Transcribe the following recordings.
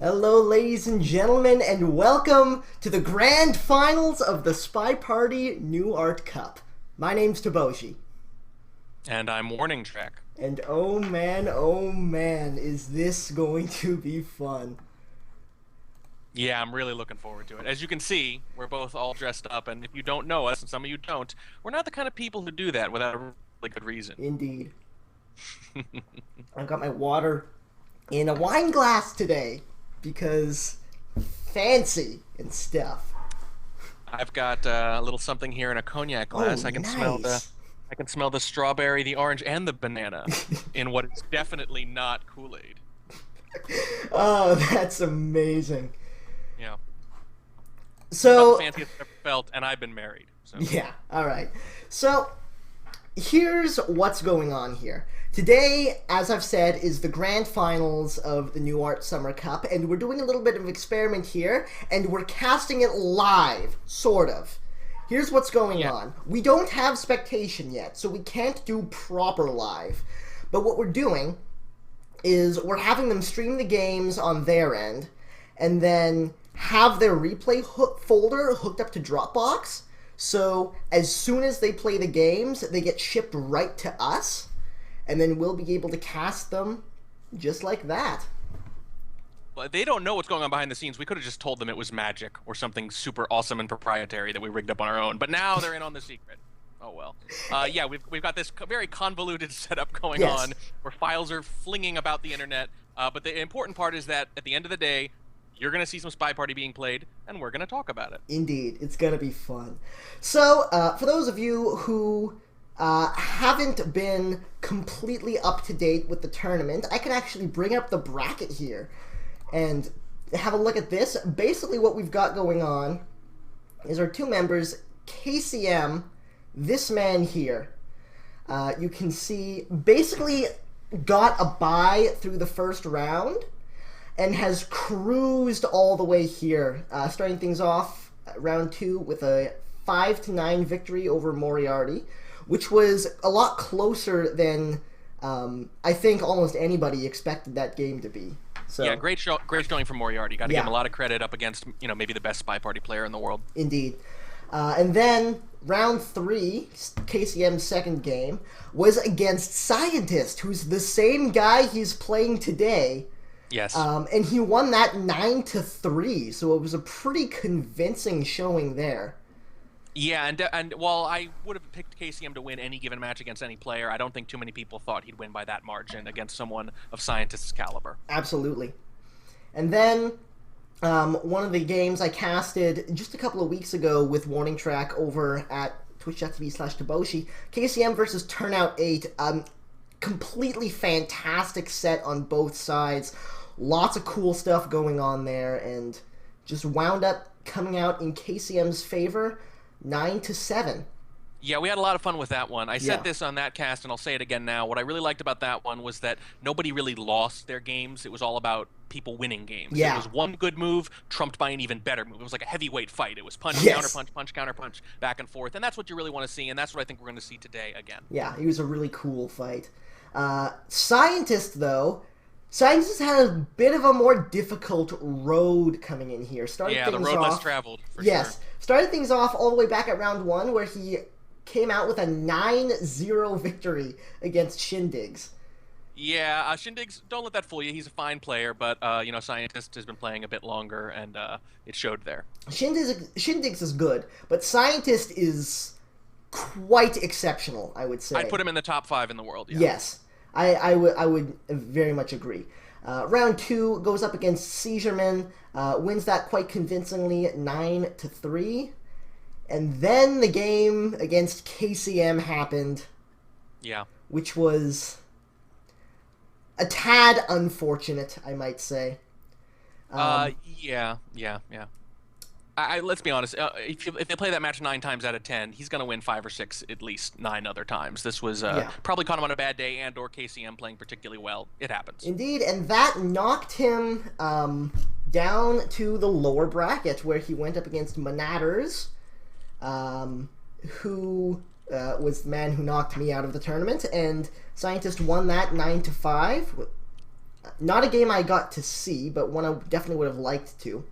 Hello, ladies and gentlemen, and welcome to the grand finals of the SpyParty New Art Cup. My name's Toboshi. And I'm WarningTrack. And oh man, is this going to be fun. Yeah, I'm really looking forward to it. As you can see, we're both all dressed up, and if you don't know us, and some of you don't, we're not the kind of people who do that without a really good reason. Indeed. I've got my water in a wine glass today, because fancy and stuff. I've got a little something here in a cognac glass. Oh, I can nice. smell the strawberry, the orange, and the banana in what is definitely not Kool-Aid. Oh, that's amazing. Yeah. So, Not the fanciest I've ever felt, and I've been married. So. yeah, alright. So, here's what's going on here. Today, as I've said, is the grand finals of the New Art Summer Cup, and we're doing a little bit of experiment here, and we're casting it live, sort of. Here's what's going on. We don't have spectation yet, so we can't do proper live. But what we're doing is we're having them stream the games on their end, and then have their replay folder hooked up to Dropbox, so as soon as they play the games, they get shipped right to us, and then we'll be able to cast them just like that. Well, they don't know what's going on behind the scenes. We could have just told them it was magic or something super awesome and proprietary that we rigged up on our own. But now they're in on the secret. Oh well. Yeah, we've got this very convoluted setup going on where files are flinging about the internet. But the important part is that at the end of the day, you're going to see some SpyParty being played, and we're going to talk about it. Indeed, it's going to be fun. So, for those of you who haven't been completely up to date with the tournament, I can actually bring up the bracket here and have a look at this. Basically what we've got going on is our two members, KCM, this man here. You can see basically got a bye through the first round and has cruised all the way here, starting things off round 2 with a 5-9 victory over Moriarty, which was a lot closer than I think almost anybody expected that game to be. So, yeah, great showing from Moriarty. Got to give him a lot of credit up against, maybe the best SpyParty player in the world. Indeed. And then round 3, KCM's second game, was against Scientist, who's the same guy he's playing today. Yes. And he won that 9-3, so it was a pretty convincing showing there. Yeah, and while I would have picked KCM to win any given match against any player, I don't think too many people thought he'd win by that margin against someone of Scientist's caliber. Absolutely. And then one of the games I casted just a couple of weeks ago with WarningTrack over at twitch.tv/Toboshi, KCM versus Turnout 8, completely fantastic set on both sides. Lots of cool stuff going on there, and just wound up coming out in KCM's favor, 9-7. Yeah, we had a lot of fun with that one. I said this on that cast, and I'll say it again now. What I really liked about that one was that nobody really lost their games. It was all about people winning games. Yeah. It was one good move trumped by an even better move. It was like a heavyweight fight. It was punch, counterpunch, punch, counterpunch, back and forth. And that's what you really want to see, and that's what I think we're going to see today again. Yeah, it was a really cool fight. Scientist, though, Scientist had a bit of a more difficult road coming in here. The road less traveled, for sure. Started things off all the way back at round 1, where he came out with a 9-0 victory against Shindigs. Yeah, Shindigs, don't let that fool you. He's a fine player, but, Scientist has been playing a bit longer, and it showed there. Shindigs is good, but Scientist is quite exceptional, I would say. I'd put him in the top 5 in the world, yeah. Yes, I would very much agree. Round 2 goes up against Seizureman, wins that quite convincingly, 9-3. And then the game against KCM happened. Yeah. Which was a tad unfortunate, I might say. Yeah. Let's be honest. If they play that match 9 times out of 10, he's going to win 5 or 6, at least 9 other times. This was probably caught him on a bad day, and/or KCM playing particularly well. It happens. Indeed, and that knocked him down to the lower bracket, where he went up against Manatters, who was the man who knocked me out of the tournament, and Scientist won that 9-5. Not a game I got to see, but one I definitely would have liked to.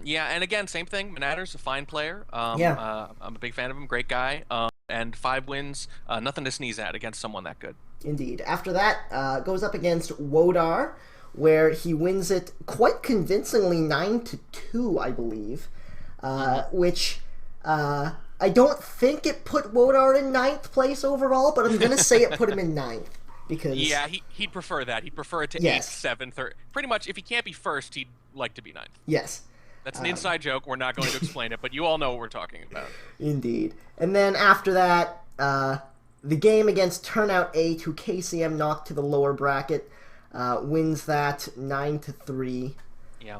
Yeah, and again, same thing. Manatter's a fine player. Yeah. I'm a big fan of him. Great guy. And 5 wins, nothing to sneeze at against someone that good. Indeed. After that, goes up against Wodar, where he wins it quite convincingly 9-2, I believe. Which I don't think it put Wodar in 9th place overall, but I'm going to say it put him in 9th. Because yeah, he'd prefer that. He'd prefer it to 8th, 7th, or pretty much if he can't be first, he'd like to be 9th. Yes. That's an inside joke. We're not going to explain it, but you all know what we're talking about. Indeed. And then after that, the game against Turnout 8, who KCM knocked to the lower bracket, wins that 9-3. Yeah.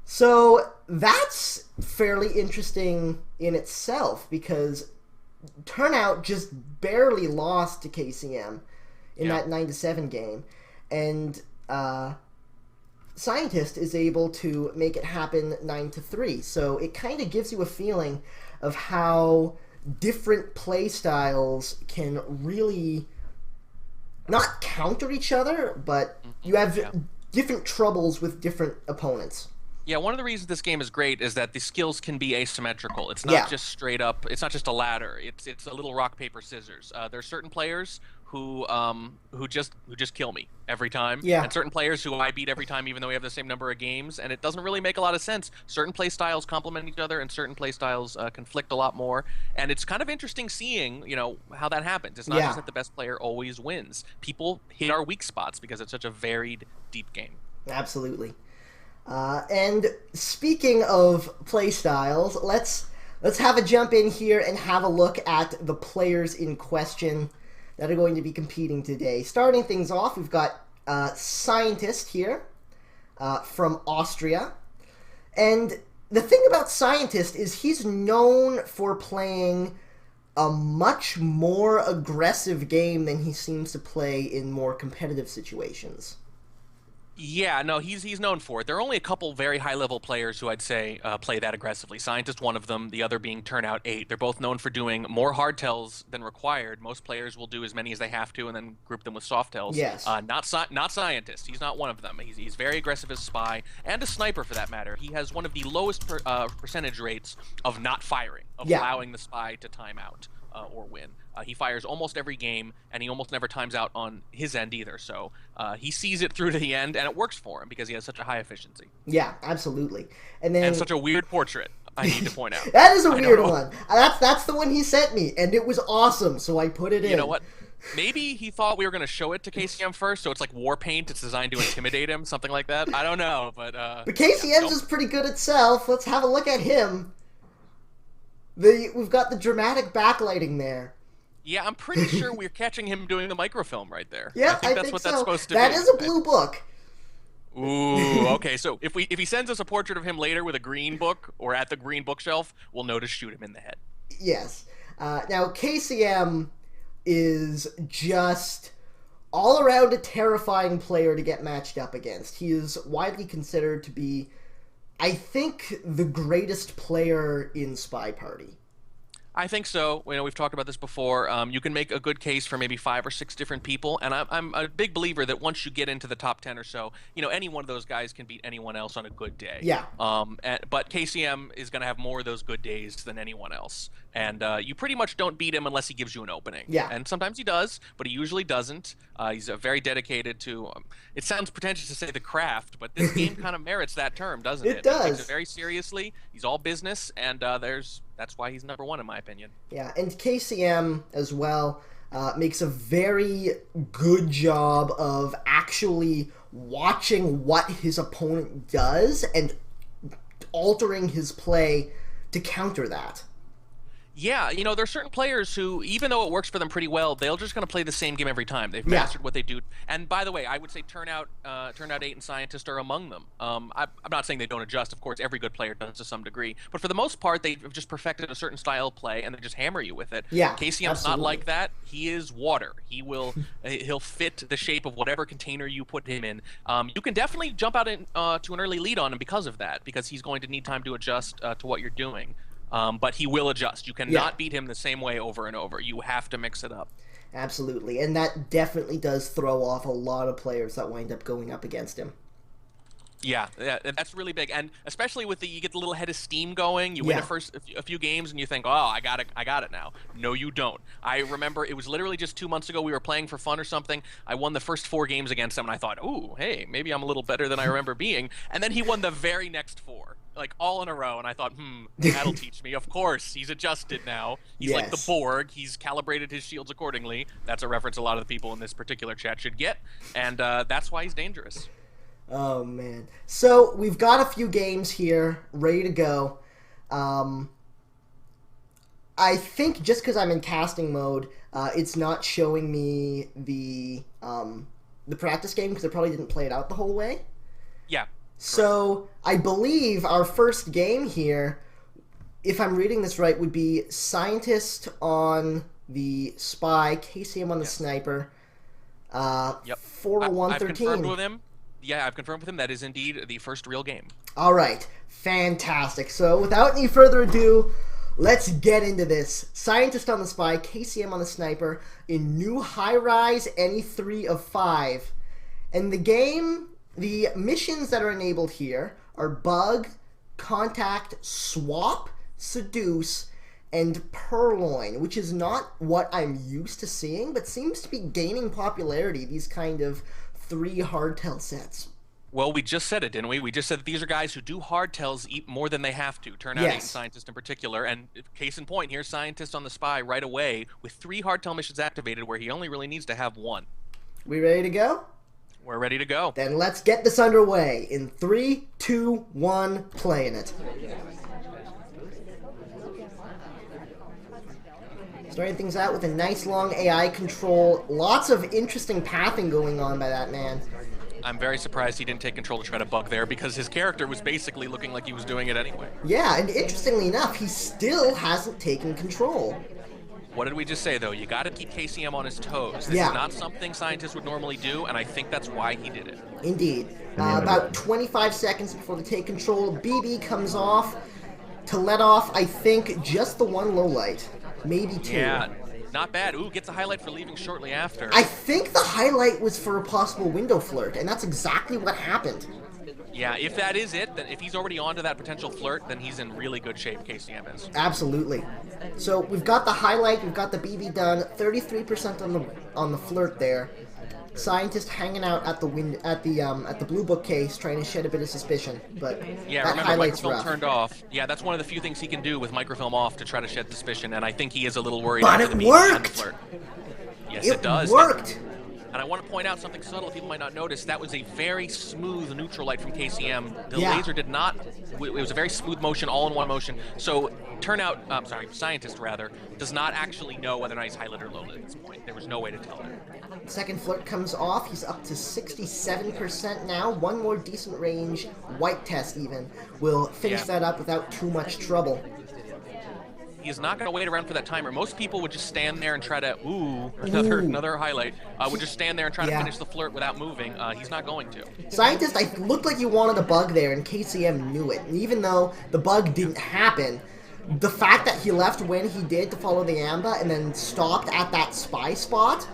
So that's fairly interesting in itself, because Turnout just barely lost to KCM in that 9-7 game, and Scientist is able to make it happen 9-3. So it kind of gives you a feeling of how different play styles can really not counter each other, but you have different troubles with different opponents. Yeah, one of the reasons this game is great is that the skills can be asymmetrical. It's not just straight up. It's not just a ladder. It's a little rock paper scissors. There are certain players who just kill me every time. Yeah. And certain players who I beat every time, even though we have the same number of games. And it doesn't really make a lot of sense. Certain play styles complement each other, and certain play styles conflict a lot more. And it's kind of interesting seeing, how that happens. It's not just that the best player always wins. People hit our weak spots because it's such a varied, deep game. Absolutely. And speaking of play styles, let's have a jump in here and have a look at the players in question that are going to be competing today. Starting things off, we've got Scientist here from Austria. And the thing about Scientist is he's known for playing a much more aggressive game than he seems to play in more competitive situations. Yeah, no, he's known for it. There are only a couple very high-level players who I'd say play that aggressively. Scientist, one of them, the other being Turnout 8. They're both known for doing more hardtails than required. Most players will do as many as they have to and then group them with softtails. Yes. Not Scientist. He's not one of them. He's very aggressive as a spy, and a sniper for that matter. He has one of the lowest percentage rates of not firing, of allowing the spy to time out or win. He fires almost every game, and he almost never times out on his end either. So he sees it through to the end, and it works for him because he has such a high efficiency. Yeah, absolutely. And such a weird portrait, I need to point out. That is a weird one. That's the one he sent me, and it was awesome, so I put it in. You know what? Maybe he thought we were going to show it to KCM first, so it's like war paint. It's designed to intimidate him, something like that. I don't know, but KCM's is pretty good itself. Let's have a look at him. We've got the dramatic backlighting there. Yeah, I'm pretty sure we're catching him doing the microfilm right there. Yeah, I think that's what that's supposed to be. That is a blue book. Ooh, okay. So if he sends us a portrait of him later with a green book or at the green bookshelf, we'll know to shoot him in the head. Yes. Now KCM is just all around a terrifying player to get matched up against. He is widely considered to be, I think, the greatest player in SpyParty. I think so. We've talked about this before. You can make a good case for maybe 5 or 6 different people, and I'm a big believer that once you get into the top 10 or so, any one of those guys can beat anyone else on a good day. Yeah. But KCM is going to have more of those good days than anyone else, and you pretty much don't beat him unless he gives you an opening. Yeah. And sometimes he does, but he usually doesn't. He's very dedicated to. It sounds pretentious to say the craft, but this game kind of merits that term, doesn't it? It does. He takes it very seriously. He's all business, and that's why he's number 1 in my opinion. Yeah, and KCM as well makes a very good job of actually watching what his opponent does and altering his play to counter that. Yeah, there's certain players who, even though it works for them pretty well, they're just going to play the same game every time. They've mastered what they do. And by the way, I would say Turnout 8 and Scientist are among them. I'm not saying they don't adjust. Of course, every good player does to some degree. But for the most part, they've just perfected a certain style of play, and they just hammer you with it. Yeah, KCM's not like that. He is water. He'll fit the shape of whatever container you put him in. You can definitely jump out to an early lead on him because of that, because he's going to need time to adjust to what you're doing. But he will adjust. You cannot beat him the same way over and over. You have to mix it up. Absolutely, and that definitely does throw off a lot of players that wind up going up against him. Yeah, that's really big, and especially with you get the little head of steam going. You win a few games, and you think, "Oh, I got it now." No, you don't. I remember it was literally just 2 months ago. We were playing for fun or something. I won the first 4 games against him, and I thought, "Oh, hey, maybe I'm a little better than I remember being." And then he won the very next 4, like all in a row, and I thought, that'll teach me. Of course, he's adjusted now. He's like the Borg. He's calibrated his shields accordingly. That's a reference a lot of the people in this particular chat should get, and that's why he's dangerous. Oh, man. So, we've got a few games here ready to go. I think just because I'm in casting mode, it's not showing me the practice game because I probably didn't play it out the whole way. Yeah. So, I believe our first game here, if I'm reading this right, would be Scientist on the Spy, KCM on the Sniper, 40113. I've confirmed with him. Yeah, I've confirmed with him that is indeed the first real game. All right. Fantastic. So, without any further ado, let's get into this. Scientist on the Spy, KCM on the Sniper, in new high-rise any 3 of 5. And the game, the missions that are enabled here are Bug, Contact, Swap, Seduce, and Purloin, which is not what I'm used to seeing, but seems to be gaining popularity, these kind of 3 hardtail sets. Well, we just said it, didn't we? We just said that these are guys who do hardtails eat more than they have to. Turnout 8 Scientist in particular. And case in point, here's Scientist on the Spy right away with 3 hardtail missions activated where he only really needs to have 1. We ready to go? We're ready to go. Then let's get this underway. In 3, 2, 1, playing it. Starting things out with a nice long AI control. Lots of interesting pathing going on by that man. I'm very surprised he didn't take control to try to bug there because his character was basically looking like he was doing it anyway. Yeah, and interestingly enough, he still hasn't taken control. What did we just say, though? You got to keep KCM on his toes. This is not something scientists would normally do, and I think that's why he did it. Indeed. About 25 seconds before they take control, BB comes off to let off, I think, just the 1 low light. Maybe 2. Yeah, not bad. Ooh, gets a highlight for leaving shortly after. I think the highlight was for a possible window flirt, and that's exactly what happened. Yeah, if that is it, then if he's already onto that potential flirt, then he's in really good shape, KCM is. Absolutely. So we've got the highlight, we've got the BB done, 33% on the flirt there. Scientist hanging out at the blue bookcase, trying to shed a bit of suspicion, but yeah, that remember, highlight's microfilm rough. turned off. Yeah, that's one of the few things he can do with microfilm off to try to shed suspicion, and I think he is a little worried. But it worked. Yes, it does. It worked. And I want to point out something subtle people might not notice. That was a very smooth neutral light from KCM. The laser did not. It was a very smooth motion, all in one motion. So Scientist rather, does not actually know whether or not he's high lit or low lit at this point. There was no way to tell there. Second flirt comes off. He's up to 67% now. 1 more decent range white test even will finish that up without too much trouble. He is not going to wait around for that timer. Most people would just stand there and try to, another highlight, would just stand there and try to finish the flirt without moving. He's not going to. Scientist, I looked like you wanted a bug there, and KCM knew it. And even though the bug didn't happen, the fact that he left when he did to follow the AMBA and then stopped at that spy spot.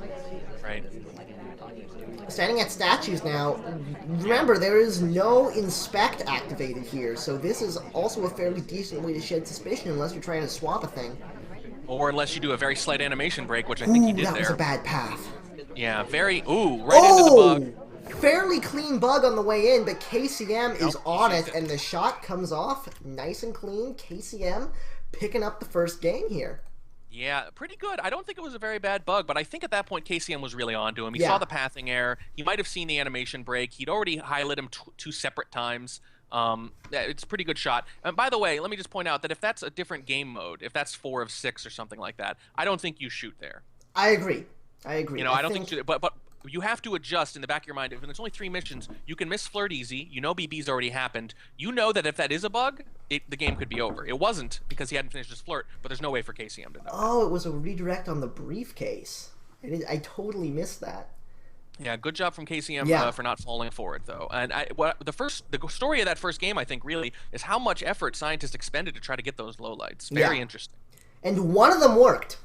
Right. Standing at statues now. Remember, there is no inspect activated here, so this is also a fairly decent way to shed suspicion unless you're trying to swap a thing. Or unless you do a very slight animation break, which I think he did there. That was a bad path. Yeah, right into the bug. Fairly clean bug on the way in, but KCM is on it, and the shot comes off nice and clean. KCM picking up the first game here. Yeah, pretty good. I don't think it was a very bad bug, but I think at that point KCM was really on to him. He saw the pathing error. He might have seen the animation break. He'd already highlighted him 2 separate times. It's a pretty good shot. And by the way, let me just point out that if that's a different game mode, if that's 4 of 6 or something like that, I don't think you shoot there. I agree. You know, I don't think but you have to adjust in the back of your mind. If there's only 3 missions, you can miss flirt easy. You know BB's already happened. You know that if that is a bug, the game could be over. It wasn't because he hadn't finished his flirt, but there's no way for KCM to know. Oh, it was a redirect on the briefcase. I totally missed that. Yeah, good job from KCM for not falling for it, though. And the story of that first game, I think, really, is how much effort scientists expended to try to get those lowlights. Very interesting. And one of them worked.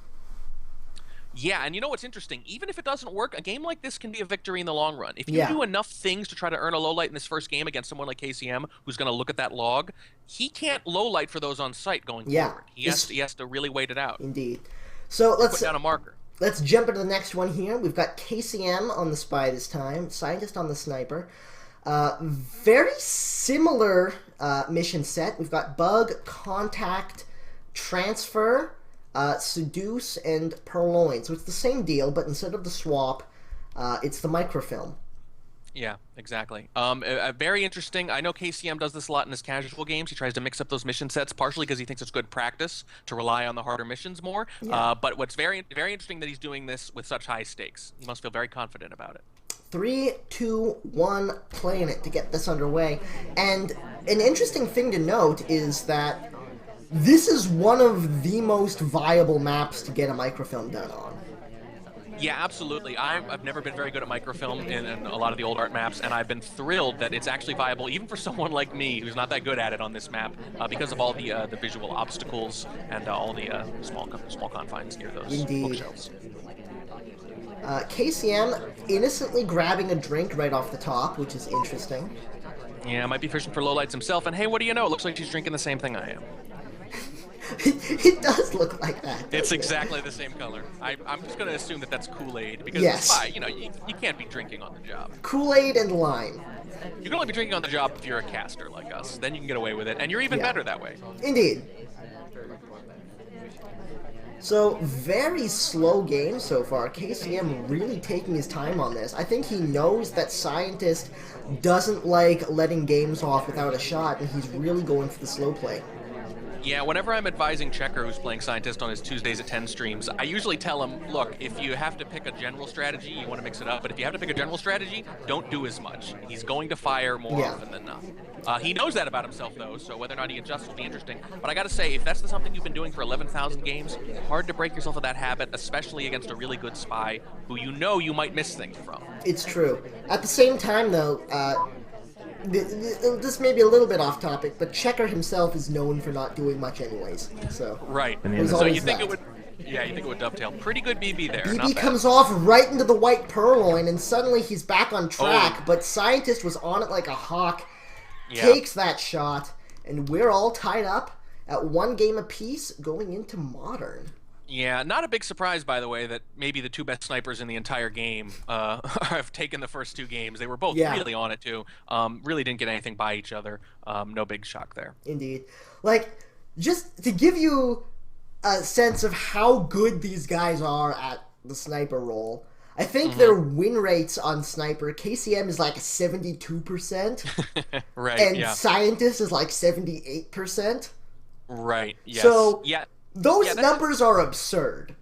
Yeah, and you know what's interesting? Even if it doesn't work, a game like this can be a victory in the long run. If you Yeah. do enough things to try to earn a low light in this first game against someone like KCM, who's going to look at that log, he can't low light for those on site going Yeah. forward. He has to really wait it out. Indeed. So Put down a marker. let's jump into the next one here. We've got KCM on the spy this time, Scientist on the sniper. Very similar mission set. We've got bug, contact, transfer, seduce, and purloin. So it's the same deal, but instead of the swap, it's the microfilm. Yeah, exactly. Very interesting. I know KCM does this a lot in his casual games. He tries to mix up those mission sets, partially because he thinks it's good practice to rely on the harder missions more. Yeah. But what's very, very interesting that he's doing this with such high stakes. He must feel very confident about it. 3, 2, 1, playing it to get this underway. And an interesting thing to note is that this is one of the most viable maps to get a microfilm done on. Yeah, absolutely. I've never been very good at microfilm in a lot of the old art maps, and I've been thrilled that it's actually viable, even for someone like me who's not that good at it on this map, because of all the visual obstacles and all the small confines near those Indeed. bookshelves. KCM innocently grabbing a drink right off the top, which is interesting. Yeah, might be fishing for lowlights himself, and hey, what do you know? It looks like she's drinking the same thing I am. It does look like that. It's exactly the same color. I'm just going to assume that that's Kool-Aid, because Yes. it's fine. You can't be drinking on the job. Kool-Aid and lime. You can only be drinking on the job if you're a caster like us. Then you can get away with it, and you're even Yeah. better that way. Indeed. So, very slow game so far. KCM really taking his time on this. I think he knows that Scientist doesn't like letting games off without a shot, and he's really going for the slow play. Yeah, whenever I'm advising Checker, who's playing Scientist on his Tuesdays at 10 streams, I usually tell him, look, if you have to pick a general strategy, you want to mix it up, but if you have to pick a general strategy, don't do as much. He's going to fire more often than not. He knows that about himself, though, so whether or not he adjusts will be interesting. But I gotta say, if that's something you've been doing for 11,000 games, hard to break yourself of that habit, especially against a really good spy who you know you might miss things from. It's true. At the same time, though, this may be a little bit off topic, but Checker himself is known for not doing much anyways. So Right. there's So always you think that. it would... Yeah, you think it would dovetail. Pretty good BB there. BB not bad. comes off right into the white purloin, and suddenly he's back on track, Oh. but Scientist was on it like a hawk, Yeah. takes that shot, and we're all tied up at 1 game apiece going into Modern. Yeah, not a big surprise, by the way, that maybe the two best snipers in the entire game have taken the first 2 games. They were both really on it, too. Really didn't get anything by each other. No big shock there. Indeed. Like, just to give you a sense of how good these guys are at the sniper role, I think their win rates on sniper, KCM is like 72%, Right, and yeah. Scientist is like 78%. Right, yes. So, yeah. Those Yeah, numbers are absurd.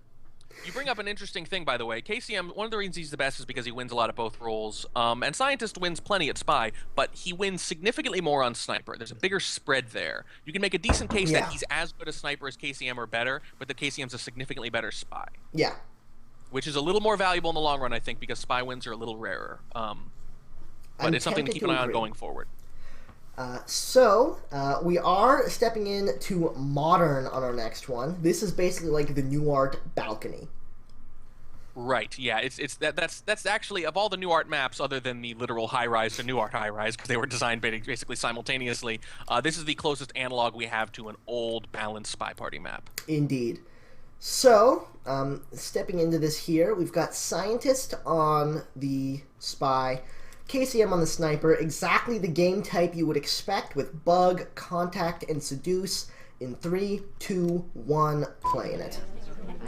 You bring up an interesting thing, by the way. KCM, one of the reasons he's the best is because he wins a lot at both roles. And Scientist wins plenty at Spy, but he wins significantly more on Sniper. There's a bigger spread there. You can make a decent case that he's as good a Sniper as KCM or better, but that KCM's a significantly better Spy. Yeah. Which is a little more valuable in the long run, I think, because Spy wins are a little rarer. But it's something to keep an eye on going forward. So, we are stepping into Modern on our next one. This is basically like the New Art balcony. Right. Yeah. That's actually, of all the New Art maps, other than the literal high rise to New Art high rise, because they were designed basically simultaneously, this is the closest analog we have to an old balanced Spy Party map. Indeed. So, stepping into this here, we've got Scientist on the Spy, KCM on the Sniper, exactly the game type you would expect with Bug, Contact, and Seduce in 3, 2, 1, playing it.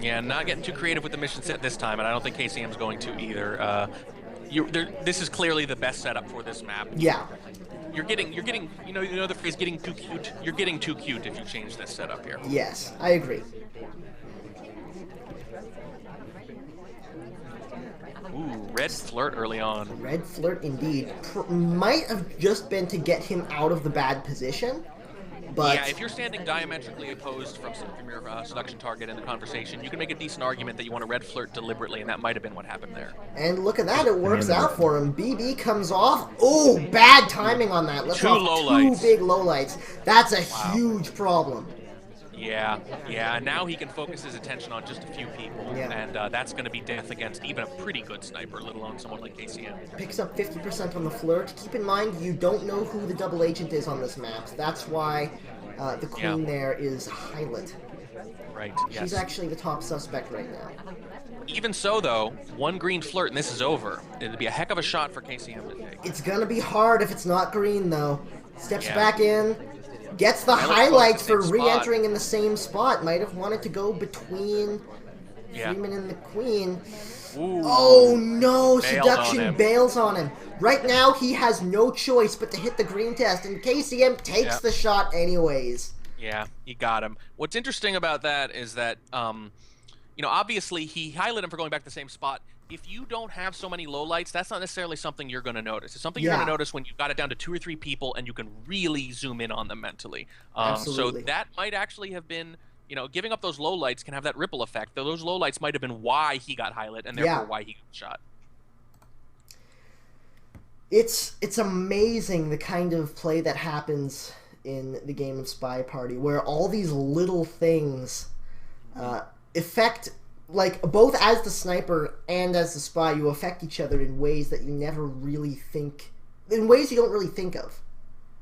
Yeah, not getting too creative with the mission set this time, and I don't think KCM's going to either. This is clearly the best setup for this map. Yeah. You're getting, you know the phrase "getting too cute." You're getting too cute if you change this setup here. Yes, I agree. Ooh, red flirt early on. Red flirt indeed. Might have just been to get him out of the bad position, but... Yeah, if you're standing diametrically opposed from your seduction target in the conversation, you can make a decent argument that you want to red flirt deliberately, and that might have been what happened there. And look at that, it works out for him. BB comes off. Oh, bad timing on that. Let's Two off lowlights. two big lowlights. That's a huge problem. Yeah, yeah. Now he can focus his attention on just a few people, and that's going to be death against even a pretty good sniper, let alone someone like KCM. Picks up 50% on the flirt. Keep in mind, you don't know who the double agent is on this map. That's why the queen there is Hylet. Right, She's actually the top suspect right now. Even so, though, one green flirt and this is over. It'd be a heck of a shot for KCM to take. It's going to be hard if it's not green, though. Steps back in. Gets the highlights for re-entering in the same spot. Might have wanted to go between Freeman and the queen. Ooh, oh no, Seduction bails on him. Right now, he has no choice but to hit the green test, and KCM takes the shot anyways. Yeah, he got him. What's interesting about that is that, you know, obviously he highlighted him for going back to the same spot. If you don't have so many lowlights, that's not necessarily something you're going to notice. It's something you're going to notice when you've got it down to 2 or 3 people and you can really zoom in on them mentally. So that might actually have been, you know, giving up those lowlights can have that ripple effect. Though those lowlights might have been why he got highlight and therefore why he got shot. It's amazing the kind of play that happens in the game of SpyParty, where all these little things affect. Like, both as the sniper and as the spy, you affect each other in ways that you never really think... in ways you don't really think of.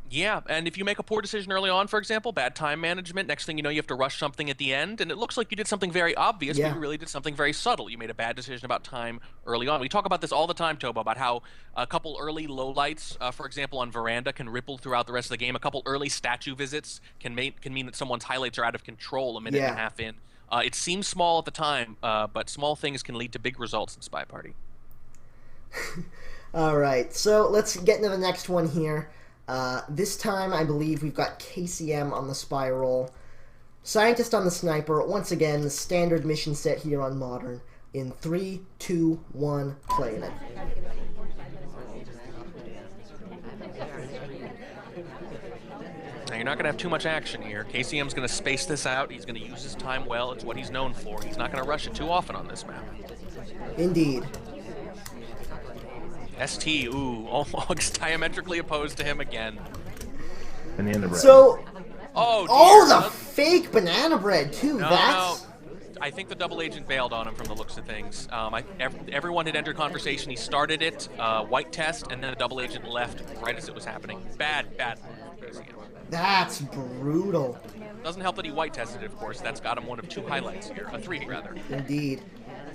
Yeah, and if you make a poor decision early on, for example, bad time management, next thing you know, you have to rush something at the end, and it looks like you did something very obvious, but you really did something very subtle. You made a bad decision about time early on. We talk about this all the time, Tobo, about how a couple early lowlights, for example, on Veranda, can ripple throughout the rest of the game. A couple early statue visits can mean that someone's highlights are out of control a minute and a half in. It seems small at the time, but small things can lead to big results in SpyParty. All right, so let's get into the next one here. This time, I believe we've got KCM on the spy role. Scientist on the sniper. Once again, the standard mission set here on Modern. In 3, 2, 1, playing it. Now, you're not going to have too much action here. KCM's going to space this out. He's going to use his time well. It's what he's known for. He's not going to rush it too often on this map. Indeed. ST, ooh, almost diametrically opposed to him again. Banana bread. So, oh, the fake banana bread too. No. I think the double agent bailed on him from the looks of things. Everyone had entered conversation. He started it, white test, and then the double agent left right as it was happening. Bad. That's brutal. Doesn't help that he white tested it, of course. That's got him one of 2 highlights here, 3 rather. Indeed.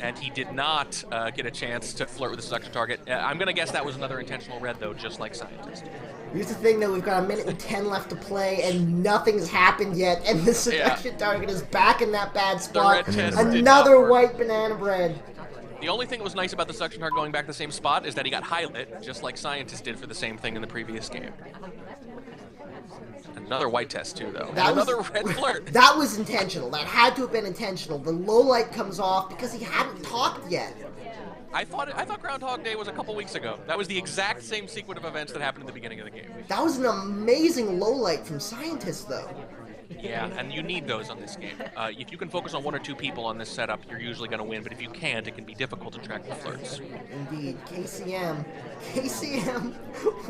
And he did not get a chance to flirt with the seduction target. I'm going to guess that was another intentional red, though, just like Scientist. Here's the thing, though. We've got 1 minute and 10 left to play, and nothing's happened yet. And the seduction target is back in that bad spot. Another white banana bread. The only thing that was nice about the seduction target going back to the same spot is that he got highlit, just like Scientist did for the same thing in the previous game. Another white test, too, though. Another red flirt. That was intentional. That had to have been intentional. The low light comes off because he hadn't talked yet. I thought Groundhog Day was a couple weeks ago. That was the exact same sequence of events that happened in the beginning of the game. That was an amazing low light from Scientist, though. Yeah, and you need those on this game. If you can focus on 1 or 2 people on this setup, you're usually going to win. But if you can't, it can be difficult to track the flirts. Indeed. KCM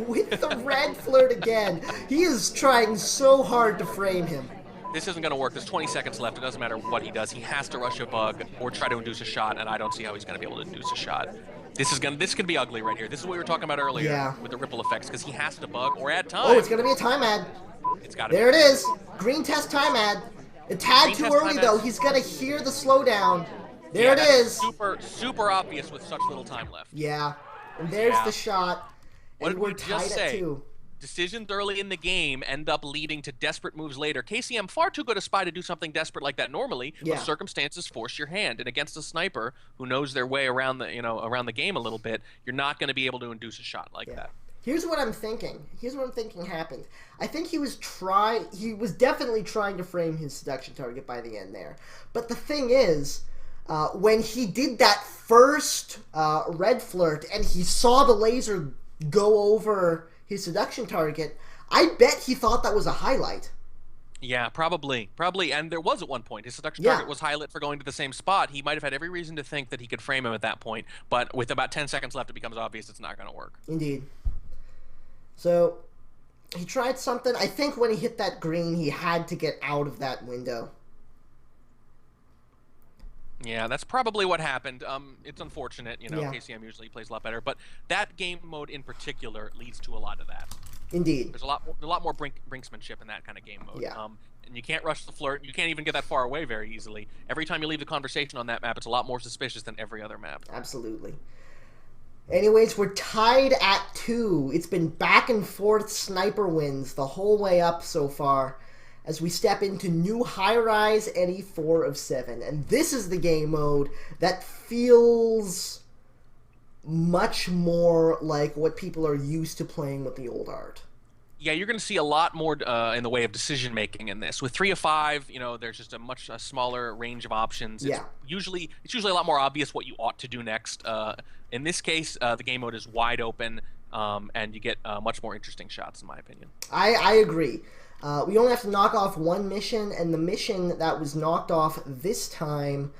with the red flirt again. He is trying so hard to frame him. This isn't going to work. There's 20 seconds left. It doesn't matter what he does. He has to rush a bug or try to induce a shot, and I don't see how he's going to be able to induce a shot. This can be ugly right here. This is what we were talking about earlier with the ripple effects, because he has to bug or add time. Oh, it's going to be a time ad. It's got to be. There it is. Green test time ad. A tad too early, though. He's going to hear the slowdown. There it is. Super obvious with such little time left. Yeah. And there's the shot. And we're tied at 2. Decisions early in the game end up leading to desperate moves later. KCM, far too good a spy to do something desperate like that normally, but circumstances force your hand. And against a sniper who knows their way around the game a little bit, you're not going to be able to induce a shot like that. Here's what I'm thinking. Happened. I think he was definitely trying to frame his seduction target by the end there. But the thing is, when he did that first red flirt and he saw the laser go over his seduction target, I bet he thought that was a highlight. Yeah, probably. And there was at one point. His seduction target was highlight for going to the same spot. He might have had every reason to think that he could frame him at that point, but with about 10 seconds left, it becomes obvious it's not going to work. Indeed. So, he tried something. I think when he hit that green, he had to get out of that window. Yeah, that's probably what happened. It's unfortunate, Yeah. KCM usually plays a lot better, but that game mode in particular leads to a lot of that. Indeed. There's a lot more brinksmanship in that kind of game mode. Yeah. And you can't rush the flirt. You can't even get that far away very easily. Every time you leave the conversation on that map, it's a lot more suspicious than every other map. Absolutely. Anyways, we're tied at 2. It's been back and forth sniper wins the whole way up so far as we step into new high-rise Eddie 4 of 7. And this is the game mode that feels much more like what people are used to playing with the old art. Yeah, you're going to see a lot more in the way of decision making in this. With 3 of 5, there's just a much smaller range of options. Yeah. It's usually a lot more obvious what you ought to do next. In this case, the game mode is wide open, and you get much more interesting shots, in my opinion. I agree. We only have to knock off one mission, and the mission that was knocked off this time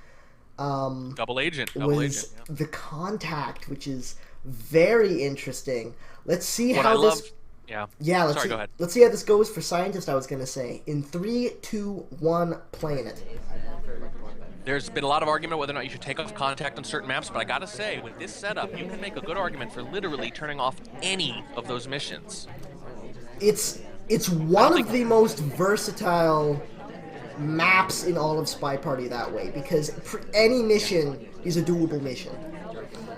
Double agent. was Yeah. the Contact, which is very interesting. Let's see What how I this... love... Yeah. Yeah, Sorry, go ahead. Let's see how this goes for Scientist, I was going to say. In 3, 2, 1, playing it. There's been a lot of argument whether or not you should take off Contact on certain maps, but I gotta say, with this setup, you can make a good argument for literally turning off any of those missions. It's one of the most versatile maps in all of SpyParty that way, because any mission is a doable mission.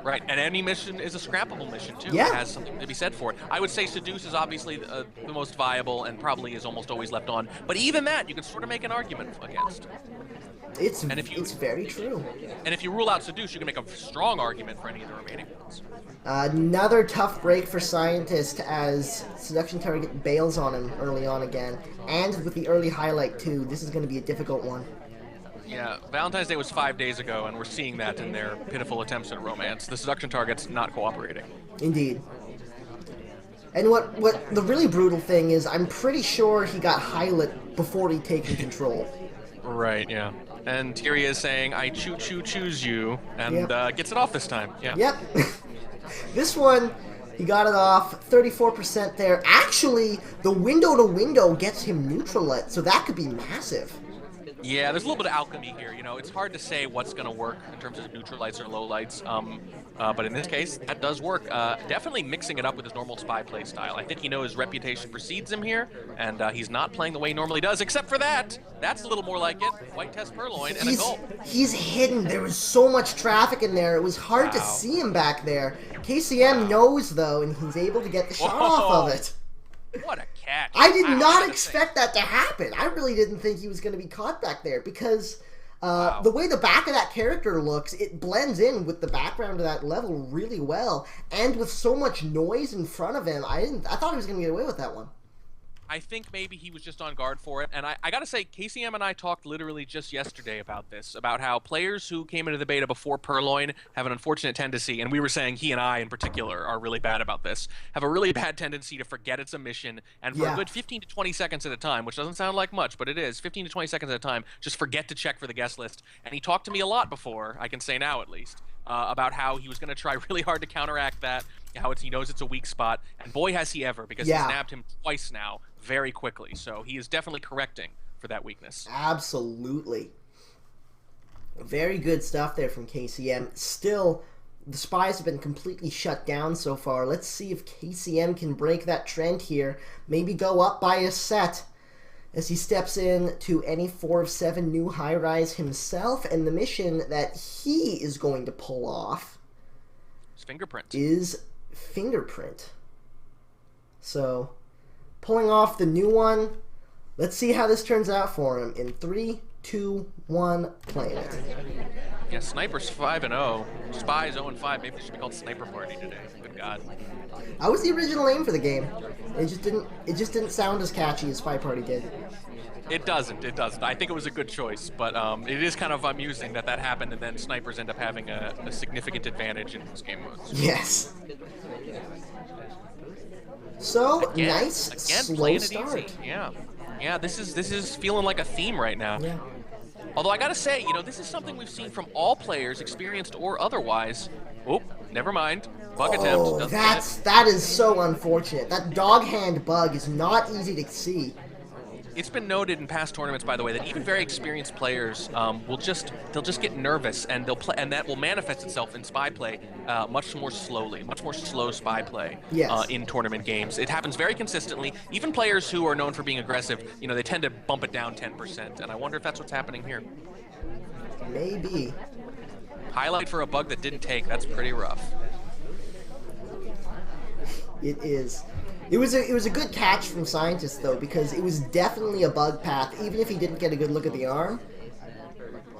Right, and any mission is a scrappable mission, too. Yeah. It has something to be said for it. I would say Seduce is obviously the most viable and probably is almost always left on, but even that, you can sort of make an argument against. It's very true. And if you rule out Seduce, you can make a strong argument for any of the remaining ones. Another tough break for Scientist as Seduction Target bails on him early on again. And with the early highlight, too, this is going to be a difficult one. Yeah, Valentine's Day was 5 days ago, and we're seeing that in their pitiful attempts at romance. The Seduction Target's not cooperating. Indeed. And what the really brutal thing is, I'm pretty sure he got highlight before he'd taken control. Right, yeah. And Tyria is saying, I choose you, and gets it off this time. Yeah. Yep. This one, he got it off, 34% there. Actually, the window-to-window gets him neutralized, so that could be massive. Yeah, there's a little bit of alchemy here. It's hard to say what's going to work in terms of neutral lights or low lights. But in this case, that does work. Definitely mixing it up with his normal spy play style. I think his reputation precedes him here, and he's not playing the way he normally does, except for that. That's a little more like it. White test purloin and a gulp. He's hidden. There was so much traffic in there. It was hard to see him back there. KCM knows, though, and he's able to get the shot off of it. What a catch. I did not expect that to happen. I really didn't think he was going to be caught back there because the way the back of that character looks, it blends in with the background of that level really well. And with so much noise in front of him, I thought he was going to get away with that one. I think maybe he was just on guard for it. And I got to say, KCM and I talked literally just yesterday about this, about how players who came into the beta before Purloin have an unfortunate tendency, and we were saying he and I in particular are really bad about this, have a really bad tendency to forget it's a mission, and for a good 15 to 20 seconds at a time, which doesn't sound like much, but it is, 15 to 20 seconds at a time, just forget to check for the guest list. And he talked to me a lot before, I can say now at least, about how he was going to try really hard to counteract that, how he knows it's a weak spot, and boy has he ever, because he's nabbed him twice now very quickly. So he is definitely correcting for that weakness. Absolutely. Very good stuff there from KCM. Still, the spies have been completely shut down so far. Let's see if KCM can break that trend here. Maybe go up by a set as he steps in to any 4 of 7 new high-rise himself. And the mission that he is going to pull off is Fingerprint. So, pulling off the new one. Let's see how this turns out for him. In 3, 2, 1, playing it. Yeah, Sniper's 5-0. Spy's 0-5. Maybe it should be called Sniper Party today. Good God. That was the original name for the game. It just didn't sound as catchy as SpyParty did. It doesn't. I think it was a good choice, but it is kind of amusing that happened, and then snipers end up having a significant advantage in those game modes. Yes. So again, slow start. Easy. Yeah. This is feeling like a theme right now. Yeah. Although I gotta say, this is something we've seen from all players, experienced or otherwise. Oh, never mind. Bug attempt. That is so unfortunate. That dog hand bug is not easy to see. It's been noted in past tournaments, by the way, that even very experienced players they'll just get nervous, and they'll play, and that will manifest itself in spy play much more slowly, much more slow spy play Yes. in tournament games. It happens very consistently. Even players who are known for being aggressive, they tend to bump it down 10%, and I wonder if that's what's happening here. Maybe. Highlight for a bug that didn't take. That's pretty rough. It is. It was a good catch from Scientist, though, because it was definitely a bug path, even if he didn't get a good look at the arm.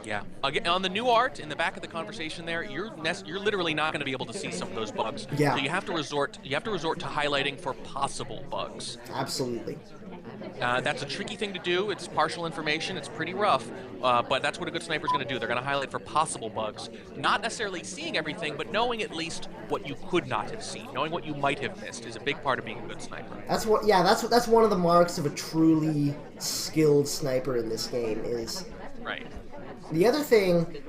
Yeah. Again, on the new art in the back of the conversation there, you're literally not going to be able to see some of those bugs. Yeah. So you have to resort to highlighting for possible bugs. Absolutely. That's a tricky thing to do. It's partial information. It's pretty rough, but that's what a good sniper is going to do. They're going to highlight for possible bugs, not necessarily seeing everything, but knowing at least what you could not have seen, knowing what you might have missed, is a big part of being a good sniper. That's what. Yeah, that's one of the marks of a truly skilled sniper in this game. Is Right. the other thing.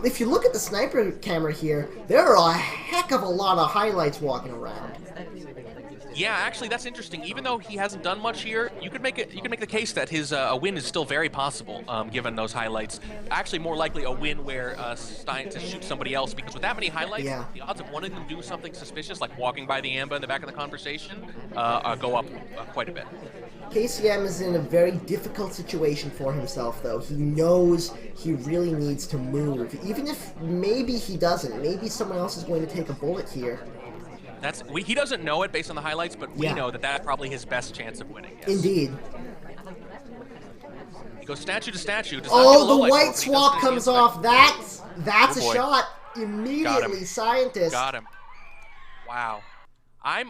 If you look at the sniper camera here, there are a heck of a lot of highlights walking around. Yeah, actually, that's interesting. Even though he hasn't done much here, you could make the case that his a win is still very possible, given those highlights. Actually, more likely a win where Scientist shoots somebody else, because with that many highlights, Yeah. the odds of one of them do something suspicious, like walking by the Amba in the back of the conversation, go up quite a bit. KCM is in a very difficult situation for himself, though. He knows he really needs to move, even if maybe he doesn't. Maybe someone else is going to take a bullet here. He doesn't know it based on the highlights, but we Yeah. know that that's probably his best chance of winning. Yes. Indeed. He goes statue to statue. Oh, the white swap comes off. That's Oh, a boy. shot. Immediately, Scientist. Got him. Wow. I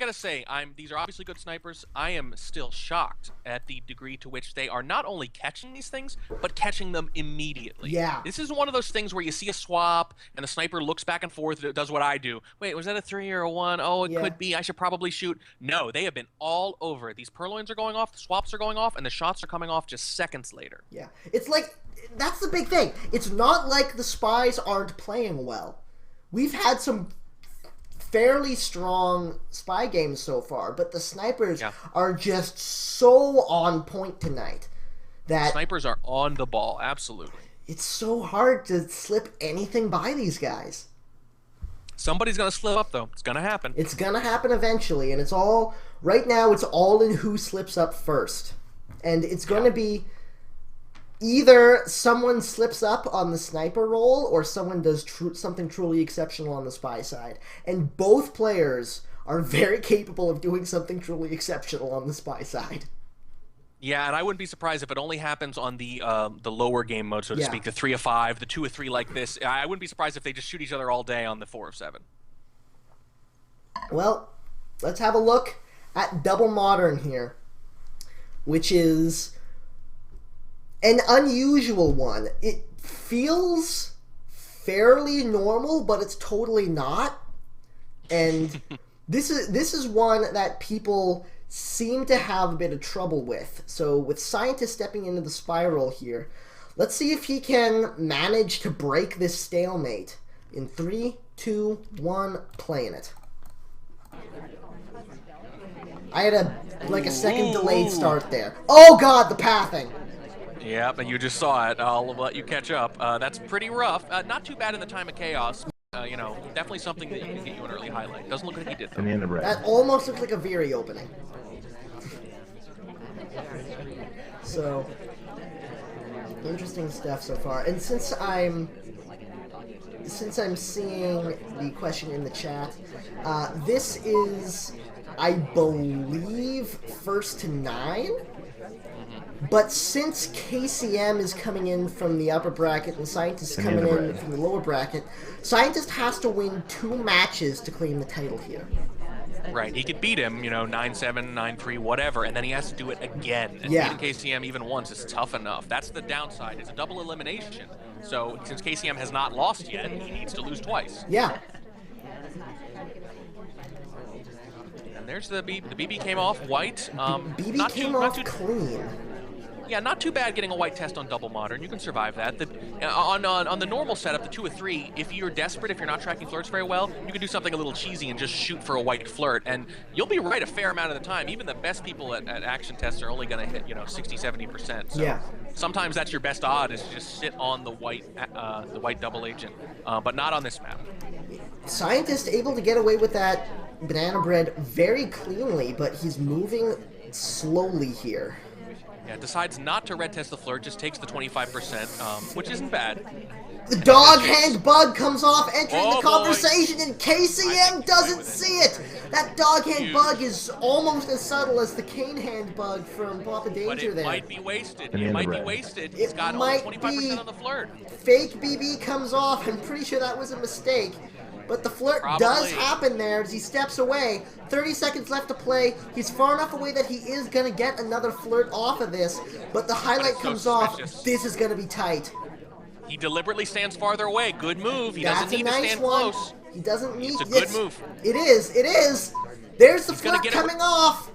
gotta say, these are obviously good snipers. I am still shocked at the degree to which they are not only catching these things, but catching them immediately. Yeah. This is one of those things where you see a swap, and the sniper looks back and forth, does what I do. Wait, was that a 3 or a 1? Oh, it Yeah. could be. I should probably shoot. No, they have been all over it. These purloins are going off, the swaps are going off, and the shots are coming off just seconds later. Yeah. It's like, that's the big thing. It's not like the spies aren't playing well. We've had some fairly strong spy games so far, but the snipers are just so on point tonight that Snipers are on the ball, absolutely. it's so hard to slip anything by these guys. Somebody's gonna slip up, though. It's gonna happen. It's gonna happen eventually, and it's all right now. It's all in who slips up first, and it's going to be either someone slips up on the sniper role or someone does something truly exceptional on the spy side. And both players are very capable of doing something truly exceptional on the spy side. Yeah, and I wouldn't be surprised if it only happens on the lower game mode, so to speak, the 3 of 5, the 2 of 3 like this. I wouldn't be surprised if they just shoot each other all day on the 4 of 7. Well, let's have a look at Double Modern here, which is an unusual one. It feels fairly normal, but it's totally not. And this is one that people seem to have a bit of trouble with. So with Scientist stepping into the spiral here, let's see if he can manage to break this stalemate. In 3, 2, 1, playing it. I had a second delayed start there. Oh god, the pathing! Yep, and you just saw it. I'll let you catch up. That's pretty rough. Not too bad in the time of chaos. Definitely something that can get you an early highlight. Doesn't look like he did, though. And the end of red. That almost looks like a Veery opening. So, interesting stuff so far. And since I'm seeing the question in the chat, this is, I believe, first to 9. But since KCM is coming in from the upper bracket and Scientist is coming in from the lower bracket, Scientist has to win 2 matches to claim the title here. Right, he could beat him, 9-7, 9-3, whatever, and then he has to do it again. And beating KCM even once is tough enough. That's the downside. It's a double elimination. So since KCM has not lost yet, he needs to lose twice. Yeah. And there's the BB came off white. BB came off clean. Yeah, not too bad getting a white test on double modern. You can survive that. On the normal setup, the 2 or 3, if you're desperate, if you're not tracking flirts very well, you can do something a little cheesy and just shoot for a white flirt, and you'll be right a fair amount of the time. Even the best people at action tests are only going to hit 60-70%. So yeah. sometimes that's your best odd, is to just sit on the white double agent, but not on this map. Scientist able to get away with that banana bread very cleanly, but he's moving slowly here. Yeah, decides not to red test the flirt, just takes the 25%, which isn't bad. The dog hand bug comes off, entering the boy. conversation, and KCM doesn't see it! That dog hand bug is almost as subtle as the cane hand bug from Papa Danger But it there. might be wasted. Banana It might be bread. wasted. He's got only 25% on the flirt. Fake BB comes off. I'm pretty sure that was a mistake. But the flirt does happen there as he steps away. 30 seconds left to play. He's far enough away that he is going to get another flirt off of this. But the highlight comes off. This is going to be tight. He deliberately stands farther away. Good move. He doesn't need to stand close. He doesn't need... It's a good move. It is. It is. There's the flirt coming off.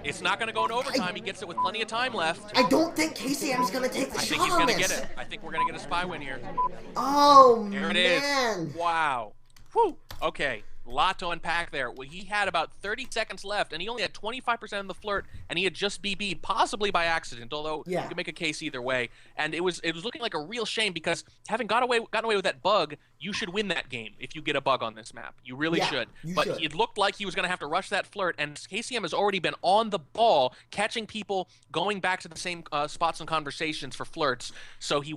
It's not going to go in overtime. He gets it with plenty of time left. I don't think KCM's going to take the shot on this. I think he's going to get it. I think we're going to get a spy win here. Oh, man. There it is. Wow. Whew. Okay. Lot to unpack there. Well, he had about 30 seconds left, and he only had 25% of the flirt, and he had just BB'd, possibly by accident, although you could make a case either way. And it was looking like a real shame, because having gotten away with that bug, you should win that game if you get a bug on this map. You really should. But it looked like he was going to have to rush that flirt, and KCM has already been on the ball, catching people, going back to the same spots and conversations for flirts. So he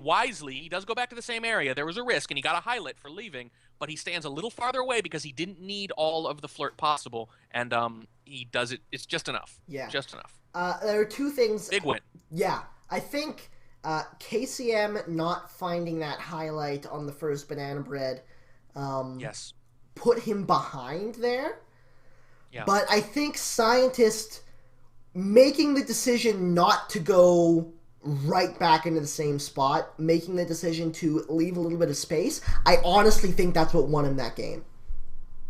does go back to the same area. There was a risk, and he got a highlight for leaving, but he stands a little farther away because he didn't need all of the flirt possible, and he does it. It's just enough. Yeah. Just enough. There are two things. Big win. Yeah. I think KCM not finding that highlight on the first banana bread put him behind there. Yeah. But I think Scientist making the decision not to go right back into the same spot, making the decision to leave a little bit of space, I honestly think that's what won him that game.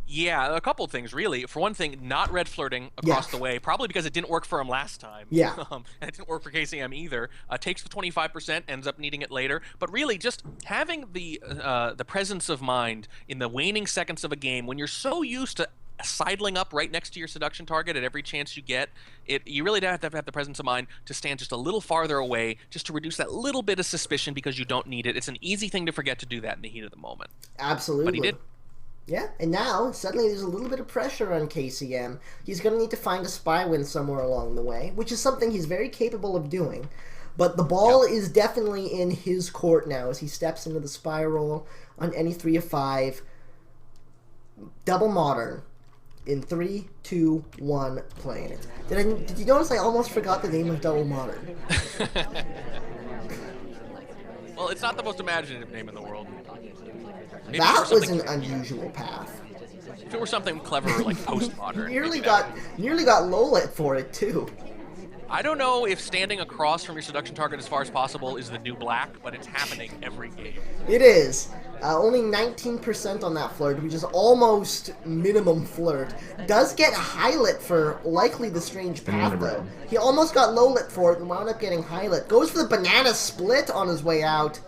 Yeah, a couple of things, really. For one thing, not red flirting across the way, probably because it didn't work for him last time. Yeah. And it didn't work for KCM either. Takes the 25%, ends up needing it later. But really, just having the presence of mind in the waning seconds of a game, when you're so used to sidling up right next to your seduction target at every chance you get, you really have to have the presence of mind to stand just a little farther away, just to reduce that little bit of suspicion, because you don't need it. It's an easy thing to forget to do that in the heat of the moment. Absolutely. But he did. Yeah, and now, suddenly there's a little bit of pressure on KCM. He's going to need to find a spy win somewhere along the way, which is something he's very capable of doing. But the ball is definitely in his court now as he steps into the spy role on any 3 of 5. Double modern. In 3, 2, 1, playing it. Did you notice I almost forgot the name of Double Modern? Well, it's not the most imaginative name in the world. Maybe that was an unusual path. If it were something clever like postmodern. nearly got Lolit for it too. I don't know if standing across from your seduction target as far as possible is the new black, but it's happening every game. It is. Only 19% on that flirt, which is almost minimum flirt. Does get highlight for likely the strange path, though. He almost got low-lit for it and wound up getting highlight. Goes for the banana split on his way out.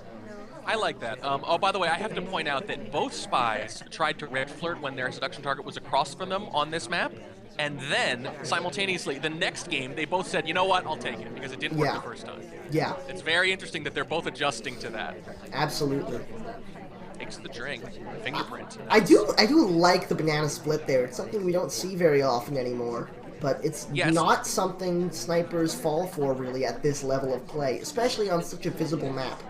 I like that. Oh, by the way, I have to point out that both spies tried to red flirt when their seduction target was across from them on this map. And then, simultaneously, the next game, they both said, you know what, I'll take it, because it didn't work the first time. Yeah. It's very interesting that they're both adjusting to that. Absolutely. Takes the drink. Fingerprint. I do like the banana split there. It's something we don't see very often anymore. But it's not something snipers fall for, really, at this level of play, especially on such a visible map.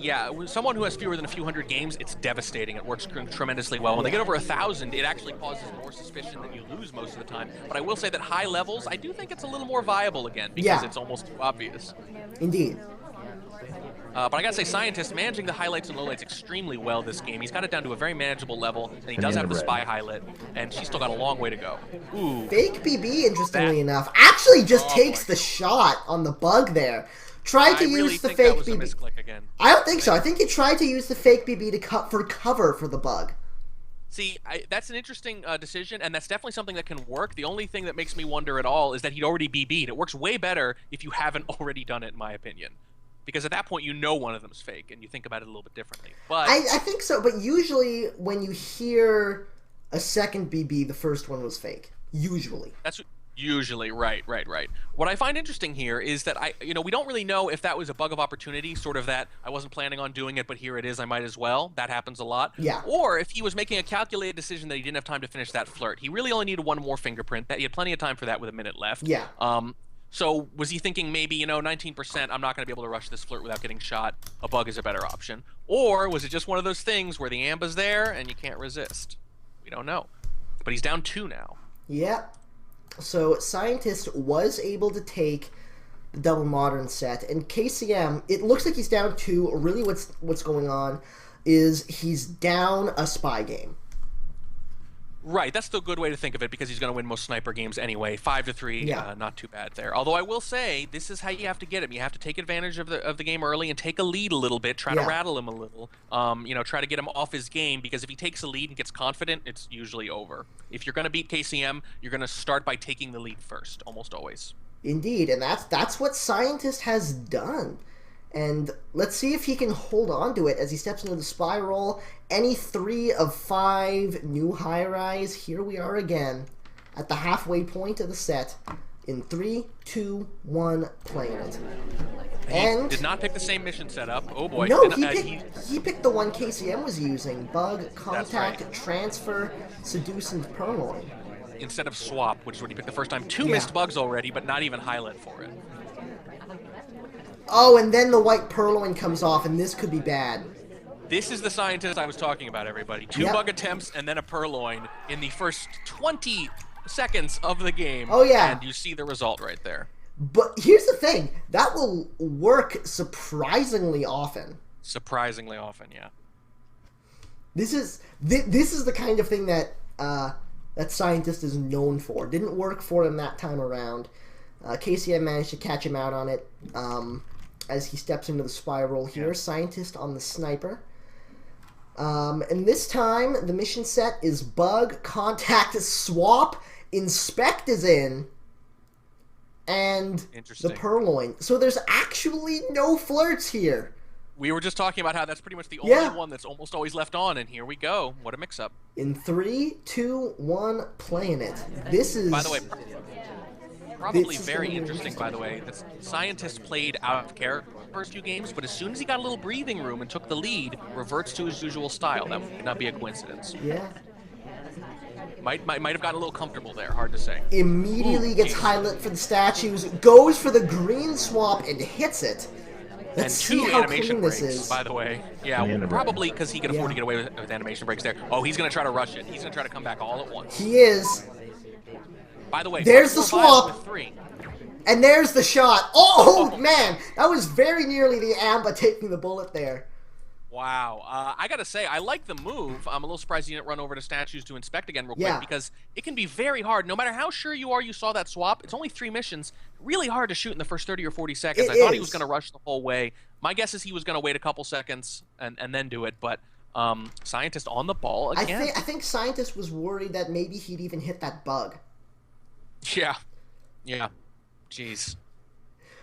Yeah, with someone who has fewer than a few hundred games, it's devastating. It works tremendously well. When they get over 1,000, it actually causes more suspicion that you lose most of the time. But I will say that high levels, I do think it's a little more viable again, because it's almost too obvious. Indeed. But I gotta say, Scientist managing the highlights and lowlights extremely well this game. He's got it down to a very manageable level, and he does have the spy highlight, and she's still got a long way to go. Ooh. Fake BB, interestingly enough, actually just takes the shot on the bug there. Tried to use the fake BB. Again. I don't think so. I think he tried to use the fake BB to cut for cover for the bug. See, that's an interesting decision, and that's definitely something that can work. The only thing that makes me wonder at all is that he'd already BB'd. It works way better if you haven't already done it, in my opinion. Because at that point, you know one of them's fake, and you think about it a little bit differently. But I think so, but usually when you hear a second BB, the first one was fake. Usually. That's usually right. What I find interesting here is that we don't really know if that was a bug of opportunity, sort of that I wasn't planning on doing it, but here it is, I might as well. That happens a lot. Yeah. Or if he was making a calculated decision that he didn't have time to finish that flirt. He really only needed one more fingerprint. That he had plenty of time for that with a minute left. Yeah. So was he thinking maybe, 19%, I'm not going to be able to rush this flirt without getting shot. A bug is a better option. Or was it just one of those things where the amba's there and you can't resist? We don't know. But he's down 2 now. Yeah. So Scientist was able to take the double modern set, and KCM, it looks like he's down 2. Really what's going on is he's down a spy game. Right, that's the good way to think of it, because he's going to win most sniper games anyway. 5-3, not too bad there. Although I will say, this is how you have to get him. You have to take advantage of the game early and take a lead a little bit. Try to rattle him a little. Try to get him off his game, because if he takes a lead and gets confident, it's usually over. If you're going to beat KCM, you're going to start by taking the lead first, almost always. Indeed, and that's what Scientist has done. And let's see if he can hold on to it as he steps into the spy roll. Any 3 of 5 new high-rise. Here we are again at the halfway point of the set. In 3, 2, 1, playing it. And he did not pick the same mission setup. Oh boy. No, he picked the one KCM was using. Bug, Contact, Transfer, Seduce, and Purloin. Instead of Swap, which is what he picked the first time. 2 missed bugs already, but not even highlight for it. Oh, and then the white Purloin comes off, and this could be bad. This is the Scientist I was talking about, everybody. 2 bug attempts and then a Purloin in the first 20 seconds of the game. Oh, yeah. And you see the result right there. But here's the thing. That will work surprisingly often. Surprisingly often, yeah. This is the kind of thing that that Scientist is known for. Didn't work for him that time around. KCM managed to catch him out on it as he steps into the spiral here. Scientist on the sniper. And this time, the mission set is Bug, Contact, Swap, Inspect is in, and the Purloin. So there's actually no flirts here. We were just talking about how that's pretty much the only one that's almost always left on, and here we go. What a mix-up. In 3, 2, 1, playing it. This is... By the way, probably very interesting, by the way. The Scientist played out of character the first few games, but as soon as he got a little breathing room and took the lead, reverts to his usual style. That would not be a coincidence. Yeah. Might have gotten a little comfortable there. Hard to say. Immediately gets highlight for the statues, goes for the green swap, and hits it. Let's see how clean this is. By the way. Yeah, probably because he can afford to get away with animation breaks there. Oh, he's going to try to rush it. He's going to try to come back all at once. He is. By the way, there's the swap. And there's the shot. Oh, man. That was very nearly the Amba taking the bullet there. Wow. I got to say, I like the move. I'm a little surprised he didn't run over to statues to inspect again real quick, because it can be very hard. No matter how sure you are you saw that swap, it's only 3 missions. Really hard to shoot in the first 30 or 40 seconds. I thought he was going to rush the whole way. My guess is he was going to wait a couple seconds and then do it, but Scientist on the ball again. I think Scientist was worried that maybe he'd even hit that bug. Yeah. Yeah. Jeez.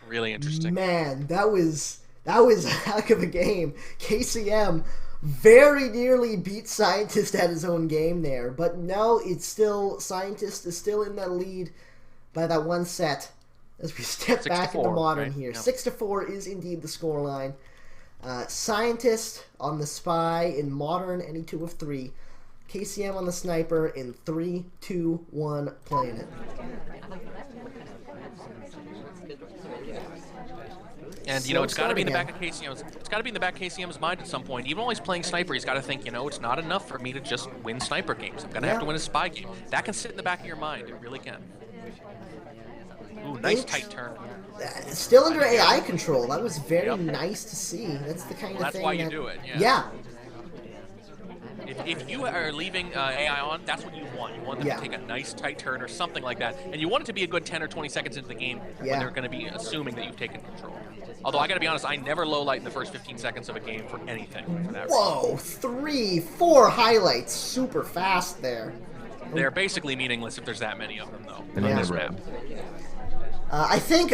Really interesting. Man, that was a heck of a game. KCM very nearly beat Scientist at his own game there, but no, it's still Scientist is still in that lead by that one set. As we step back into modern here, 6-4 is indeed the scoreline. Scientist on the spy in modern, any 2 of 3. KCM on the sniper in 3, 2, 1, playing it. And it's got to be in the back of KCM's. It's got to be in the back of KCM's mind at some point. Even while he's playing sniper, he's got to think, it's not enough for me to just win sniper games. I'm gonna have to win a spy game. That can sit in the back of your mind. It really can. Ooh, nice tight turn. Still under AI control. That was very nice to see. That's the kind of thing. That's why you do it. Yeah. If you are leaving AI on, that's what you want. You want them to take a nice tight turn or something like that, and you want it to be a good 10 or 20 seconds into the game when they're going to be assuming that you've taken control. Although I got to be honest, I never low light in the first 15 seconds of a game for anything. For that Whoa, 3, 4 highlights, super fast there. They're basically meaningless if there's that many of them, though. And On this map. I think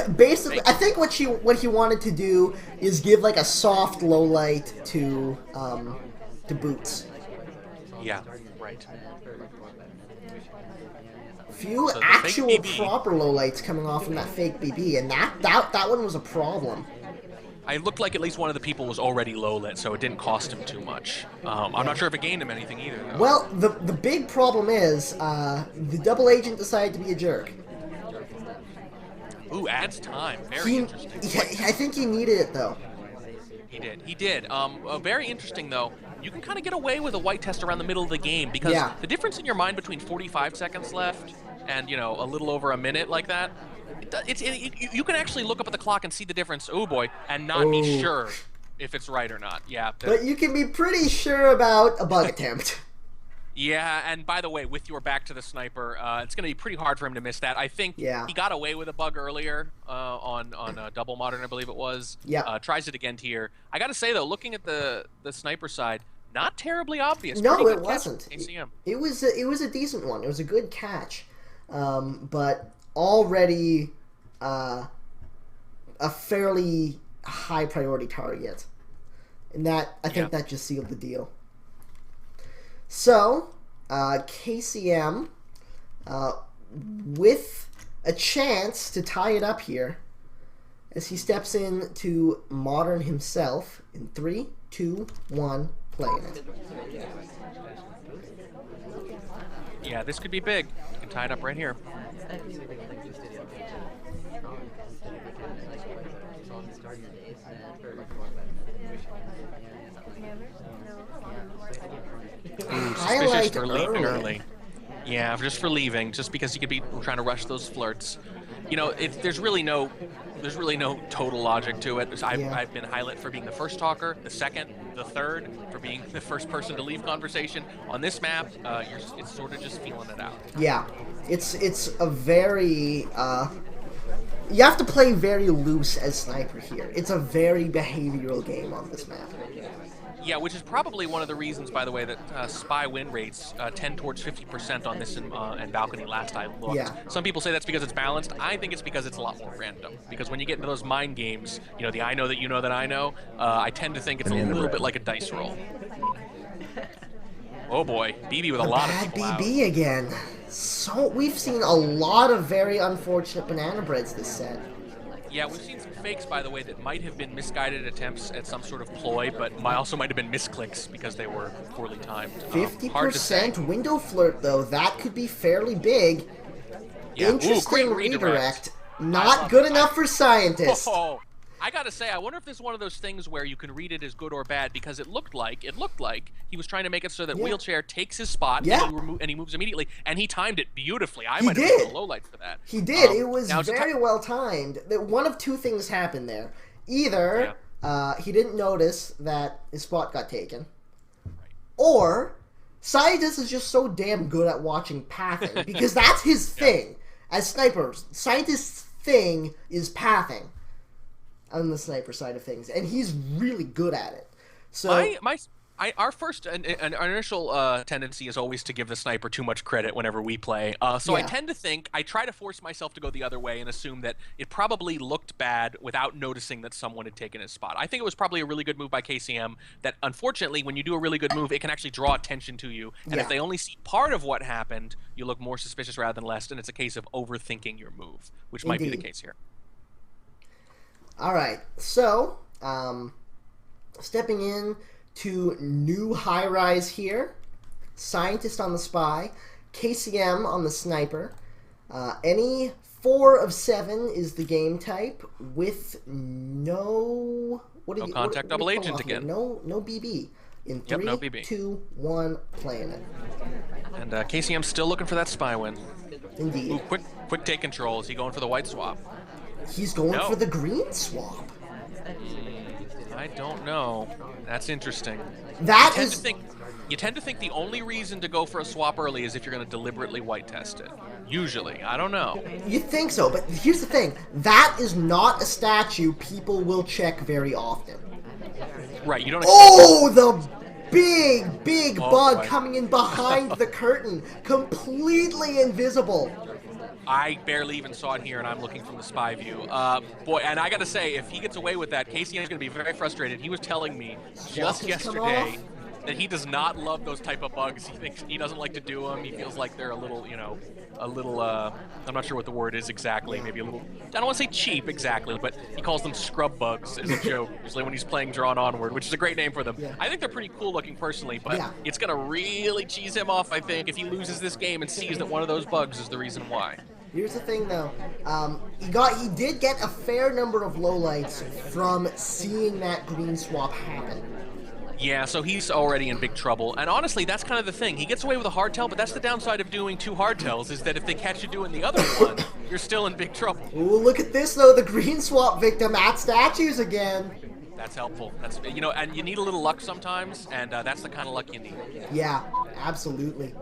what he wanted to do is give like a soft low light to Boots. Yeah, right. Few So actual proper lowlights coming off from that fake BB, and that one was a problem. I looked like at least one of the people was already low lit, so it didn't cost him too much. I'm not sure if it gained him anything either, though. Well, the big problem is the double agent decided to be a jerk. Ooh, adds time. Very interesting. I think he needed it though. He did. He did. Very interesting though. You can kind of get away with a white test around the middle of the game because the difference in your mind between 45 seconds left and a little over a minute like that, you can actually look up at the clock and see the difference. Oh boy, and not be sure if it's right or not. Yeah. But you can be pretty sure about a bug attempt. Yeah, and by the way, with your back to the sniper, it's going to be pretty hard for him to miss that. I think he got away with a bug earlier on Double Modern, I believe it was. Yeah. Tries it again here. I got to say, though, looking at the sniper side, not terribly obvious. No, it wasn't. KCM. It was a decent one. It was a good catch, but already a fairly high priority target, and that I think that just sealed the deal. So, KCM, with a chance to tie it up here, as he steps in to Modern himself in 3, 2, 1, playing it. Yeah, this could be big. You can tie it up right here. Suspicious for leaving early. Yeah, just for leaving, just because you could be trying to rush those flirts. There's really no total logic to it. I've been highlighted for being the first talker, the second, the third, for being the first person to leave conversation. On this map, it's sort of just feeling it out. Yeah, it's a very you have to play very loose as sniper here. It's a very behavioral game on this map. Yeah, which is probably one of the reasons, by the way, that spy win rates tend towards 50% on this and balcony last I looked. Yeah. Some people say that's because it's balanced. I think it's because it's a lot more random. Because when you get into those mind games, the I know that you know that I know, I tend to think it's a little bit like a dice roll. Oh boy, BB with a lot of people bad BB again. So we've seen a lot of very unfortunate banana breads this set. Yeah, we've seen some fakes, by the way, that might have been misguided attempts at some sort of ploy, but also might have been misclicks because they were poorly timed. 50% window flirt, though. That could be fairly big. Yeah. Interesting redirect. Not good enough for scientists. Oh, I gotta say, I wonder if this is one of those things where you can read it as good or bad, because it looked like he was trying to make it so that Wheelchair takes his spot and he moves immediately, and he timed it beautifully. I might have been a low light for that. He did. It was very well timed. One of two things happened there. Either he didn't notice that his spot got taken, or Scientist is just so damn good at watching pathing, because that's his thing. As snipers, Scientist's thing is pathing on the sniper side of things, and he's really good at it. So our first our initial tendency is always to give the sniper too much credit whenever we play. So I tend to think, I try to force myself to go the other way and assume that it probably looked bad without noticing that someone had taken his spot. I think it was probably a really good move by KCM that, unfortunately, when you do a really good move, it can actually draw attention to you. And if they only see part of what happened, you look more suspicious rather than less, and it's a case of overthinking your move, which might be the case here. All right, so stepping in to new high-rise here. Scientist on the spy, KCM on the sniper. Any 4 of 7 is the game type with no contact double agent again. No BB. In 3, no BB. 2, 1, playing it. And KCM's still looking for that spy win. Indeed. Ooh, quick take control. Is he going for the white swap? He's going for the green swap. I don't know. That's interesting. That is... You tend to think the only reason to go for a swap early is if you're going to deliberately white test it. Usually. I don't know. You think so, but here's the thing. That is not a statue people will check very often. Right, you don't Oh, the big bug right. coming in behind the curtain. Completely invisible. I barely even saw it here, and I'm looking from the spy view. Boy, and I got to say, if he gets away with that, KCM is going to be very frustrated. He was telling me just yesterday that he does not love those type of bugs. He thinks he doesn't like to do them. He feels like they're a little, I'm not sure what the word is exactly. Maybe a little, I don't want to say cheap exactly, but he calls them scrub bugs as a joke, usually when he's playing Drawn Onward, which is a great name for them. Yeah. I think they're pretty cool looking personally, but it's going to really cheese him off, I think, if he loses this game and sees that one of those bugs is the reason why. Here's the thing, though. He did get a fair number of lowlights from seeing that green swap happen. Yeah, so he's already in big trouble. And honestly, that's kind of the thing. He gets away with a hardtail, but that's the downside of doing two hardtails, is that if they catch you doing the other one, you're still in big trouble. Ooh, look at this, though. The green swap victim at statues again. That's helpful. That's, and you need a little luck sometimes, and that's the kind of luck you need. Yeah, absolutely.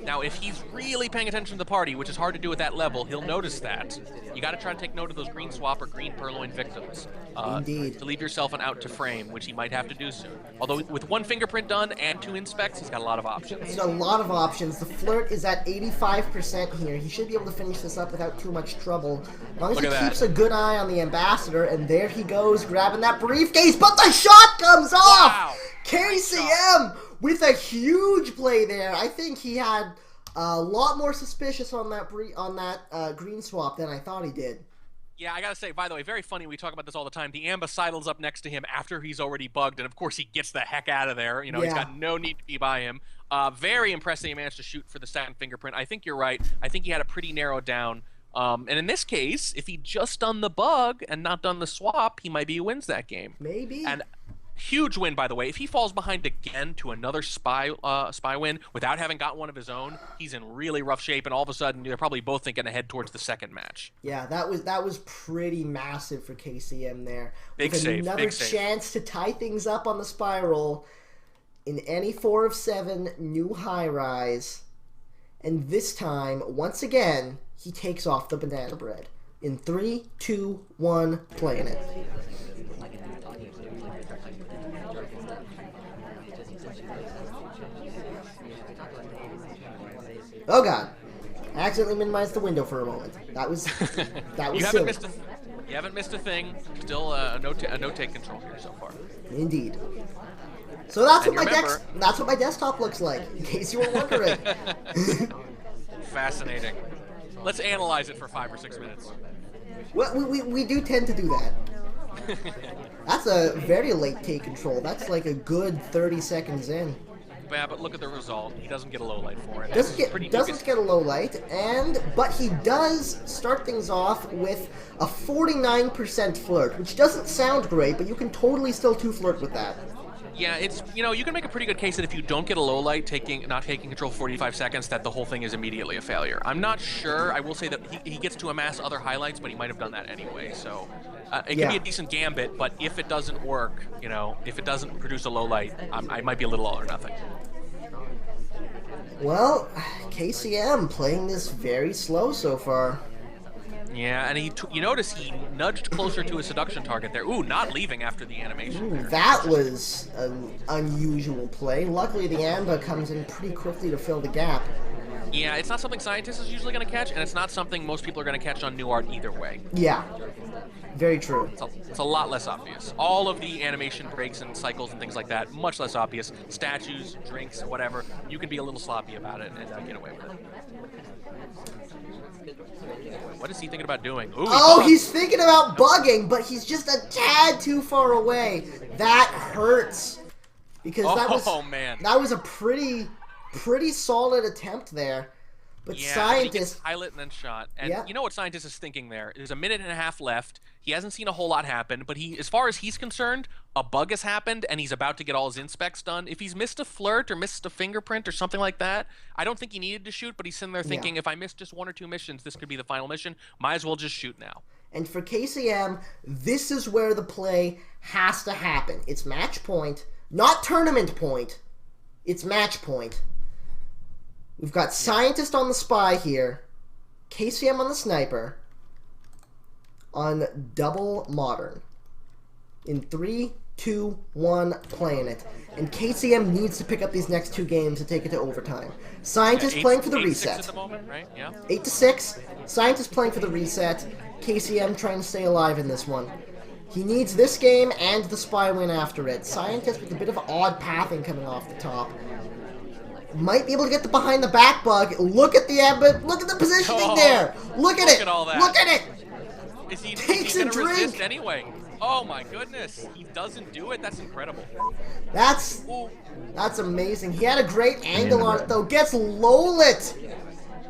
Now, if he's really paying attention to the party, which is hard to do at that level, he'll notice that. You got to try to take note of those green swap or green purloin victims. Indeed. To leave yourself an out to frame, which he might have to do soon. Although with one fingerprint done and 2 inspects, he's got a lot of options. He's got a lot of options. The flirt is at 85% here. He should be able to finish this up without too much trouble. As long as he keeps a good eye on the ambassador, and there he goes, grabbing that briefcase, but the shot comes off! Wow. KCM with a huge play there. I think he had a lot more suspicious on that green swap than I thought he did. Yeah, I gotta say, by the way, very funny, we talk about this all the time. The Amba sidles up next to him after he's already bugged, and of course he gets the heck out of there. He's got no need to be by him. Very impressive he managed to shoot for the second fingerprint. I think you're right. I think he had a pretty narrowed down. And in this case, if he'd just done the bug and not done the swap, he might be who wins that game. Maybe. And huge win, by the way. If he falls behind again to another spy win without having got one of his own, he's in really rough shape, and all of a sudden they're probably both thinking ahead towards the second match. Yeah, that was pretty massive for KCM there. Big with save. Another chance to tie things up on the spiral in any 4 of 7 new high rise, and this time once again he takes off the banana bread in 3, 2, 1, playing it. Oh god! I accidentally minimized the window for a moment. That was silly. You haven't missed a thing. Still a no take control here so far. Indeed. So that's what my desktop looks like. In case you were wondering. Fascinating. Let's analyze it for 5 or 6 minutes. Well, we do tend to do that. That's a very late take control. That's like a good 30 seconds in. Yeah, but look at the result. He doesn't get a low light for it. Doesn't get a low light, but he does start things off with a 49% flirt, which doesn't sound great, but you can totally still 2-flirt with that. Yeah, it's you can make a pretty good case that if you don't get a low light, not taking control for 45 seconds, that the whole thing is immediately a failure. I'm not sure. I will say that he gets to amass other highlights, but he might have done that anyway. So it can be a decent gambit, but if it doesn't work, if it doesn't produce a low light, I might be a little all or nothing. Well, KCM playing this very slow so far. Yeah, and you notice he nudged closer to his seduction target there. Ooh, not leaving after the animation. Ooh, that was an unusual play. Luckily, the Amba comes in pretty quickly to fill the gap. Yeah, it's not something scientists is usually going to catch, and it's not something most people are going to catch on new art either way. Yeah, very true. It's a lot less obvious. All of the animation breaks and cycles and things like that, much less obvious. Statues, drinks, whatever, you can be a little sloppy about it and get away with it. What is he thinking about doing? Ooh, he's thinking about bugging, but he's just a tad too far away. That hurts. Because that was a pretty solid attempt there. But scientists pilot and then shot. And you know what scientist is thinking there? There's a minute and a half left. He hasn't seen a whole lot happen, but as far as he's concerned, a bug has happened and he's about to get all his inspects done. If he's missed a flirt or missed a fingerprint or something like that, I don't think he needed to shoot, but he's sitting there thinking, if I miss just 1 or 2 missions, this could be the final mission. Might as well just shoot now. And for KCM, this is where the play has to happen. It's match point, not tournament point, it's match point. We've got Scientist on the Spy here, KCM on the Sniper, on double Modern. In 3, 2, 1, playing it. And KCM needs to pick up these next 2 games to take it to overtime. Scientist playing for the reset. 8-6 at the moment, right? Yeah. 8-6. Scientist playing for the reset. KCM trying to stay alive in this one. He needs this game and the Spy win after it. Scientist with a bit of odd pathing coming off the top. Might be able to get the behind the back bug. Look at the look at the positioning there. Look at it. At all that. Look at it. Is he Takes a gonna drink resist anyway? Oh my goodness, he doesn't do it. That's incredible. That's amazing. He had a great angle on it though. Gets low-lit.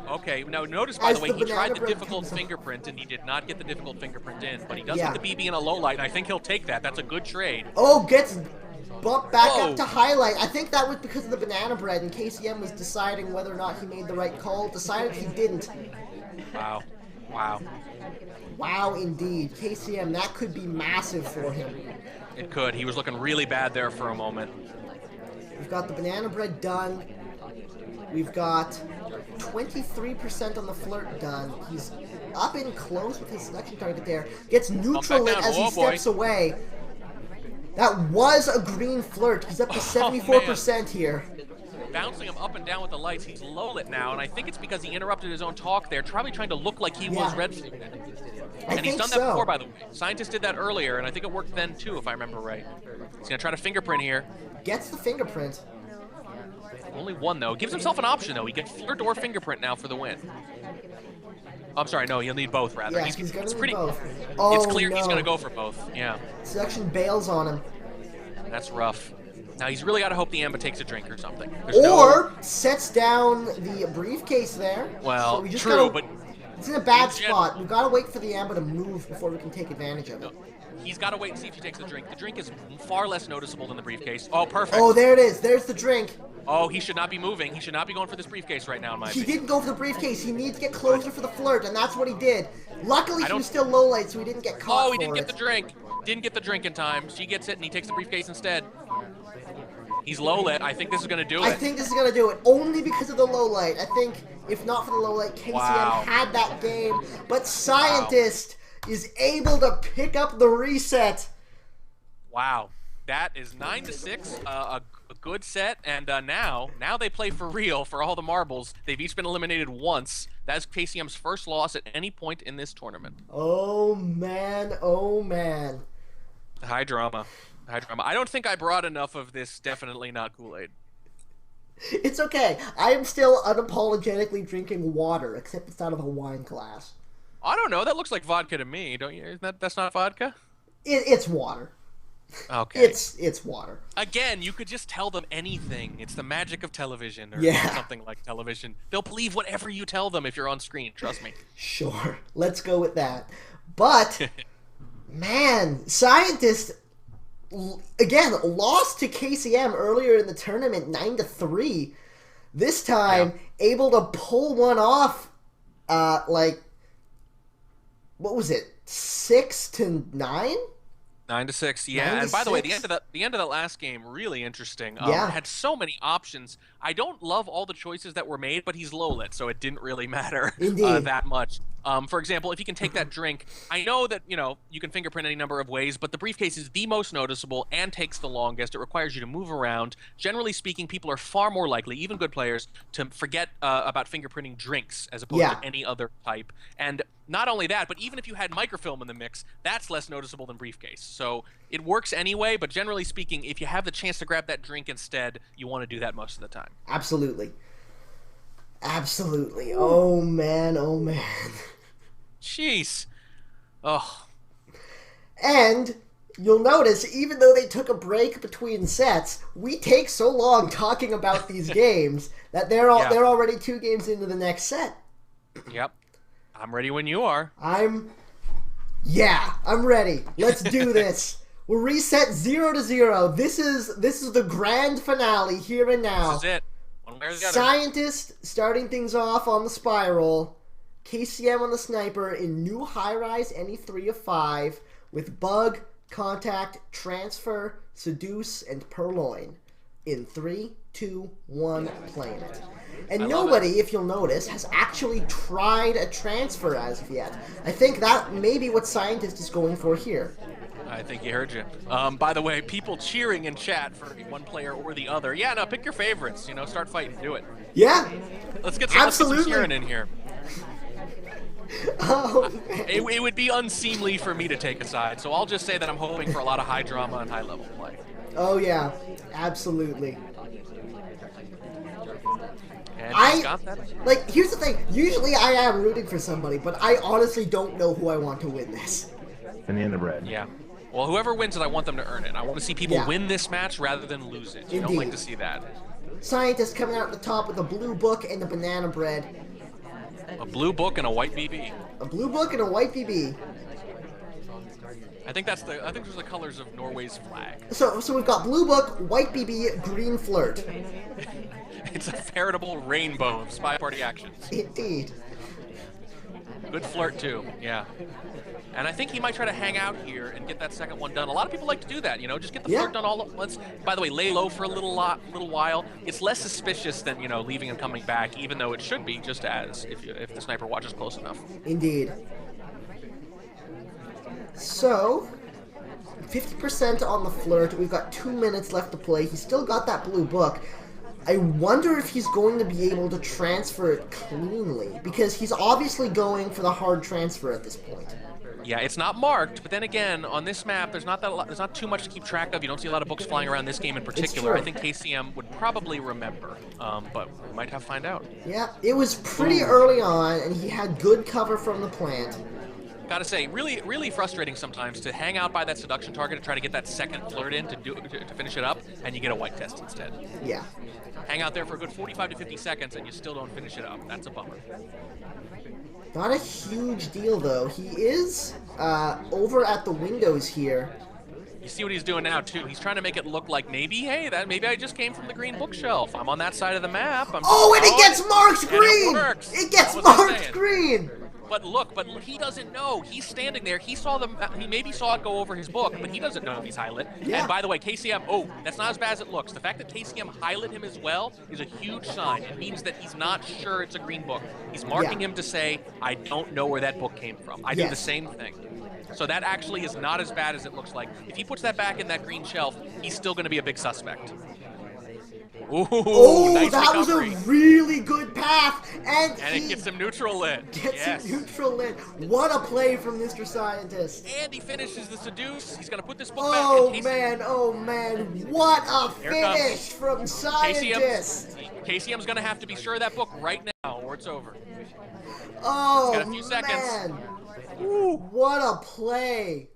Okay, now notice by the way, he tried the bread difficult comes fingerprint and he did not get the difficult fingerprint in, but he does get the BB in a low light, and I think he'll take that. That's a good trade. Oh, gets bumped back up to highlight. I think that was because of the banana bread, and KCM was deciding whether or not he made the right call. Decided he didn't. Wow. Wow. Wow, indeed. KCM, that could be massive for him. It could. He was looking really bad there for a moment. We've got the banana bread done. We've got 23% on the flirt done. He's up in close with his selection target there. Gets neutral lit as he steps away. That was a green flirt. He's up to 74% here. Bouncing him up and down with the lights. He's low lit now, and I think it's because he interrupted his own talk there, probably trying to look like he was red flagged. And he's done that before, by the way. Scientist did that earlier, and I think it worked then too, if I remember right. He's gonna try to fingerprint here. Gets the fingerprint. Only one though. Gives himself an option though. He gets flirt or fingerprint now for the win. I'm sorry, no, he'll need both rather. Yeah, he's gonna need both. It's clear he's gonna go for both. Yeah. Selection bails on him. That's rough. Now he's really got to hope the Amba takes a drink or something. Sets down the briefcase there. Well, so we just true, but it's in a bad spot. We've got to wait for the Amba to move before we can take advantage of it. He's got to wait and see if he takes the drink. The drink is far less noticeable than the briefcase. Oh, perfect. Oh, there it is. There's the drink. Oh, he should not be moving. He should not be going for this briefcase right now, in my opinion. He didn't go for the briefcase. He needs to get closer for the flirt, and that's what he did. Luckily, he was still low light, so he didn't get caught. Oh, he didn't get the drink. Didn't get the drink in time. She gets it, and he takes the briefcase instead. He's low lit. I think this is going to do it. I think this is going to do it, only because of the low light. I think if not for the low light, KCM had that game. But Scientist is able to pick up the reset. Wow. That is 9-6, a good set, and now they play for real for all the marbles. They've each been eliminated once. That's KCM's first loss at any point in this tournament. Oh, man. Oh, man. High drama. High drama. I don't think I brought enough of this definitely not Kool-Aid. It's okay. I am still unapologetically drinking water, except it's out of a wine glass. I don't know. That looks like vodka to me. Don't you? That's not vodka? It's water. Okay. It's water. Again, you could just tell them anything. It's the magic of television or something like television. They'll believe whatever you tell them if you're on screen. Trust me. Sure. Let's go with that. But, man, Scientist, again, lost to KCM earlier in the tournament 9-3. This time, able to pull one off, what was it, 6-9? 9-6, yeah. 9-6. And by the way, the end of that last game, really interesting. Had so many options. I don't love all the choices that were made, but he's low lit, so it didn't really matter that much. For example, if he can take that drink, I know that you can fingerprint any number of ways, but the briefcase is the most noticeable and takes the longest. It requires you to move around. Generally speaking, people are far more likely, even good players, to forget about fingerprinting drinks as opposed to any other type. And not only that, but even if you had microfilm in the mix, that's less noticeable than briefcase. So it works anyway, but generally speaking, if you have the chance to grab that drink instead, you want to do that most of the time. Absolutely. Absolutely. Oh, man. Oh, man. Jeez. Oh. And you'll notice, even though they took a break between sets, we take so long talking about these games that they're already 2 games into the next set. Yep. I'm ready when you are. I'm ready. Let's do this. We'll reset 0-0. This is the grand finale here and now. This is it. One way or the other. Scientist starting things off on the spiral. KCM on the sniper in new high-rise any 3 of 5 with bug, contact, transfer, seduce, and purloin. In 3, 2, 1, playing it. And I love nobody, if you'll notice, has actually tried a transfer as of yet. I think that may be what Scientist is going for here. I think he heard you. By the way, people cheering in chat for one player or the other. Yeah, no, pick your favorites. You know, start fighting. Do it. Yeah. Let's get some cheering in here. Oh, It would be unseemly for me to take a side, so I'll just say that I'm hoping for a lot of high drama and high level play. oh yeah, absolutely. And he's got that. Like, here's the thing. Usually I am rooting for somebody, but I honestly don't know who I want to win this. Banana bread. Yeah. Well, whoever wins it, I want them to earn it. I want to see people Yeah. win this match rather than lose it. You don't Indeed. like to see that. Scientist coming out at the top with a blue book and a banana bread. A blue book and a white BB. A blue book and a white BB. I think those are the colors of Norway's flag. So we've got blue book, white BB, green flirt. It's a veritable rainbow of SpyParty action. Indeed. Good flirt too, yeah. And I think he might try to hang out here and get that second one done. A lot of people like to do that, you know, just get the Yeah. flirt done all at once. By the way, lay low for a little while. It's less suspicious than, you know, leaving and coming back, even though it should be, just as if the sniper watches close enough. Indeed. So, 50% on the flirt. We've got 2 minutes left to play. He's still got that blue book. I wonder if he's going to be able to transfer it cleanly, because he's obviously going for the hard transfer at this point. Yeah, it's not marked, but then again, on this map, there's not too much to keep track of. You don't see a lot of books flying around this game in particular. true. I think KCM would probably remember, but we might have to find out. Yeah, it was pretty early on, and he had good cover from the plant. Gotta say, really, really frustrating sometimes to hang out by that seduction target to try to get that second flirt in to finish it up, and you get a white test instead. Yeah. Hang out there for a good 45 to 50 seconds, and you still don't finish it up. That's a bummer. Not a huge deal, though. He is over at the windows here. You see what he's doing now, too. He's trying to make it look like maybe I just came from the green bookshelf. I'm on that side of the map. Oh, and it gets marked green! It works. It gets That's what I'm marked saying. green! But look, he doesn't know. He's standing there. He maybe saw it go over his book, but he doesn't know he's highlit. Yeah. And by the way, KCM, that's not as bad as it looks. The fact that KCM highlit him as well is a huge sign. It means that he's not sure it's a green book. He's marking him to say, I don't know where that book came from. I do the same thing. So that actually is not as bad as it looks like. If he puts that back in that green shelf, he's still going to be a big suspect. Ooh, Oh, nice that was recovery. a really good path, and And it gets him neutral lit. gets him neutral lit. What a play from Mr. Scientist. And he finishes the seduce. He's going to put this book Oh back. man, what a Here finish from Scientist. KCM's going to have to be sure of that book right now, or it's over. Oh He's got a few seconds. man, what a play.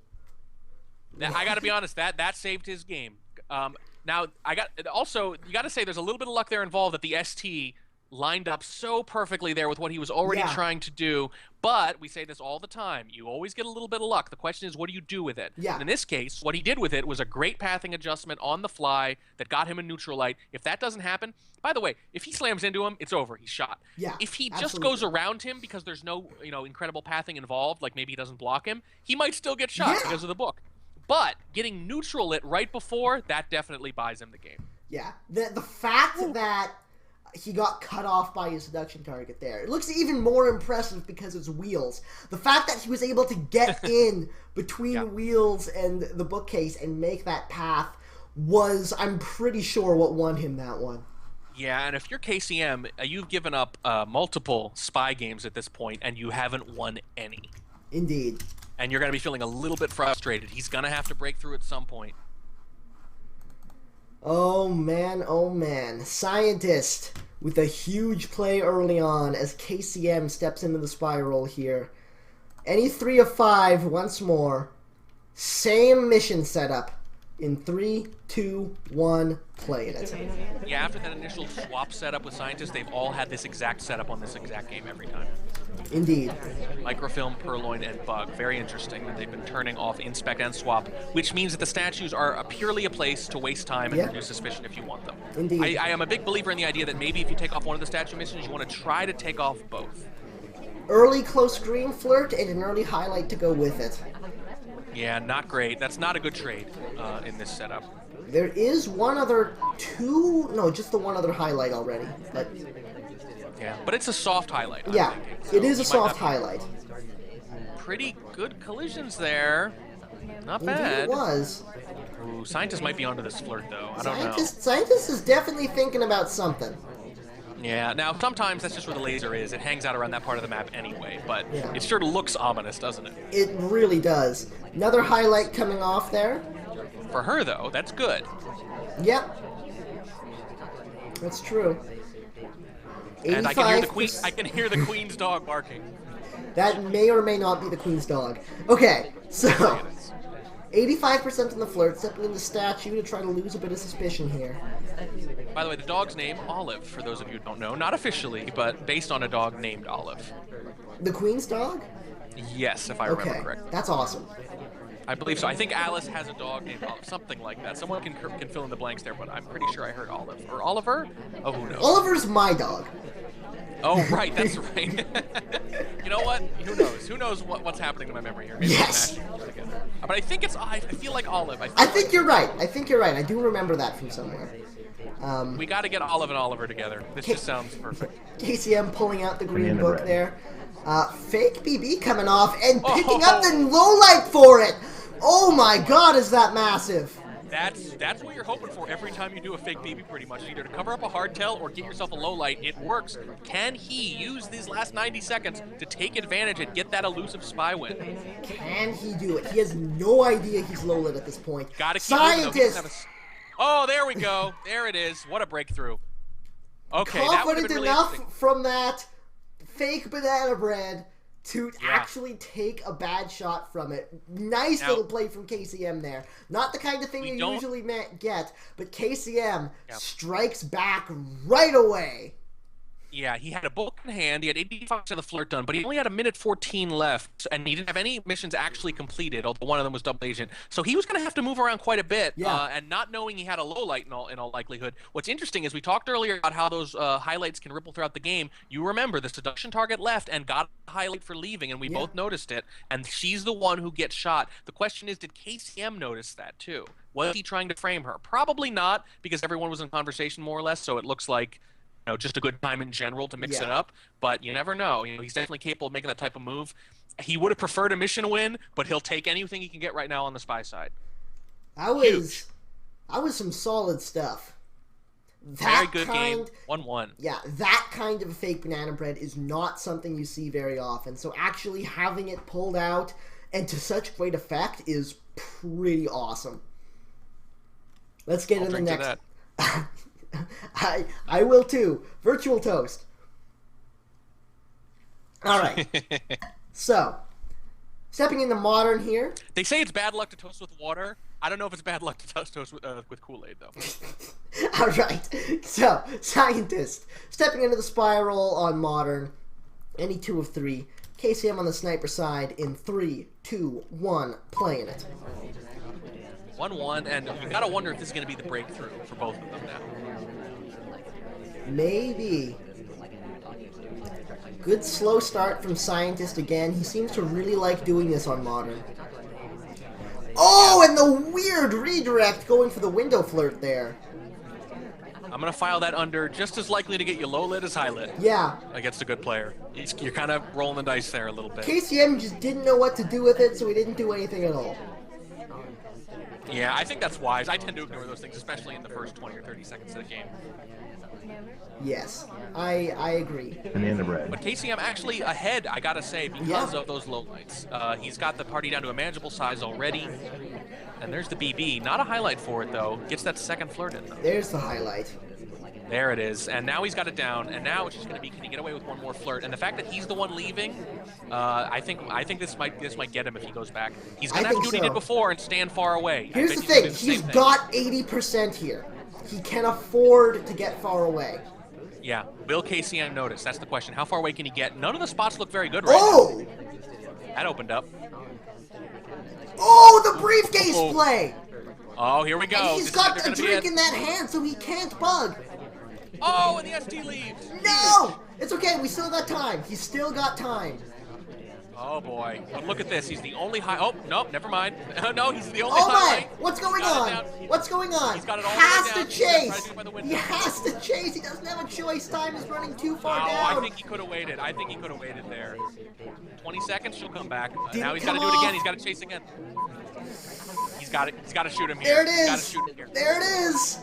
I got to be honest, that saved his game. Now, you got to say there's a little bit of luck there involved that the ST lined up so perfectly there with what he was already trying to do. But we say this all the time. You always get a little bit of luck. The question is, what do you do with it? Yeah. And in this case, what he did with it was a great pathing adjustment on the fly that got him a neutral light. If that doesn't happen, by the way, if he slams into him, it's over. He's shot. Yeah, if he just absolutely. goes around him because there's no, incredible pathing involved, like maybe he doesn't block him, he might still get shot because of the book. But getting neutral lit right before, that definitely buys him the game. Yeah, the fact that he got cut off by his seduction target there, it looks even more impressive because it's wheels. The fact that he was able to get in between wheels and the bookcase and make that path was, I'm pretty sure, what won him that one. Yeah, and if you're KCM, you've given up multiple spy games at this point, and you haven't won any. Indeed. And you're going to be feeling a little bit frustrated. He's going to have to break through at some point. Oh man. Scientist with a huge play early on as KCM steps into the spiral here. Any 3 of 5 once more. Same mission setup. In 3, 2, 1, play it. Yeah, after that initial swap setup with Scientists, they've all had this exact setup on this exact game every time. Indeed. Microfilm, Purloin, and Bug. Very interesting that they've been turning off Inspect and Swap, which means that the statues are purely a place to waste time and reduce suspicion if you want them. Indeed. I am a big believer in the idea that maybe if you take off one of the statue missions, you want to try to take off both. Early close green flirt and an early highlight to go with it. Yeah, not great. That's not a good trade in this setup. There is just the one other highlight already. But yeah, but it's a soft highlight. Yeah, I'm thinking, it is a he might soft not be- highlight. Pretty good collisions there. Not Indeed bad. it was. Ooh, scientist might be onto this flirt though. I don't know. Scientist is definitely thinking about something. Yeah, now sometimes that's just where the laser is. It hangs out around that part of the map anyway, but Yeah. it sure looks ominous, doesn't it? It really does. Another highlight coming off there. For her though, that's good. Yep. That's true. And I can hear the 85%. I can hear the queen's dog barking. That may or may not be the queen's dog. Okay, so 85% on the flirt, stepping in the statue to try to lose a bit of suspicion here. By the way, the dog's name, Olive, for those of you who don't know. Not officially, but based on a dog named Olive. The queen's dog? Yes, if I remember Okay, correctly. that's awesome. I believe so. I think Alice has a dog named Olive, something like that. Someone can fill in the blanks there, but I'm pretty sure I heard Olive. Or Oliver? Oh, who knows? Oliver's my dog. Oh, right, that's right. You know what? Who knows? Who knows what's happening to my memory here? Maybe Yes. I'm mashing it together. But I think I feel like Olive. I think you're right. I do remember that from somewhere. We got to get Olive and Oliver together. This just sounds perfect. KCM pulling out the green Banana book bread. there. Fake BB coming off and picking up the low light for it. Oh my god, is that massive? That's what you're hoping for every time you do a fake BB, pretty much. Either to cover up a hardtail or get yourself a low light. It works. Can he use these last 90 seconds to take advantage and get that elusive spy win? Can he do it? He has no idea he's low lit at this point. Gotta keep moving, though. He doesn't Scientist! have Oh, there we go. There it is. What a breakthrough. Okay, that would have Confident been really enough interesting. from that fake banana bread to Yeah. actually take a bad shot from it. Nice Now- little play from KCM there. Not the kind of thing We you don't- usually get, but KCM Yep. strikes back right away. Yeah, he had a book in hand. He had 85% of the flirt done, but he only had a minute 14 left, and he didn't have any missions actually completed, although one of them was double agent. So he was going to have to move around quite a bit, Yeah. and not knowing he had a low light in all likelihood. What's interesting is we talked earlier about how those highlights can ripple throughout the game. You remember the seduction target left and got a highlight for leaving, and we Yeah. both noticed it, and she's the one who gets shot. The question is, did KCM notice that too? Was he trying to frame her? Probably not, because everyone was in conversation more or less, so it looks like just a good time in general to mix it Yeah. up, but you never know. He's definitely capable of making that type of move. He would have preferred a mission win, but he'll take anything he can get right now on the spy side. That was some solid stuff. Very good game. 1-1. Yeah, that kind of fake banana bread is not something you see very often. So actually having it pulled out and to such great effect is pretty awesome. Let's get in the Drink to next. that. I will too. Virtual toast. All right. So, stepping into modern here. They say it's bad luck to toast with water. I don't know if it's bad luck to toast with Kool-Aid, though. All right. So, scientist stepping into the spiral on modern. Any 2 of 3. KCM on the sniper side in 3, 2, 1. Playing it. 1-1, and you gotta wonder if this is gonna be the breakthrough for both of them now. Maybe. Good slow start from Scientist again. He seems to really like doing this on Modern. Oh, and the weird redirect going for the window flirt there. I'm gonna file that under just as likely to get you low lit as high lit Yeah. against a good player. You're kind of rolling the dice there a little bit. KCM just didn't know what to do with it, so he didn't do anything at all. Yeah, I think that's wise. I tend to ignore those things, especially in the first 20 or 30 seconds of the game. Yes, I agree. Banana bread. But KCM actually ahead, I gotta say, because Yeah. of those lowlights. He's got the party down to a manageable size already. And there's the BB. Not a highlight for it, though. Gets that second flirt in, though. There's the highlight. There it is. And now he's got it down. And now it's just going to be, can he get away with one more flirt? And the fact that he's the one leaving, I think this might get him if he goes back. He's going to have to do what he did before and stand far away. Here's the thing. He's got 80% here. He can afford to get far away. Yeah. Will KCM notice? That's the question. How far away can he get? None of the spots look very good right Oh! now. That opened up. Oh, the briefcase play! Oh, here we go. And he's This is got either a gonna be drink it. in that hand, so he can't bug. Oh, and the SD leaves. No! It's okay, we still got time. He's still got time. Oh boy. But look at this. He's the only high. Oh, no, never mind. No, he's the only Oh my! highlight. What's going on? What's going on? He's got it all Has the way to down. He's gonna try chase. to do it by the He window. has to chase. He doesn't have a choice. Time is running too far Oh, down. I think he could have waited. I think he could have waited there. 20 seconds, she'll come back. Didn't Now he's got to come do it again. off. He's got to chase again. He's got it. He's got to shoot him There here. it He's got to is. shoot him here. There it is.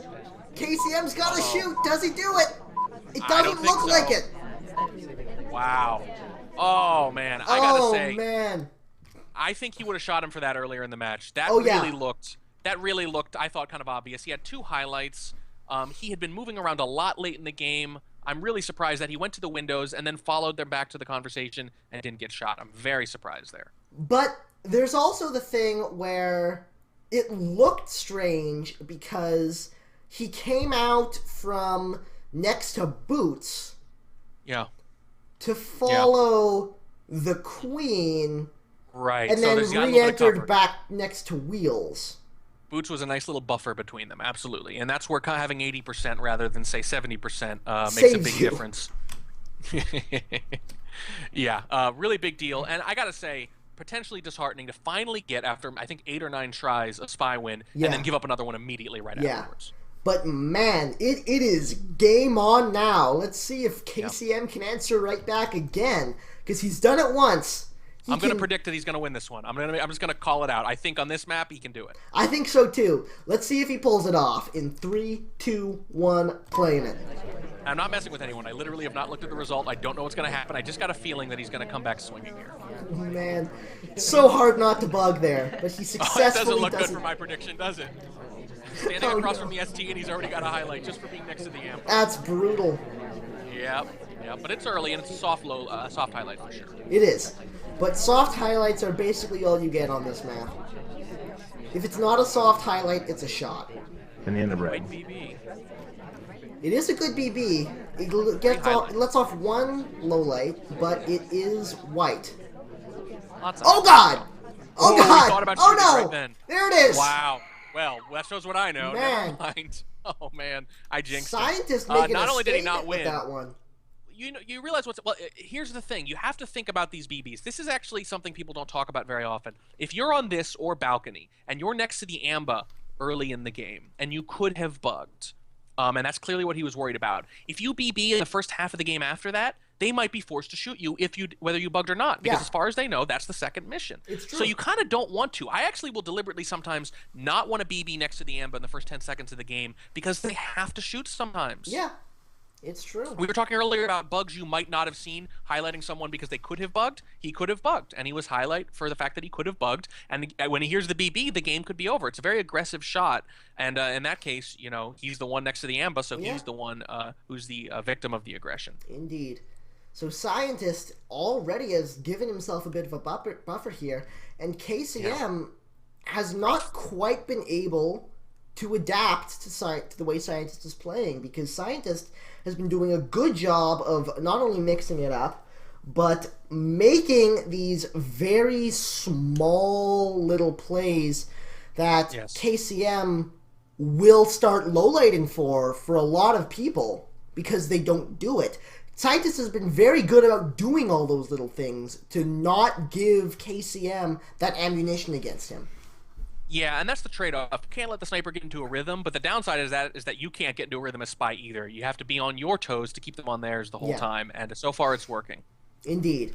KCM's got to shoot. Does he do it? It I doesn't don't think look so. like it. Wow. Oh man, I gotta say, man. I think he would have shot him for that earlier in the match. That Oh, yeah. really looked, I thought, kind of obvious. He had 2 highlights. He had been moving around a lot late in the game. I'm really surprised that he went to the windows and then followed them back to the conversation and didn't get shot. I'm very surprised there. But there's also the thing where it looked strange because he came out from next to Boots Yeah. to follow the Queen, Right. and so then there's got a little bit of re-entered cover. back next to Wheels. Boots was a nice little buffer between them, absolutely. And that's where having 80% rather than, say, 70% makes a Saves big you. difference. Yeah, really big deal. And I got to say, potentially disheartening to finally get, after, I think, 8 or 9 tries, a spy win, Yeah. and then give up another one immediately right Yeah. afterwards. But man, it is game on now. Let's see if KCM can answer right back again, because he's done it once. I'm going to predict that he's going to win this one. I'm just going to call it out. I think on this map, he can do it. I think so too. Let's see if he pulls it off. In 3, 2, 1, playing it. I'm not messing with anyone. I literally have not looked at the result. I don't know what's going to happen. I just got a feeling that he's going to come back swinging here. Man, so hard not to bug there, but he Oh, it successfully doesn't look good doesn't. for my prediction, does it? Standing Oh, across no. from the ST, and he's already got a highlight just for being next to the amp. That's brutal. Yep, but it's early, and it's a soft highlight for sure. It is. But soft highlights are basically all you get on this map. If it's not a soft highlight, it's a shot. And the end of red. Wait, BB. It is a good BB. It lets off one low light, but it is white. Lots of Oh God! Oh he God! thought about Oh shooting no! right then. There it is! Wow. Well, that shows what I know. Man. Never mind. Oh man, I jinxed Scientist it. making Not a only did he statement not with win, that one. you realize here's the thing. You have to think about these BBs. This is actually something people don't talk about very often. If you're on this or balcony and you're next to the Amba early in the game and you could have bugged, and that's clearly what he was worried about. If you BB in the first half of the game after that, they might be forced to shoot you whether you bugged or not, because as far as they know, that's the second mission. It's true. So you kind of don't want to. I actually will deliberately sometimes not want to BB next to the Amba in the first 10 seconds of the game because they have to shoot sometimes. Yeah, it's true. We were talking earlier about bugs you might not have seen, highlighting someone because they could have bugged. He could have bugged, and he was highlight for the fact that he could have bugged. And when he hears the BB, the game could be over. It's a very aggressive shot, and in that case, he's the one next to the Amba, so he's the one who's the victim of the aggression. Indeed. So Scientist already has given himself a bit of a buffer here, and KCM has not quite been able to adapt to the way Scientist is playing, because Scientist has been doing a good job of not only mixing it up, but making these very small little plays that KCM will start lowlighting for a lot of people because they don't do it. Scientist has been very good about doing all those little things to not give KCM that ammunition against him. Yeah, and that's the trade-off. You can't let the sniper get into a rhythm, but the downside is that you can't get into a rhythm as Spy either. You have to be on your toes to keep them on theirs the whole time, and so far it's working. Indeed.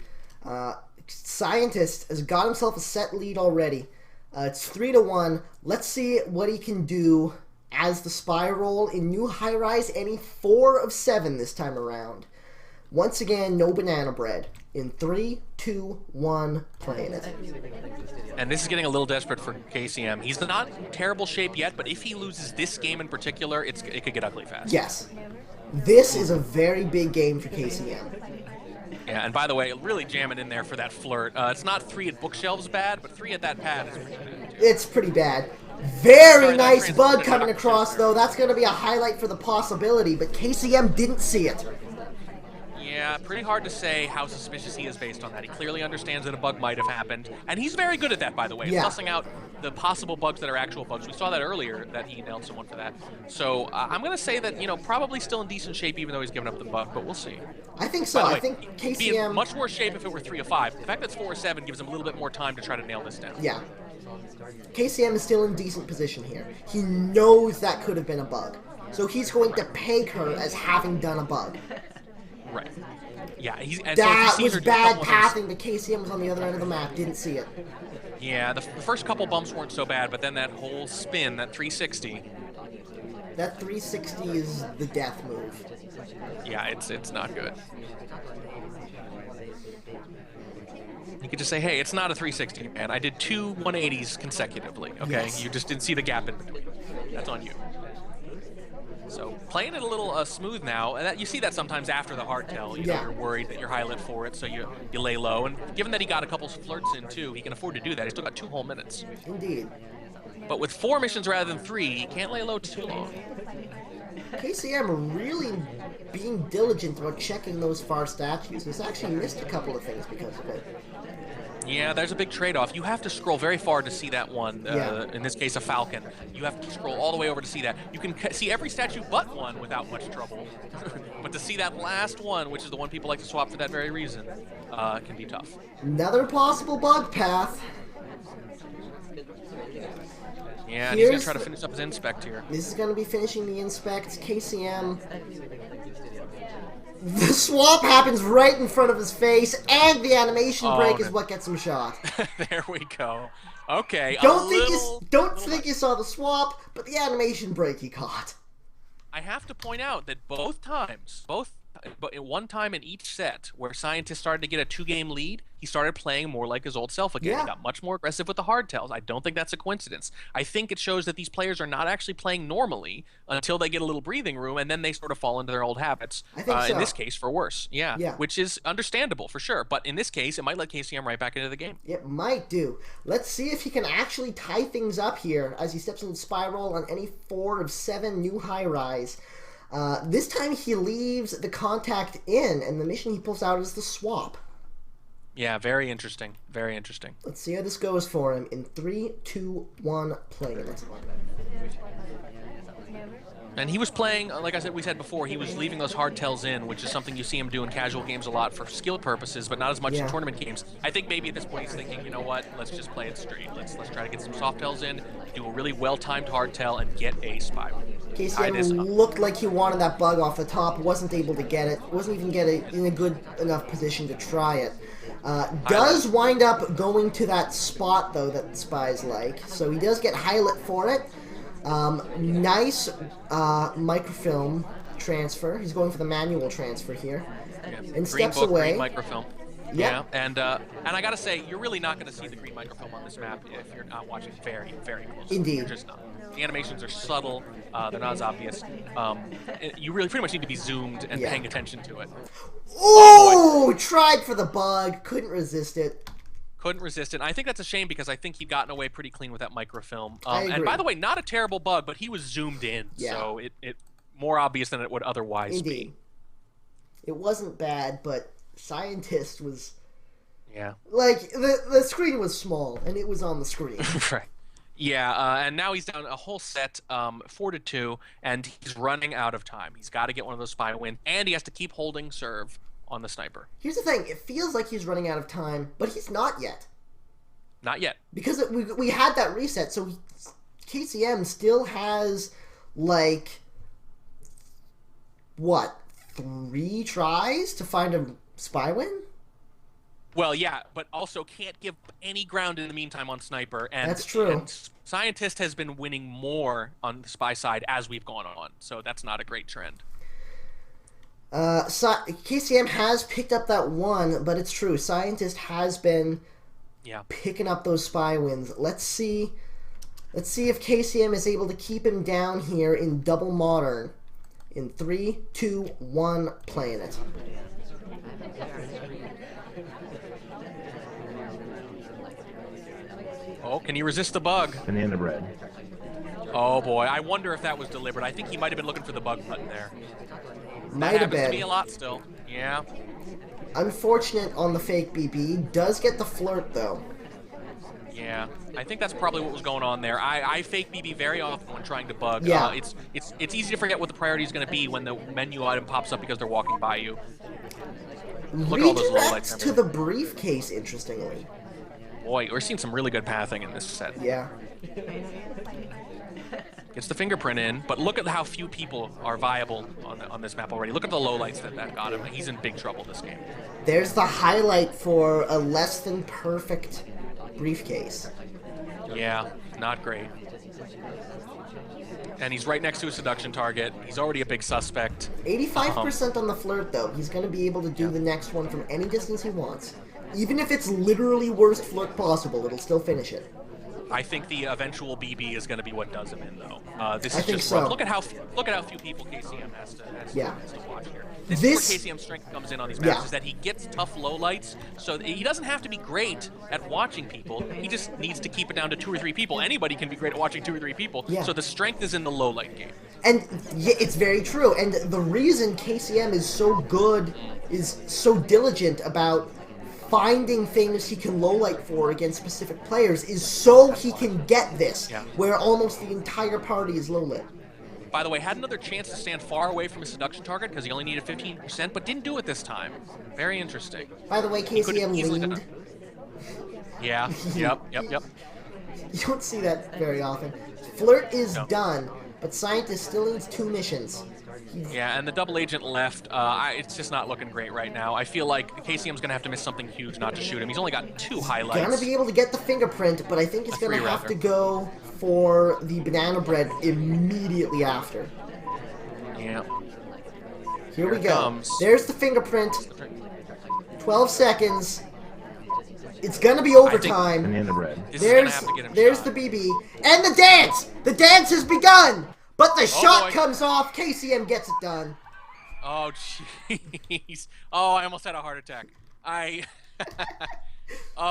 Scientist has got himself a set lead already. It's 3-1. Let's see what he can do as the Spy role in New High Rise, any 4 of 7 this time around. Once again, no banana bread. In 3, 2, 1, playing it. And this is getting a little desperate for KCM. He's not in terrible shape yet, but if he loses this game in particular, it could get ugly fast. Yes. This is a very big game for KCM. Yeah, and by the way, really jamming in there for that flirt. It's not 3 at bookshelves bad, but 3 at that pad is pretty bad, too. It's pretty bad. Very Sorry, nice that bug transition coming to across, though. That's going to be a highlight for the possibility, but KCM didn't see it. Yeah, pretty hard to say how suspicious he is based on that. He clearly understands that a bug might have happened, and he's very good at that, by the way, Yeah. sussing out the possible bugs that are actual bugs. We saw that earlier, that he nailed someone for that. So I'm going to say that, probably still in decent shape, even though he's given up the bug, but we'll see. I think so. By the I think he'd be in KCM... much worse shape if it were 3 of 5. The fact that it's 4 of 7 gives him a little bit more time to try to nail this down. Yeah. KCM is still in decent position here. He knows that could have been a bug. So he's going to peg her as having done a bug. Right. Yeah, and that so if he sees was her do a bad couple of pathing, but KCM was on the other end of the map. Didn't see it. Yeah, the first couple bumps weren't so bad, but then that whole spin, that 360. That 360 is the death move. Yeah, it's not good. You could just say, hey, it's not a 360, man. I did 2 180s consecutively, okay? Yes. You just didn't see the gap in between. That's on you. So playing it a little smooth now, and you see that sometimes after the hardtail. You know, you're worried that you're high lit for it, so you lay low. And given that he got a couple flirts in too, he can afford to do that. He's still got 2 whole minutes. Indeed. But with 4 missions rather than 3, he can't lay low too long. KCM really being diligent about checking those far statues. He's actually missed a couple of things because of it. Yeah, there's a big trade-off. You have to scroll very far to see that one. Yeah. In this case, a falcon. You have to scroll all the way over to see that. You can see every statue but one without much trouble. But to see that last one, which is the one people like to swap for that very reason, can be tough. Another possible bug path. Yeah, and he's going to try to finish up his inspect here. This is going to be finishing the inspect. KCM. The swap happens right in front of his face, and the animation break is what gets him shot. There we go. Okay. Don't think you saw the swap, but the animation break he caught. I have to point out that but one time in each set where scientists started to get a 2-game lead, he started playing more like his old self again. Yeah. He got much more aggressive with the hardtails. I don't think that's a coincidence. I think it shows that these players are not actually playing normally until they get a little breathing room, and then they sort of fall into their old habits. I think so. In this case, for worse. Yeah, yeah. Which is understandable for sure. But in this case, it might let KCM right back into the game. It might do. Let's see if he can actually tie things up here as he steps into Spiral on any 4 of 7 new high-rise. This time he leaves the contact in, and the mission he pulls out is the swap. Yeah, very interesting. Very interesting. Let's see how this goes for him in 3, 2, 1, playing it. And he was playing, like we said before, he was leaving those hardtails in, which is something you see him do in casual games a lot for skill purposes, but not as much in tournament games. I think maybe at this point he's thinking, you know what, let's just play it straight. Let's try to get some soft tails in, do a really well-timed hardtail, and get a spiral. KCM looked like he wanted that bug off the top, wasn't able to get it, wasn't even in a good enough position to try it. Does wind up going to that spot, though, that Spy's like, so he does get highlight for it. Nice microfilm transfer. He's going for the manual transfer here. Yeah. And steps away. Green microfilm. Yeah, and I gotta say, you're really not gonna see the green microfilm on this map if you're not watching very, very closely. Indeed. You're just not. The animations are subtle. They're not as obvious. You really pretty much need to be zoomed and paying attention to it. Oh, tried for the bug. Couldn't resist it. Couldn't resist it. And I think that's a shame because I think he'd gotten away pretty clean with that microfilm. I agree. And by the way, not a terrible bug, but he was zoomed in, so it more obvious than it would otherwise be. It wasn't bad, but Scientist was... Yeah. Like, the screen was small, and it was on the screen. Right. Yeah, and now he's down a whole set, 4-2, and he's running out of time. He's got to get one of those spy wins, and he has to keep holding serve on the sniper. Here's the thing. It feels like he's running out of time, but he's not yet. Not yet. Because we had that reset, so KCM still has, like, what, 3 tries to find a spy win? Well, yeah, but also can't give any ground in the meantime on sniper. And, that's true. And Scientist has been winning more on the spy side as we've gone on, so that's not a great trend. KCM has picked up that 1, but it's true. Scientist has been picking up those spy wins. Let's see if KCM is able to keep him down here in double modern. In 3, 2, 1, playing it. Oh, can he resist the bug? Banana bread. Oh boy, I wonder if that was deliberate. I think he might have been looking for the bug button there. Might have been. To be a lot still. Yeah. Unfortunate on the fake BB. Does get the flirt, though. Yeah, I think that's probably what was going on there. I fake BB very often when trying to bug. Yeah. It's easy to forget what the priority is going to be when the menu item pops up because they're walking by you. Look at all those low lights. Redirects to the briefcase, interestingly. Boy, we're seeing some really good pathing in this set. Yeah. Gets the fingerprint in, but look at how few people are viable on this map already. Look at the low lights that got him. He's in big trouble this game. There's the highlight for a less than perfect briefcase. Yeah, not great. And he's right next to a seduction target. He's already a big suspect. 85% on the flirt, though. He's going to be able to do the next one from any distance he wants. Even if it's literally worst flirt possible, it'll still finish it. I think the eventual BB is going to be what does him in, though. This is I think just so. rough. Look at how few people KCM has to watch here. This is where KCM's strength comes in on these maps, is that he gets tough lowlights, so he doesn't have to be great at watching people. He just needs to keep it down to 2 or 3 people. Anybody can be great at watching 2 or 3 people. Yeah. So the strength is in the low light game. And yeah, it's very true. And the reason KCM is so good, is so diligent about finding things he can lowlight for against specific players is so he can get this, where almost the entire party is lowlit. By the way, had another chance to stand far away from his seduction target because he only needed 15%, but didn't do it this time. Very interesting. By the way, KCM leaned. Yeah, yep. You don't see that very often. Flirt is done, but Scientist still needs 2 missions. Yeah, and the double agent left. It's just not looking great right now. I feel like KCM's going to have to miss something huge not to shoot him. He's only got 2 highlights. Gonna be able to get the fingerprint, but I think he's gonna have to go for the banana bread immediately after. Yeah. Here we go. There's the fingerprint. 12 seconds. It's gonna be overtime. Banana bread. There's the BB. And the dance! The dance has begun! But the shot comes off. KCM gets it done. Oh, jeez. Oh, I almost had a heart attack.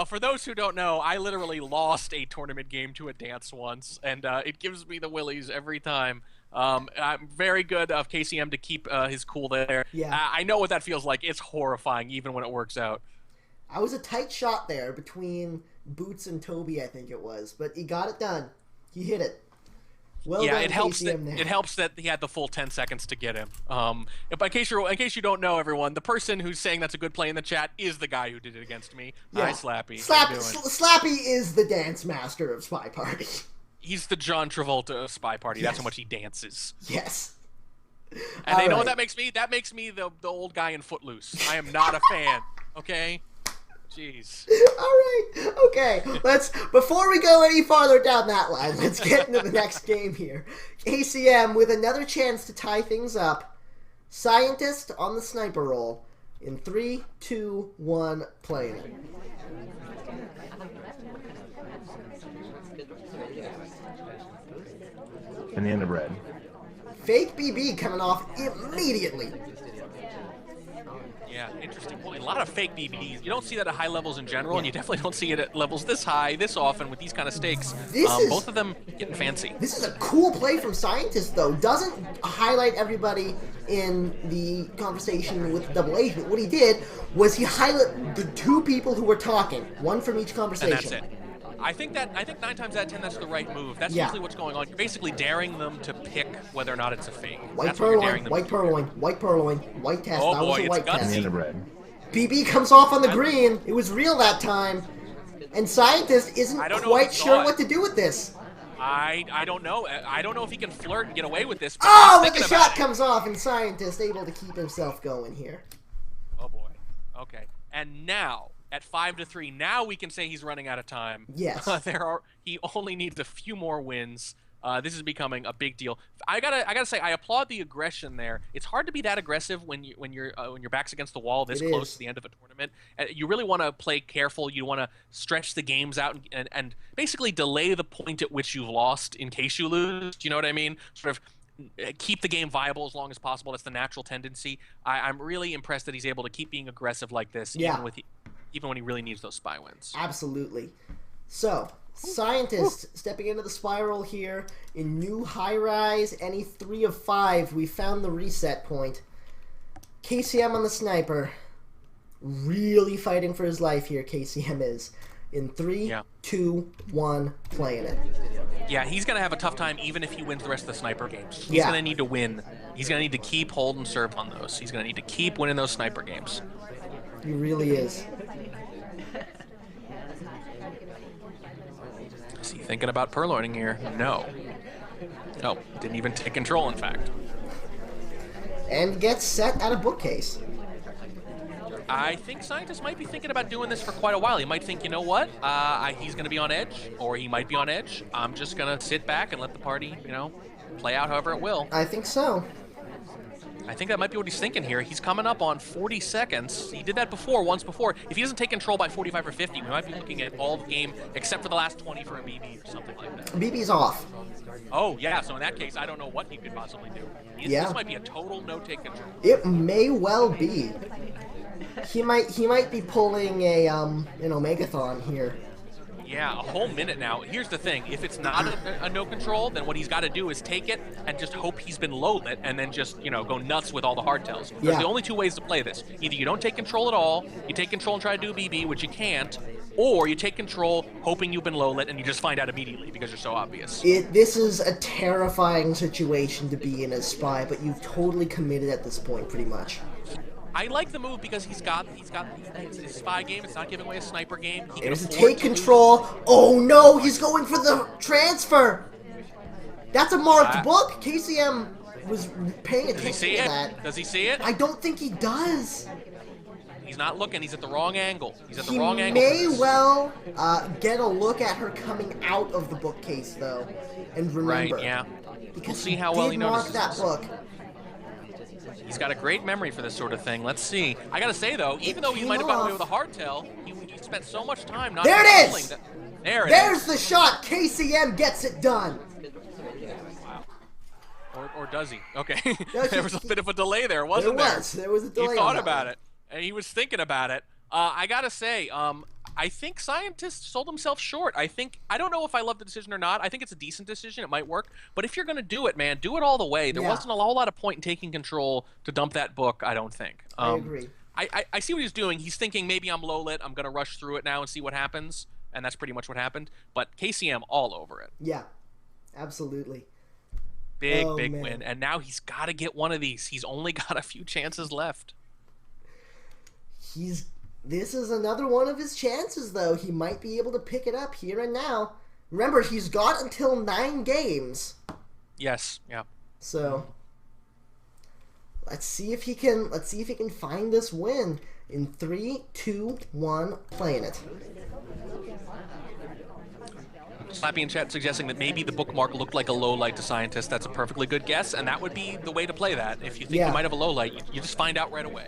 For those who don't know, I literally lost a tournament game to a dance once, and it gives me the willies every time. I'm very good of KCM to keep his cool there. Yeah. I know what that feels like. It's horrifying, even when it works out. I was a tight shot there between Boots and Toby, I think it was, but he got it done. He hit it. Well done, it helps. KCM It helps that he had the full 10 seconds to get him. In case you don't know, everyone, the person who's saying that's a good play in the chat is the guy who did it against me. Yeah. Hi, Slappy. Slappy is the dance master of SpyParty. He's the John Travolta of SpyParty. That's how much he dances. Yes. And they know what that makes me? That makes me the old guy in Footloose. I am not a fan. Okay. Jeez. All right. Okay. Before we go any farther down that line, let's get into the next game here. KCM with another chance to tie things up. Scientist on the sniper roll. In 3, 2, 1, playing it. Banana bread. Fake BB coming off immediately. Yeah, interesting point. A lot of fake BBs. You don't see that at high levels in general, and you definitely don't see it at levels this high, this often, with these kind of stakes. Both of them getting fancy. This is a cool play from Scientist, though. Doesn't highlight everybody in the conversation with the double agent. What he did was he highlighted the 2 people who were talking, one from each conversation. And that's it. I think 9 times out of 10 that's the right move. That's usually what's going on. You're basically daring them to pick whether or not it's a fake. White purloin, white purloin, white purloin, white test. Oh that was boy, a white test. Banana bread. BB comes off on the green. It was real that time. And Scientist isn't quite sure what to do with this. I don't know. I don't know if he can flirt and get away with this. But the shot comes off, and Scientist able to keep himself going here. Oh boy. Okay. And now, at 5-3, now we can say he's running out of time. Yes. He only needs a few more wins. This is becoming a big deal. I gotta say, I applaud the aggression there. It's hard to be that aggressive when your back's against the wall this close to the end of a tournament. You really want to play careful. You want to stretch the games out and basically delay the point at which you've lost in case you lose. Do you know what I mean? Sort of keep the game viable as long as possible. That's the natural tendency. I'm really impressed that he's able to keep being aggressive like this, even when he really needs those spy wins. Absolutely. So, Scientist stepping into the spiral here in new high rise. Any 3 of 5, we found the reset point. KCM on the sniper. Really fighting for his life here, KCM is. In 3, 2, 1, playing it. Yeah, he's going to have a tough time even if he wins the rest of the sniper games. He's going to need to win. He's going to need to keep hold and serve on those. He's going to need to keep winning those sniper games. He really is. Is he thinking about purloining here? No. No, didn't even take control, in fact. And gets set at a bookcase. I think Scientist might be thinking about doing this for quite a while. He might think, you know what, he's going to be on edge, or he might be on edge. I'm just going to sit back and let the party, you know, play out however it will. I think so. I think that might be what he's thinking here. He's coming up on 40 seconds. He did that before, once before. If he doesn't take control by 45 or 50, we might be looking at all the game except for the last 20 for a BB or something like that. BB's off. Oh, yeah, so in that case, I don't know what he could possibly do. This might be a total no-take control. It may well be. He might be pulling a an Omegathon here. Yeah, a whole minute now. Here's the thing. If it's not a no control, then what he's got to do is take it and just hope he's been low lit and then just, you know, go nuts with all the hardtails. There's the only two ways to play this. Either you don't take control at all, you take control and try to do BB, which you can't, or you take control hoping you've been low lit and you just find out immediately because you're so obvious. This is a terrifying situation to be in as Spy, but you've totally committed at this point, pretty much. I like the move because he's got his spy game. It's not giving away a sniper game. He There's a take control. Oh no, he's going for the transfer. That's a marked book. KCM was paying attention to that. Does he see it? I don't think he does. He's not looking. He's at the wrong angle. He's at the wrong angle. He may well get a look at her coming out of the bookcase though, and remember. Right? Yeah. Because we'll see how well he notices mark that book. He's got a great memory for this sort of thing. Let's see. I gotta say though, even though he might have gotten away with a hardtail, he spent so much time not. There it is. There's the shot. KCM gets it done. Wow. Or does he? Okay. There was a bit of a delay there, wasn't there? There was a delay. He thought about it, and he was thinking about it. I gotta say, I think Scientist sold himself short. I don't know if I love the decision or not. I think it's a decent decision. It might work. But if you're going to do it, man, do it all the way. There wasn't a whole lot of point in taking control to dump that book, I don't think. I agree. I see what he's doing. He's thinking maybe I'm low lit. I'm going to rush through it now and see what happens. And that's pretty much what happened. But KCM all over it. Yeah, absolutely. Big win. And now he's got to get one of these. He's only got a few chances left. This is another one of his chances, though. He might be able to pick it up here and now. Remember, he's got until 9 games. Yes, yeah. So let's see if he can find this win in 3, 2, 1, playing it. Slappy in chat suggesting that maybe the bookmark looked like a low light to Scientist. That's a perfectly good guess, and that would be the way to play that. If you think you might have a low light, you just find out right away.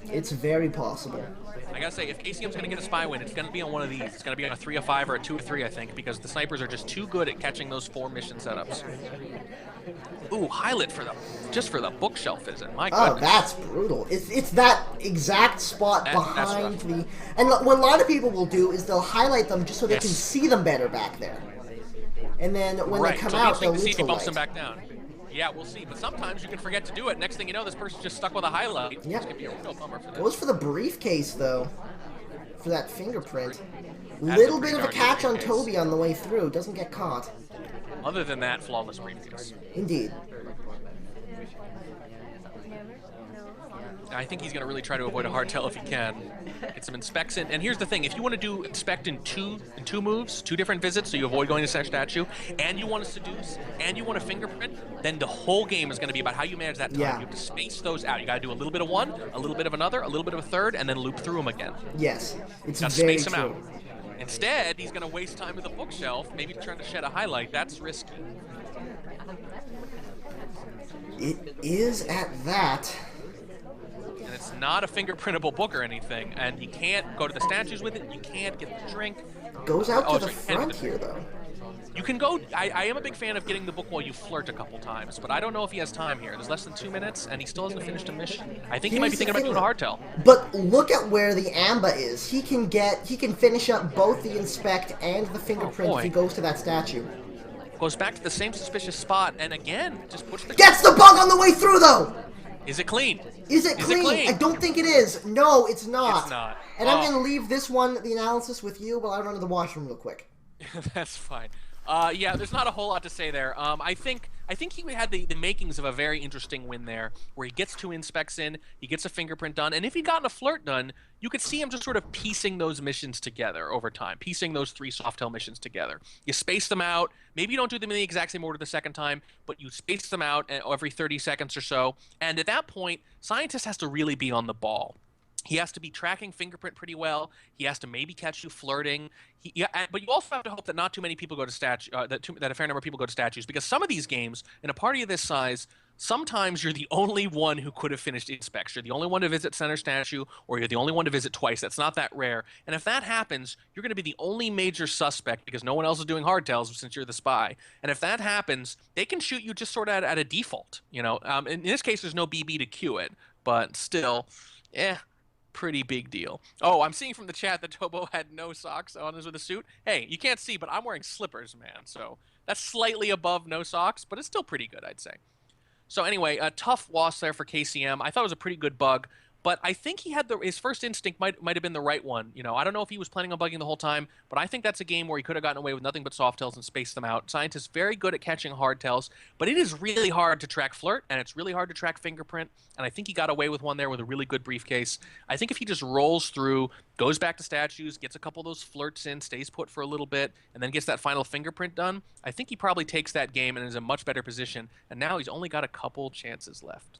It's very possible. I gotta say, if KCM's gonna get a spy win, it's gonna be on one of these. It's gonna be on a 3 of 5 or a 2 of 3, I think, because the snipers are just too good at catching those 4 mission setups. Ooh, highlight for the bookshelf visit. My goodness. Oh, that's brutal. It's that exact spot behind the. And what a lot of people will do is they'll highlight them just so they can see them better back there. And then when they come out, they'll see if he bumps light. them back down. Yeah, we'll see. But sometimes you can forget to do it. Next thing you know, this person's just stuck with a highlight. Yeah. It's gonna be a real bummer for them. Goes for the briefcase though, for that fingerprint. Little bit of a catch on Toby on the way through. Doesn't get caught. Other than that, flawless briefcase. Indeed. I think he's going to really try to avoid a hardtail if he can. Get some inspects in. And here's the thing. If you want to do inspect in two moves, 2 different visits, so you avoid going to statue, and you want to seduce, and you want to fingerprint, then the whole game is going to be about how you manage that time. You have to space those out. You got to do a little bit of one, a little bit of another, a little bit of a third, and then loop through them again. Yes. It's got to very space them true. out. Instead, he's going to waste time with the bookshelf, maybe trying to shed a highlight. That's risky. It is at that. And it's not a fingerprintable book or anything, and you can't go to the statues with it, you can't get the drink. Goes out to the front here, though. You can go, I am a big fan of getting the book while you flirt a couple times, but I don't know if he has time here. There's less than 2 minutes, and he still hasn't finished a mission. I think he might be thinking about doing a hardtail. But look at where the Amba is. He can finish up both the inspect and the fingerprint if he goes to that statue. Goes back to the same suspicious spot, and again, just puts the... Gets the bug on the way through, though! Is it clean? Is it clean? I don't think it is. No, it's not. It's not. And I'm going to leave this one, the analysis, with you while I run to the washroom real quick. That's fine. Yeah, there's not a whole lot to say there. I think he had the makings of a very interesting win there, where he gets 2 inspects in, he gets a fingerprint done, and if he'd gotten a flirt done, you could see him just sort of piecing those missions together over time, piecing those 3 Softail missions together. You space them out. Maybe you don't do them in the exact same order the second time, but you space them out every 30 seconds or so. And at that point, Scientist has to really be on the ball. He has to be tracking fingerprint pretty well. He has to maybe catch you flirting. But you also have to hope that not too many people go to that a fair number of people go to statues, because some of these games, in a party of this size, sometimes you're the only one who could have finished inspects. You're the only one to visit center statue, or you're the only one to visit twice. That's not that rare. And if that happens, you're going to be the only major suspect because no one else is doing hardtails since you're the spy. And if that happens, they can shoot you just sort of at a default. In this case, there's no BB to cue it, but still, pretty big deal. Oh, I'm seeing from the chat that Tobo had no socks on with a suit. Hey, you can't see, but I'm wearing slippers, man. So that's slightly above no socks, but it's still pretty good, I'd say. So anyway, a tough loss there for KCM. I thought it was a pretty good bug, but I think he had his first instinct might have been the right one. I don't know if he was planning on bugging the whole time, but I think that's a game where he could have gotten away with nothing but Softails and spaced them out. Scientist's very good at catching hardtails, but it is really hard to track flirt, and it's really hard to track fingerprint, and I think he got away with one there with a really good briefcase. I think if he just rolls through, goes back to statues, gets a couple of those flirts in, stays put for a little bit, and then gets that final fingerprint done, I think he probably takes that game and is in a much better position, and now he's only got a couple chances left.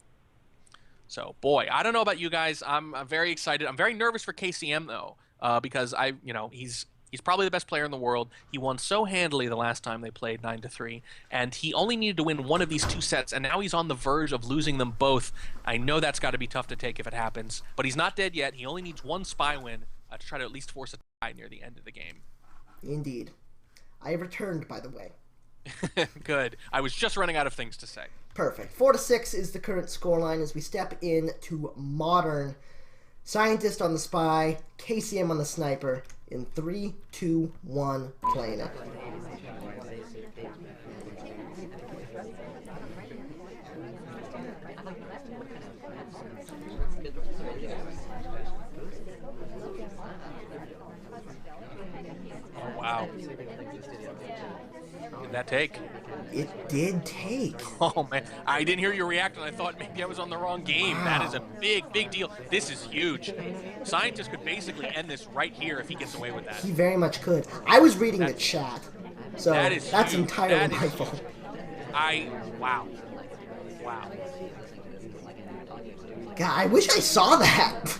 So, boy, I don't know about you guys. I'm very excited. I'm very nervous for KCM, though, because he's probably the best player in the world. He won so handily the last time they played 9-3, and he only needed to win one of these 2 sets, and now he's on the verge of losing them both. I know that's got to be tough to take if it happens, but he's not dead yet. He only needs 1 spy win to try to at least force a tie near the end of the game. Indeed. I returned, by the way. Good. I was just running out of things to say. Perfect. 4-6 is the current scoreline as we step into modern. Scientist on the spy, KCM on the sniper. In 3, 2, 1, playing it. Oh, wow. Did that take? It did take. Oh, man. I didn't hear you react, and I thought maybe I was on the wrong game. Wow. That is a big, big deal. This is huge. Scientist could basically end this right here if he gets away with that. He very much could. I was reading the chat, so that's huge. entirely my fault. Wow. Wow. God, I wish I saw that.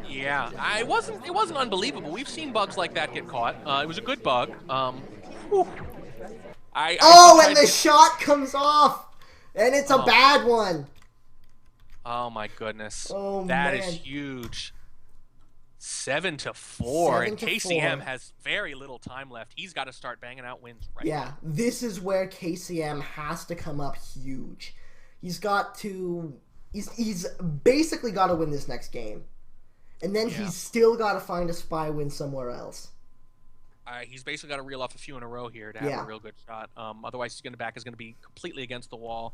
Yeah, it wasn't unbelievable. We've seen bugs like that get caught. It was a good bug. Whew. And the shot comes off, and it's a bad one. Oh my goodness. Oh, that man. is huge. 7-4, and KCM has very little time left. He's got to start banging out wins right now. Yeah, this is where KCM has to come up huge. He's basically got to win this next game. And then he's still got to find a spy win somewhere else. He's basically got to reel off a few in a row here to have a real good shot. Otherwise, his back is going to be completely against the wall.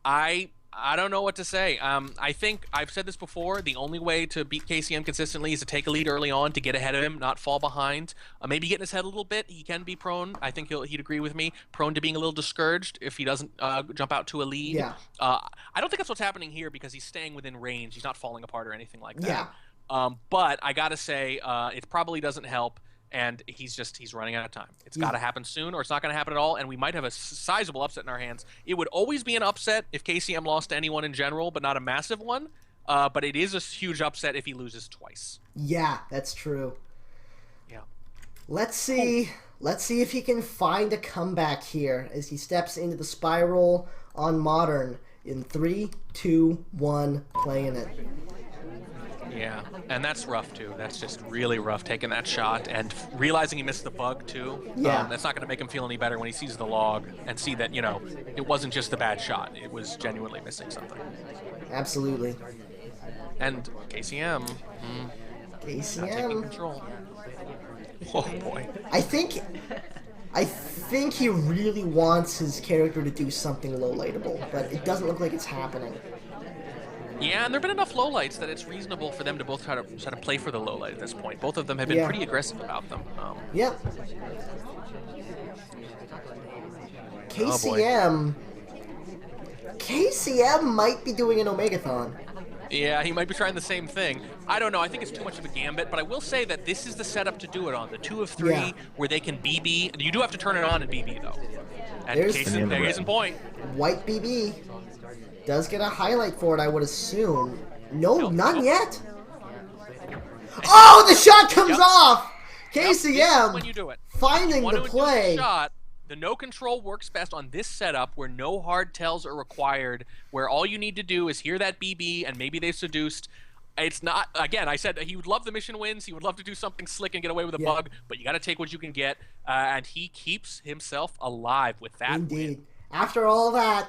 I don't know what to say. I think I've said this before. The only way to beat KCM consistently is to take a lead early on, to get ahead of him, not fall behind. Maybe get in his head a little bit. He can be prone. I think he'd agree with me. Prone to being a little discouraged if he doesn't jump out to a lead. Yeah. I don't think that's what's happening here because he's staying within range. He's not falling apart or anything like that. Yeah. But I gotta say, it probably doesn't help. And he's running out of time. It's got to happen soon, or it's not going to happen at all, and we might have a sizable upset in our hands. It would always be an upset if KCM lost to anyone in general, but not a massive one. But it is a huge upset if he loses twice. Yeah, that's true. Yeah. Let's see if he can find a comeback here as he steps into the spiral on Modern in 3, 2, 1, playing it. Yeah, and that's rough, too. That's just really rough, taking that shot and realizing he missed the bug, too. Yeah. That's not going to make him feel any better when he sees the log and see that, it wasn't just the bad shot. It was genuinely missing something. Absolutely. And KCM. KCM. Taking control. Oh, boy. I think he really wants his character to do something low-lightable, but it doesn't look like it's happening. Yeah, and there've been enough lowlights that it's reasonable for them to both try to play for the lowlight at this point. Both of them have been pretty aggressive about them. Yep. Oh boy. KCM might be doing an Omegathon. Yeah, he might be trying the same thing. I don't know. I think it's too much of a gambit, but I will say that this is the setup to do it on. The 2 of 3, where they can BB. You do have to turn it on in BB, though. And case in point. White BB does get a highlight for it, I would assume. No, none yet. Oh, the shot comes off! KCM when you do it. finding the play. The no control works best on this setup where no hard tells are required, where all you need to do is hear that BB and maybe they seduced. It's not, again, I said he would love the mission wins. He would love to do something slick and get away with a bug, but you got to take what you can get. And he keeps himself alive with that win. After all that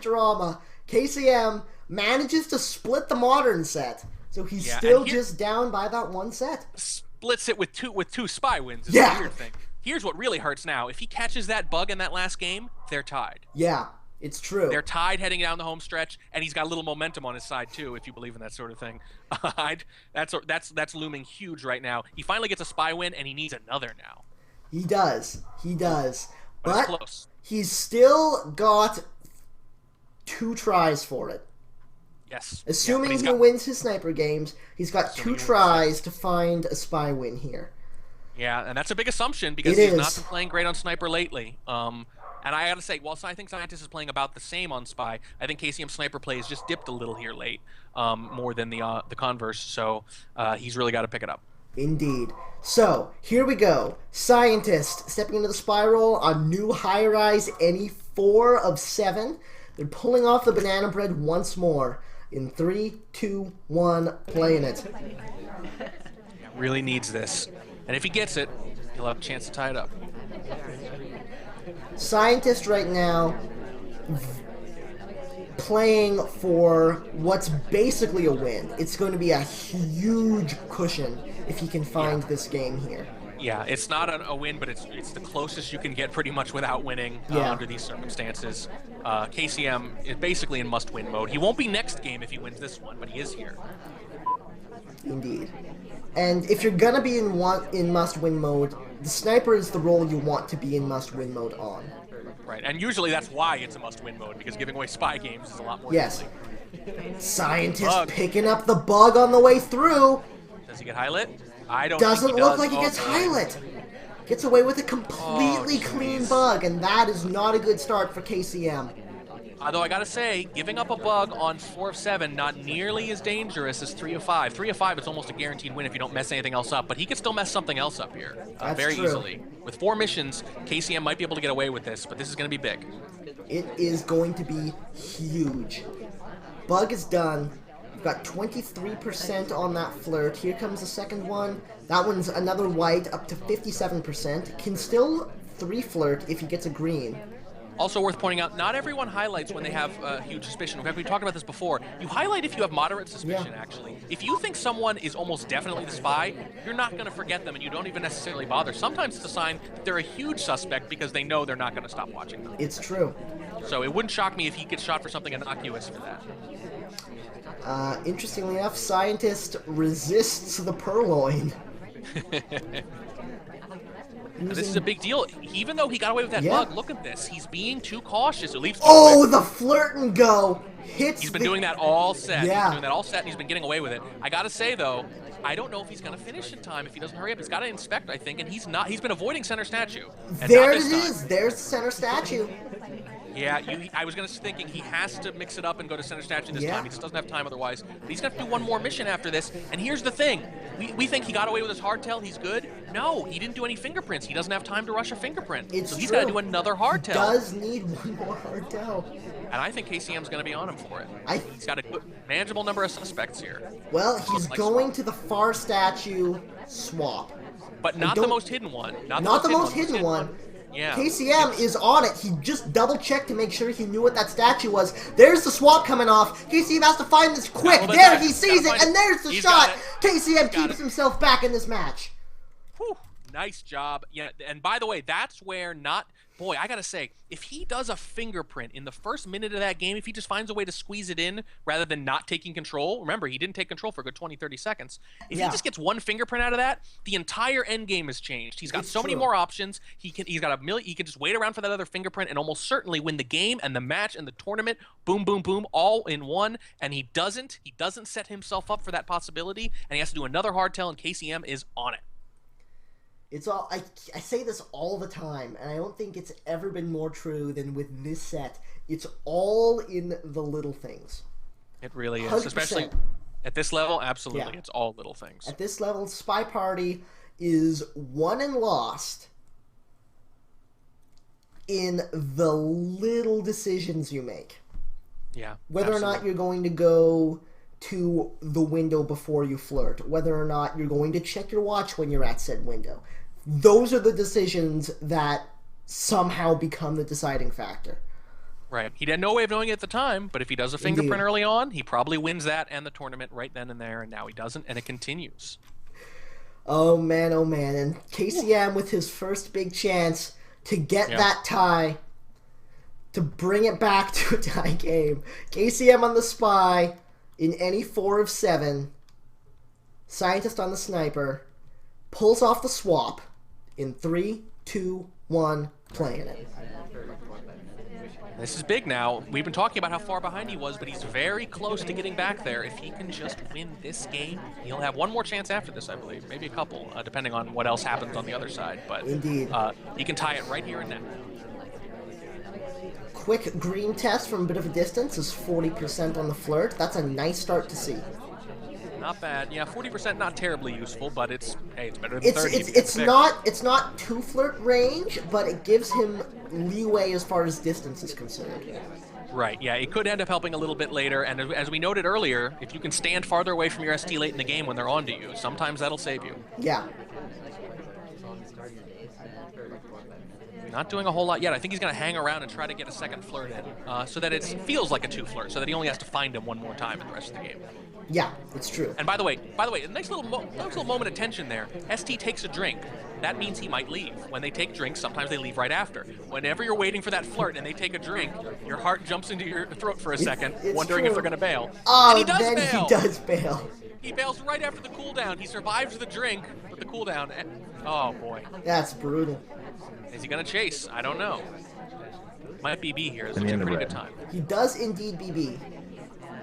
drama, KCM manages to split the modern set. So he's still just down by that one set. Splits it with two spy wins. It's a weird thing. Here's what really hurts now. If he catches that bug in that last game, they're tied. Yeah, it's true. They're tied heading down the home stretch, and he's got a little momentum on his side, too, if you believe in that sort of thing. That's looming huge right now. He finally gets a spy win, and he needs another now. He does. But it's close. He's still got 2 tries for it. Yes. Assuming he wins his sniper games, he's got 2 tries to find a spy win here. Yeah, and that's a big assumption because he's not been playing great on Sniper lately. And I gotta say, while I think Scientist is playing about the same on Spy, I think KCM Sniper play has just dipped a little here late, more than the converse. So he's really got to pick it up. Indeed. So here we go. Scientist stepping into the spiral on new high-rise any 4 of 7. They're pulling off the banana bread once more. In 3, 2, 1, playing it. Really needs this. And if he gets it, he'll have a chance to tie it up. Scientist right now playing for what's basically a win. It's going to be a huge cushion if he can find this game here. Yeah, it's not a win, but it's the closest you can get pretty much without winning under these circumstances. KCM is basically in must-win mode. He won't be next game if he wins this one, but he is here. Indeed. And if you're gonna be in must-win mode, the sniper is the role you want to be in must-win mode on. Right, and usually that's why it's a must-win mode, because giving away spy games is a lot more easy. Scientist picking up the bug on the way through. Does he get highlight? I don't Doesn't think he look does. like he gets highlight. Gets away with a completely clean bug, and that is not a good start for KCM. Although I gotta say, giving up a bug on 4 of 7, not nearly as dangerous as 3 of 5. 3 of 5, it's almost a guaranteed win if you don't mess anything else up, but he could still mess something else up here very easily. With 4 missions, KCM might be able to get away with this, but this is gonna be big. It is going to be huge. Bug is done. We've got 23% on that flirt. Here comes the second one. That one's another white, up to 57%. Can still 3 flirt if he gets a green. Also worth pointing out, not everyone highlights when they have a huge suspicion. In fact, we talked about this before. You highlight if you have moderate suspicion, actually. If you think someone is almost definitely the spy, you're not going to forget them, and you don't even necessarily bother. Sometimes it's a sign that they're a huge suspect because they know they're not going to stop watching them. It's true. So it wouldn't shock me if he gets shot for something innocuous for that. Interestingly enough, Scientist resists the purloin. This is a big deal. Even though he got away with that bug, look at this. He's being too cautious. It leaves. Oh, the flirt and go hits. He's been doing that all set. He's been doing that all set, and he's been getting away with it. I gotta say though, I don't know if he's gonna finish in time if he doesn't hurry up. He's got to inspect, I think, and he's not. He's been avoiding center statue. There it is. There's the center statue. Yeah, I was thinking he has to mix it up and go to center statue this time. He just doesn't have time otherwise. But he's going to do one more mission after this. And here's the thing. We think he got away with his hardtail. He's good. No, he didn't do any fingerprints. He doesn't have time to rush a fingerprint. So he's got to do another hardtail. He does need one more hardtail. And I think KCM's going to be on him for it. He's got a good, manageable number of suspects here. Well, he's going to the far statue swap. But not the most hidden one. Not the most hidden one. Yeah. KCM is on it. He just double-checked to make sure he knew what that statue was. There's the swap coming off. KCM has to find this quick. There, he sees it, and there's the shot. KCM keeps himself back in this match. Whew. Nice job. Yeah, and by the way, that's where boy, I gotta say, if he does a fingerprint in the first minute of that game, if he just finds a way to squeeze it in rather than not taking control, remember, he didn't take control for a good 20, 30 seconds. If he just gets one fingerprint out of that, the entire end game has changed. He's got so many more options. He's got a million. He can just wait around for that other fingerprint and almost certainly win the game and the match and the tournament. Boom, boom, boom, all in one. And he doesn't set himself up for that possibility, and he has to do another hardtail, and KCM is on it. It's all I say this all the time, and I don't think it's ever been more true than with this set. It's all in the little things. It really is, 100%. especially at this level. Absolutely, it's all little things. At this level, SpyParty is won and lost in the little decisions you make. Yeah, whether or not you're going to go to the window before you flirt, whether or not you're going to check your watch when you're at said window. Those are the decisions that somehow become the deciding factor. Right. He had no way of knowing it at the time, but if he does a fingerprint early on, he probably wins that and the tournament right then and there, and now he doesn't, and it continues. Oh, man, and KCM with his first big chance to get that tie, to bring it back to a tie game. KCM on the Spy in any 4 of 7. Scientist on the Sniper. Pulls off the swap in 3, 2, 1, playing it. This is big now. We've been talking about how far behind he was, but he's very close to getting back there. If he can just win this game, he'll have one more chance after this, I believe. Maybe a couple, depending on what else happens on the other side. But indeed, he can tie it right here and now. Quick green test from a bit of a distance is 40% on the flirt. That's a nice start to see. Not bad. Yeah, 40% not terribly useful, but it's better than 30. It's not too flirt range, but it gives him leeway as far as distance is concerned. Right, yeah, it could end up helping a little bit later, and as we noted earlier, if you can stand farther away from your ST late in the game when they're onto you, sometimes that'll save you. Yeah. Not doing a whole lot yet. I think he's going to hang around and try to get a second flirt in, so that it feels like a 2 flirt, so that he only has to find him one more time in the rest of the game. Yeah, it's true. And by the way, a nice little moment of tension there. ST takes a drink. That means he might leave. When they take drinks, sometimes they leave right after. Whenever you're waiting for that flirt and they take a drink, your heart jumps into your throat for a second, wondering if they're going to bail. Oh, and he does bail. He does bail. He bails right after the cooldown. He survives the drink with the cooldown. Oh, boy. That's brutal. Is he going to chase? I don't know. Might BB here. This looks like a pretty good time. He does indeed BB.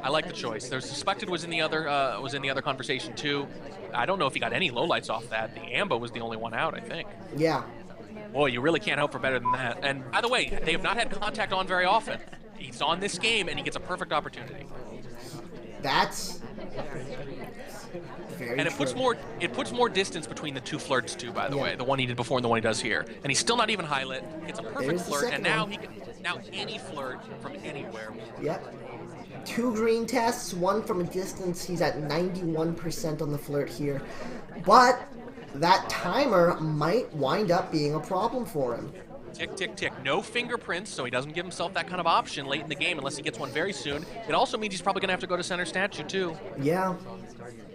I like the choice. There's Suspected was in the other conversation too. I don't know if he got any lowlights off that. The Ambo was the only one out, I think. Yeah. Boy, you really can't hope for better than that. And by the way, they have not had contact on very often. He's on this game and he gets a perfect opportunity. That's very and it puts more distance between the 2 flirts too, by the way. The one he did before and the one he does here. And he's still not even high lit. It's a perfect flirt, and now now any flirt from anywhere. Yep. 2 green tests, 1 from a distance. He's at 91% on the flirt here. But that timer might wind up being a problem for him. Tick, tick, tick. No fingerprints, so he doesn't give himself that kind of option late in the game unless he gets one very soon. It also means he's probably going to have to go to center statue, too. Yeah.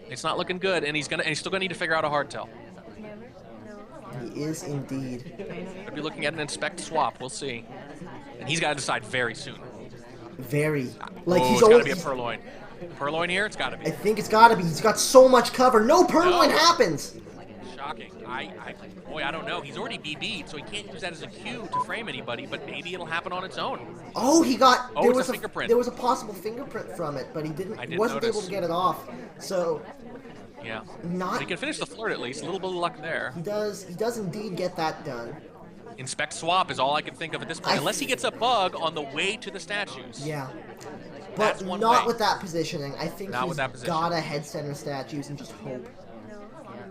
It's not looking good, and he's still going to need to figure out a hardtail. He is indeed. Could be looking at an inspect swap. We'll see. And he's got to decide very soon. Very. Like it's got to be a purloin. Purloin here? It's got to be. I think it's got to be. He's got so much cover. No purloin happens. Shocking. Boy, I don't know. He's already BB'd, so he can't use that as a cue to frame anybody, but maybe it'll happen on its own. Oh, he got... Oh, it's a fingerprint. There was a possible fingerprint from it, but he wasn't able to get it off. So... Yeah. But he can finish the flirt at least. A little bit of luck there. He does indeed get that done. Inspect swap is all I can think of at this point. Unless he gets a bug on the way to the statues. Yeah. But not with that positioning. I think he's gotta head center statues and just hope.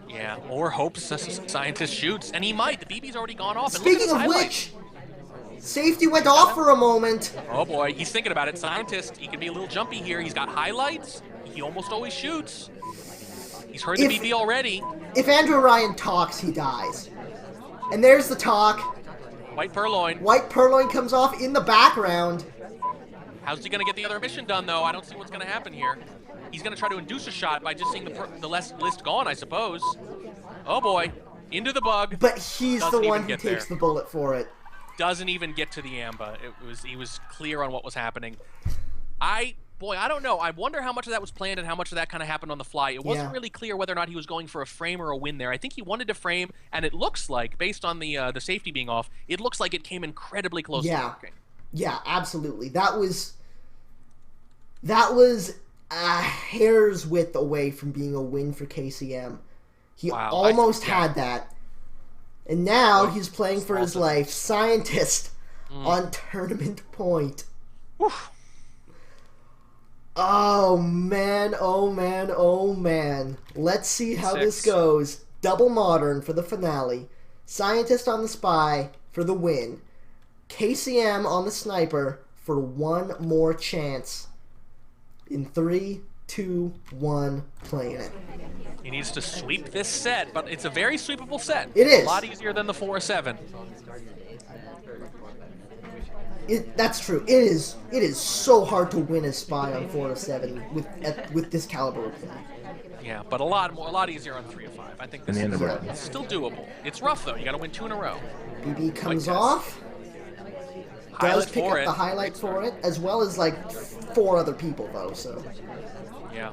Yeah, or hopes a scientist shoots, and he might. The BB's already gone off. Speaking of which, safety went off for a moment. Oh boy, he's thinking about it. Scientist, he can be a little jumpy here. He's got highlights. He almost always shoots. He's heard the BB already. If Andrew Ryan talks, he dies. And there's the talk. White purloin. White purloin comes off in the background. How's he going to get the other mission done, though? I don't see what's going to happen here. He's going to try to induce a shot by just seeing the list gone, I suppose. Oh, boy. Into the bug. But he's the one who takes the bullet for it. doesn't even get to the Amba. He was clear on what was happening. Boy, I don't know. I wonder how much of that was planned and how much of that kind of happened on the fly. It wasn't really clear whether or not he was going for a frame or a win there. I think he wanted to frame, and it looks like, based on the safety being off, it looks like it came incredibly close to working. Yeah, absolutely. That was a hair's width away from being a win for KCM. He almost had that. And now he's playing for his life. Scientist on tournament point. Oof. Oh, man, oh, man, oh, man. Let's see how this goes. Double Modern for the finale. Scientist on the Spy for the win. KCM on the Sniper for one more chance. In 3, 2, 1, playing it. He needs to sweep this set, but it's a very sweepable set. It is. A lot easier than the 4-7. That's true. It is so hard to win a Spy on 4-7 with this caliber of play. Yeah, but a lot easier on 3-5. I think this is still doable. It's rough though. You got to win 2 in a row. BB comes off. Does pick up the highlight for it, as well as like 4 other people though. So. Yeah.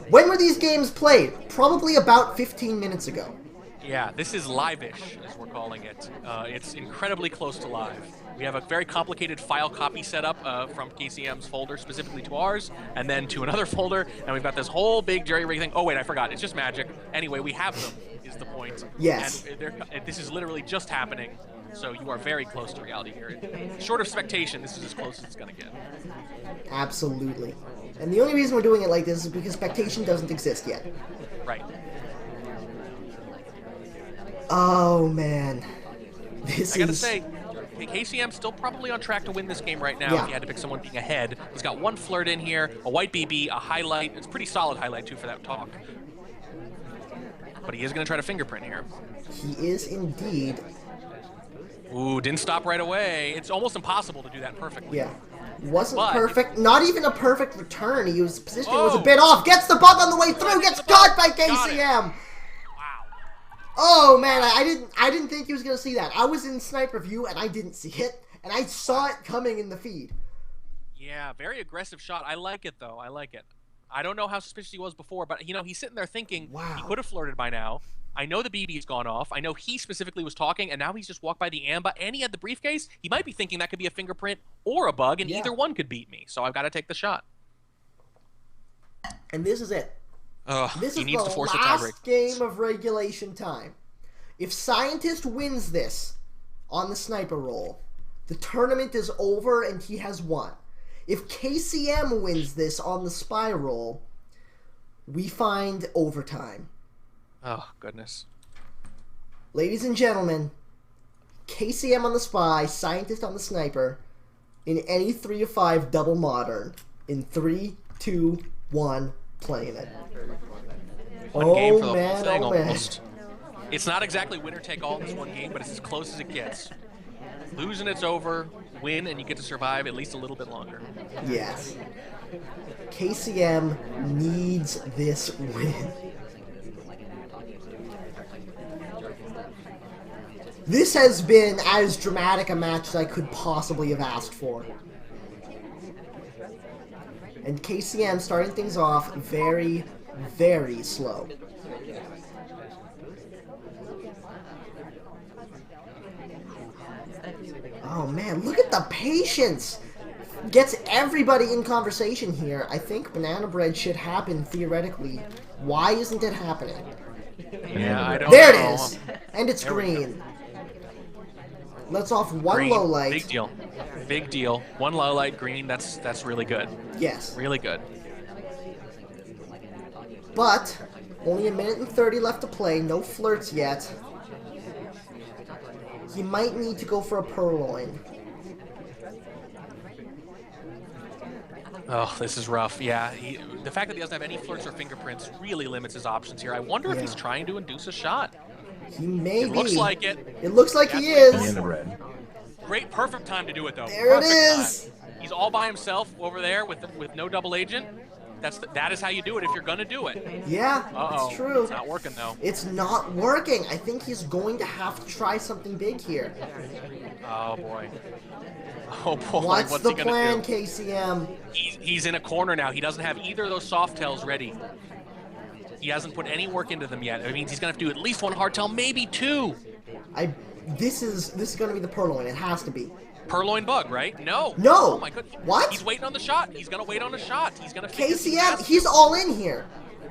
When were these games played? Probably about 15 minutes ago. Yeah, this is live-ish, as we're calling it. It's incredibly close to live. We have a very complicated file copy set up from KCM's folder specifically to ours, and then to another folder, and we've got this whole big jerry-rig thing. Oh, wait, I forgot. It's just magic. Anyway, we have them, is the point. Yes. And this is literally just happening, so you are very close to reality here. Short of Spectation, this is as close as it's going to get. Absolutely. And the only reason we're doing it like this is because Spectation doesn't exist yet. Right. Oh, man. I gotta say, KCM's still probably on track to win this game right now if you had to pick someone being ahead. He's got 1 flirt in here, a white BB, a highlight. It's a pretty solid highlight, too, for that talk. But he is going to try to fingerprint here. He is indeed. Ooh, didn't stop right away. It's almost impossible to do that perfectly. Yeah. Wasn't perfect. Not even a perfect return. He was positioning was a bit off. Gets the bug on the way through. Gets caught by KCM. Oh man, I didn't think he was gonna see that. I was in sniper view and I didn't see it, and I saw it coming in the feed. Yeah, very aggressive shot. I like it though. I like it. I don't know how suspicious he was before, but you know he's sitting there thinking he could have flirted by now. I know the BB's gone off. I know he specifically was talking, and now he's just walked by the Amba, and he had the briefcase. He might be thinking that could be a fingerprint or a bug, and either one could beat me. So I've got to take the shot. And this is it. This is the force last game of regulation time. If Scientist wins this on the sniper roll, the tournament is over and he has won. If KCM wins this on the spy roll, we find overtime. Oh, goodness. Ladies and gentlemen, KCM on the spy, Scientist on the sniper, in any 3 of 5 double modern. In 3, 2, 1, playing it. One game for the whole thing almost. It's not exactly winner take all in this one game, but it's as close as it gets. Lose and it's over, win and you get to survive at least a little bit longer. Yes. KCM needs this win. This has been as dramatic a match as I could possibly have asked for. And KCM starting things off very, very slow. Oh man, look at the patience! Gets everybody in conversation here. I think Banana Bread should happen theoretically. Why isn't it happening? Yeah, I don't there know. It is! And it's green. Let's off one green, low light. Big deal. Big deal. One low light, green, that's really good. Yes. Really good. But, only a minute and 30 left to play. No flirts yet. He might need to go for a purloin. Oh, this is rough. Yeah, the fact that he doesn't have any flirts or fingerprints really limits his options here. I wonder if he's trying to induce a shot. He may be. It looks like it. It looks like he is. Great, perfect time to do it, though. There perfect it is. Time. He's all by himself over there with no double agent. That is how you do it if you're gonna do it. Yeah, it's true. It's not working though. It's not working. I think he's going to have to try something big here. Oh boy. Oh boy. What's the he gonna plan, do? KCM? He's in a corner now. He doesn't have either of those soft tails ready. He hasn't put any work into them yet. It means he's gonna have to do at least one hard tail, maybe two. This is going to be the purloin. It has to be. Purloin bug, right? No. No. Oh my goodness. What? He's waiting on the shot. He's gonna wait on a shot. He's gonna. KCM, he's all in here.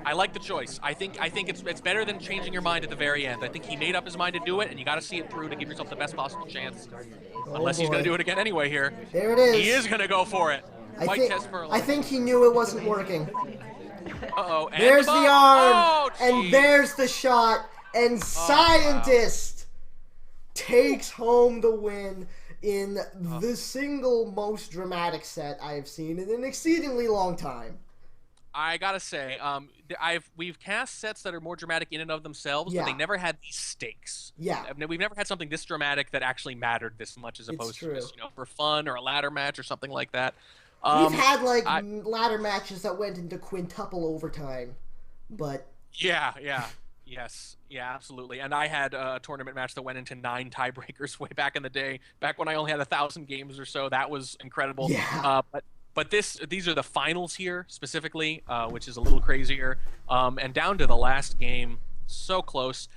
I like the choice. I think it's better than changing your mind at the very end. I think he made up his mind to do it, and you got to see it through to give yourself the best possible chance. Unless he's gonna do it again anyway here. There it is. He is gonna go for it. I think he knew it wasn't working. Uh-oh. There's the arm, oh, and there's the shot, and Scientist takes home the win in the single most dramatic set I have seen in an exceedingly long time. I gotta say, we've cast sets that are more dramatic in and of themselves, but they never had these stakes. Yeah. We've never had something this dramatic that actually mattered this much, as opposed to just, for fun or a ladder match or something like that. We've had ladder matches that went into quintuple overtime, but yes, absolutely. And I had a tournament match that went into 9 tiebreakers way back in the day, back when I only had 1,000 games or so. That was incredible. Yeah. But these are the finals here specifically, which is a little crazier, and down to the last game, so close.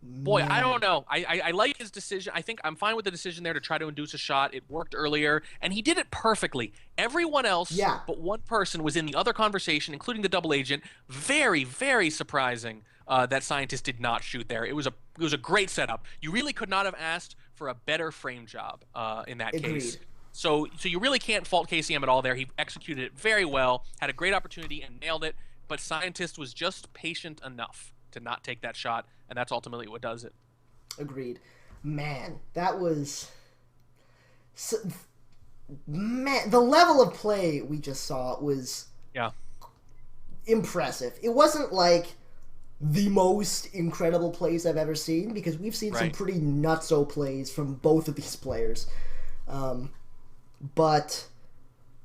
Boy, I don't know. I like his decision. I think I'm fine with the decision there to try to induce a shot. It worked earlier, and he did it perfectly. Everyone else but one person was in the other conversation, including the double agent. Very, very surprising that Scientist did not shoot there. It was a great setup. You really could not have asked for a better frame job in that case. So you really can't fault KCM at all there. He executed it very well, had a great opportunity, and nailed it. But Scientist was just patient enough to not take that shot, and that's ultimately what does it. Agreed. Man, that was... Man, the level of play we just saw was impressive. It wasn't like the most incredible plays I've ever seen, because we've seen some pretty nutso plays from both of these players. But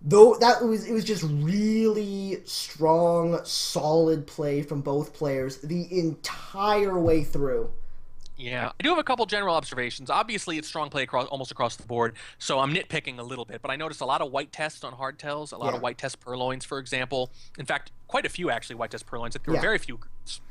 though it was just really strong, solid play from both players the entire way through. Yeah, I do have a couple general observations. Obviously, it's strong play almost across the board, so I'm nitpicking a little bit. But I noticed a lot of white tests on hardtails, a lot of white test purloins, for example. In fact, quite a few actually white test purloins. There were very few groups.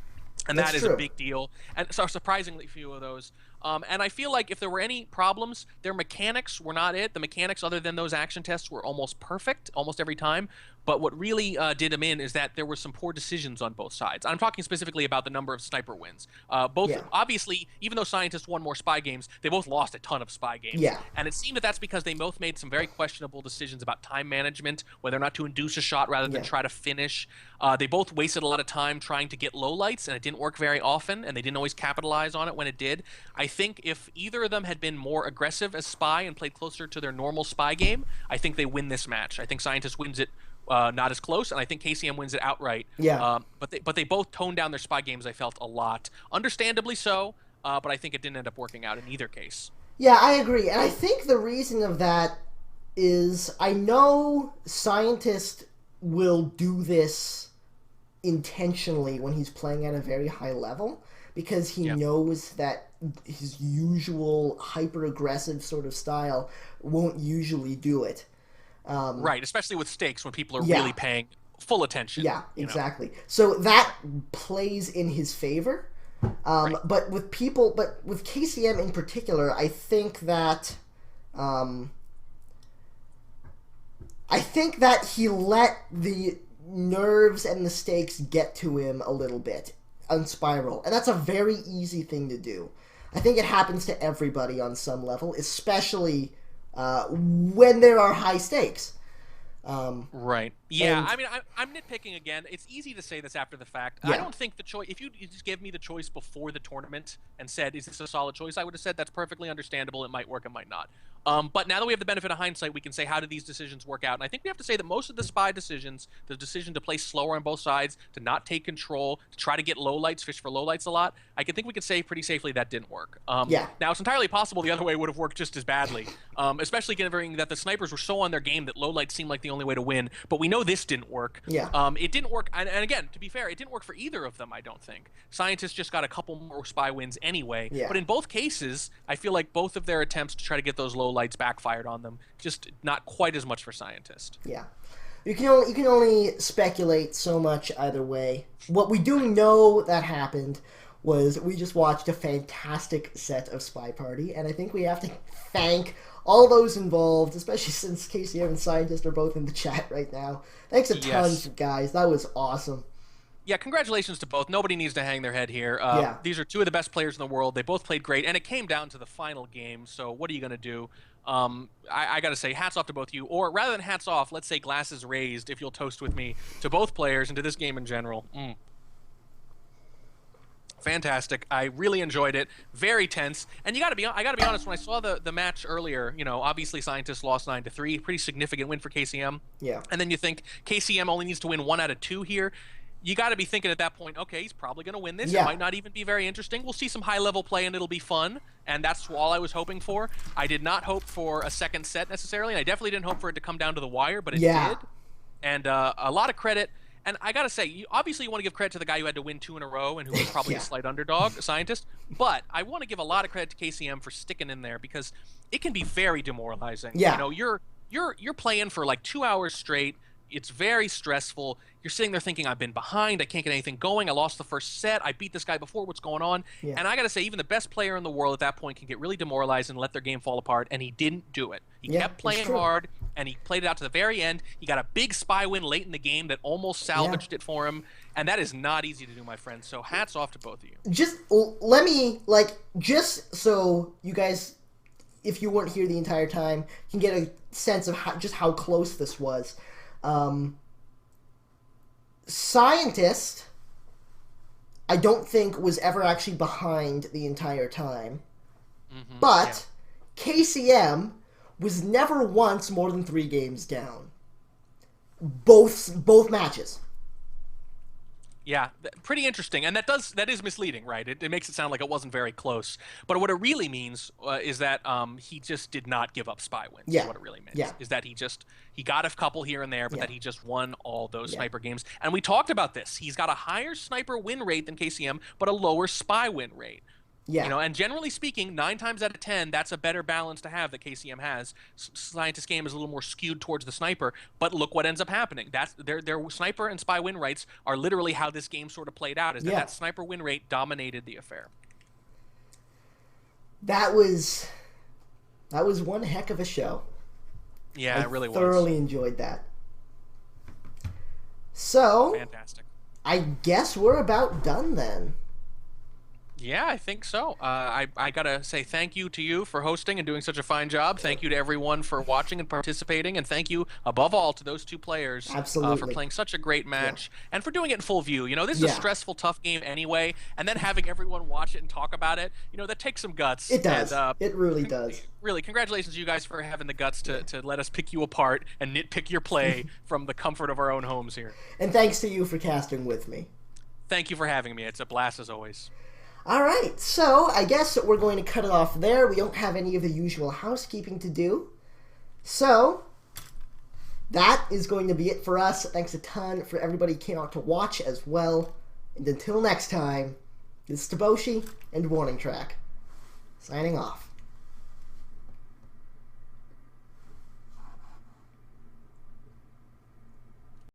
And that is a big deal. And so surprisingly few of those. And I feel like if there were any problems, their mechanics were not it. The mechanics, other than those action tests, were almost perfect, almost every time. But what really did them in is that there were some poor decisions on both sides. I'm talking specifically about the number of sniper wins. Obviously, even though Scientists won more spy games, they both lost a ton of spy games. Yeah. And it seemed that that's because they both made some very questionable decisions about time management, whether or not to induce a shot rather than try to finish. They both wasted a lot of time trying to get lowlights, and it didn't work very often, and they didn't always capitalize on it when it did. I think if either of them had been more aggressive as spy and played closer to their normal spy game, I think they win this match. I think Scientist wins it not as close, and I think KCM wins it outright. Yeah. But they both toned down their spy games, I felt, a lot. Understandably so, but I think it didn't end up working out in either case. Yeah, I agree. And I think the reason of that is I know Scientist will do this intentionally when he's playing at a very high level, because he knows that his usual hyper-aggressive sort of style won't usually do it. Right, especially with stakes when people are really paying full attention. Yeah, exactly. So that plays in his favor. But with KCM in particular, I think that he let the nerves and the stakes get to him a little bit on Spiral, and that's a very easy thing to do. I think it happens to everybody on some level, especially when there are high stakes. Right. Yeah, I mean, I'm nitpicking again. It's easy to say this after the fact. I don't think the choice, if you just gave me the choice before the tournament and said, is this a solid choice, I would have said that's perfectly understandable. It might work, it might not. But now that we have the benefit of hindsight, we can say, how did these decisions work out? And I think we have to say that most of the spy decisions, the decision to play slower on both sides, to not take control, to try to get lowlights, fish for lowlights a lot, I think we could say pretty safely that didn't work. Now, it's entirely possible the other way would have worked just as badly, especially considering that the snipers were so on their game that lowlights seemed like the only way to win. But we know know this didn't work. Yeah. It didn't work, and again, to be fair, it didn't work for either of them, I don't think. Scientists just got a couple more spy wins anyway, Yeah. but in both cases, I feel like both of their attempts to try to get those low lights backfired on them, just not quite as much for Scientist. Yeah. You can only speculate so much either way. What we do know that happened was we just watched a fantastic set of SpyParty, and I think we have to thank all those involved, especially since KCM and Scientist are both in the chat right now. Thanks a ton, guys. That was awesome. Yeah, congratulations to both. Nobody needs to hang their head here. Yeah. These are two of the best players in the world. They both played great, and it came down to the final game, so what are you going to do? I got to say, hats off to both of you. Or rather than hats off, let's say glasses raised, if you'll toast with me, to both players and to this game in general. Fantastic. I really enjoyed it. Very tense. And I got to be honest, when I saw the match earlier, obviously Scientists lost 9-3, pretty significant win for KCM. Yeah. And then you think KCM only needs to win 1 out of 2 here. You got to be thinking at that point, okay, he's probably going to win this. Yeah. It might not even be very interesting. We'll see some high-level play, and it'll be fun. And that's all I was hoping for. I did not hope for a second set necessarily, and I definitely didn't hope for it to come down to the wire, but it did. And a lot of credit. And I got to say, obviously you want to give credit to the guy who had to win 2 in a row and who was probably a slight underdog, Scientist. But I want to give a lot of credit to KCM for sticking in there because it can be very demoralizing. Yeah. You're playing for like 2 hours straight. It's very stressful. You're sitting there thinking, I've been behind. I can't get anything going. I lost the first set. I beat this guy before. What's going on? Yeah. And I got to say, even the best player in the world at that point can get really demoralized and let their game fall apart, and he didn't do it. He kept playing hard, and he played it out to the very end. He got a big spy win late in the game that almost salvaged it for him, and that is not easy to do, my friend. So hats off to both of you. Just let me, just so you guys, if you weren't here the entire time, can get a sense of how close this was. Scientist, I don't think was ever actually behind the entire time, but KCM was never once more than 3 games down. Both matches. Yeah, pretty interesting, and that is misleading, right? It makes it sound like it wasn't very close, but what it really means is that he just did not give up spy wins. Yeah. Is what it really means. Yeah. Is that he got a couple here and there, but that he just won all those sniper games. And we talked about this. He's got a higher sniper win rate than KCM, but a lower spy win rate. Yeah. And generally speaking, 9 times out of 10, that's a better balance to have that KCM has. Scientist game is a little more skewed towards the sniper, but look what ends up happening. That's their sniper and spy win rates are literally how this game sort of played out. Is that sniper win rate dominated the affair? That was one heck of a show. Yeah, it really was. I thoroughly enjoyed that. So, fantastic. I guess we're about done then. Yeah, I think so. I got to say thank you to you for hosting and doing such a fine job. Thank you to everyone for watching and participating. And thank you, above all, to those 2 players for playing such a great match and for doing it in full view. This is a stressful, tough game anyway. And then having everyone watch it and talk about it, that takes some guts. It does. And, it really does. Really, congratulations to you guys for having the guts to let us pick you apart and nitpick your play from the comfort of our own homes here. And thanks to you for casting with me. Thank you for having me. It's a blast as always. All right, so I guess we're going to cut it off there. We don't have any of the usual housekeeping to do. So, that is going to be it for us. Thanks a ton for everybody who came out to watch as well. And until next time, this is Toboshi and WarningTrack, signing off.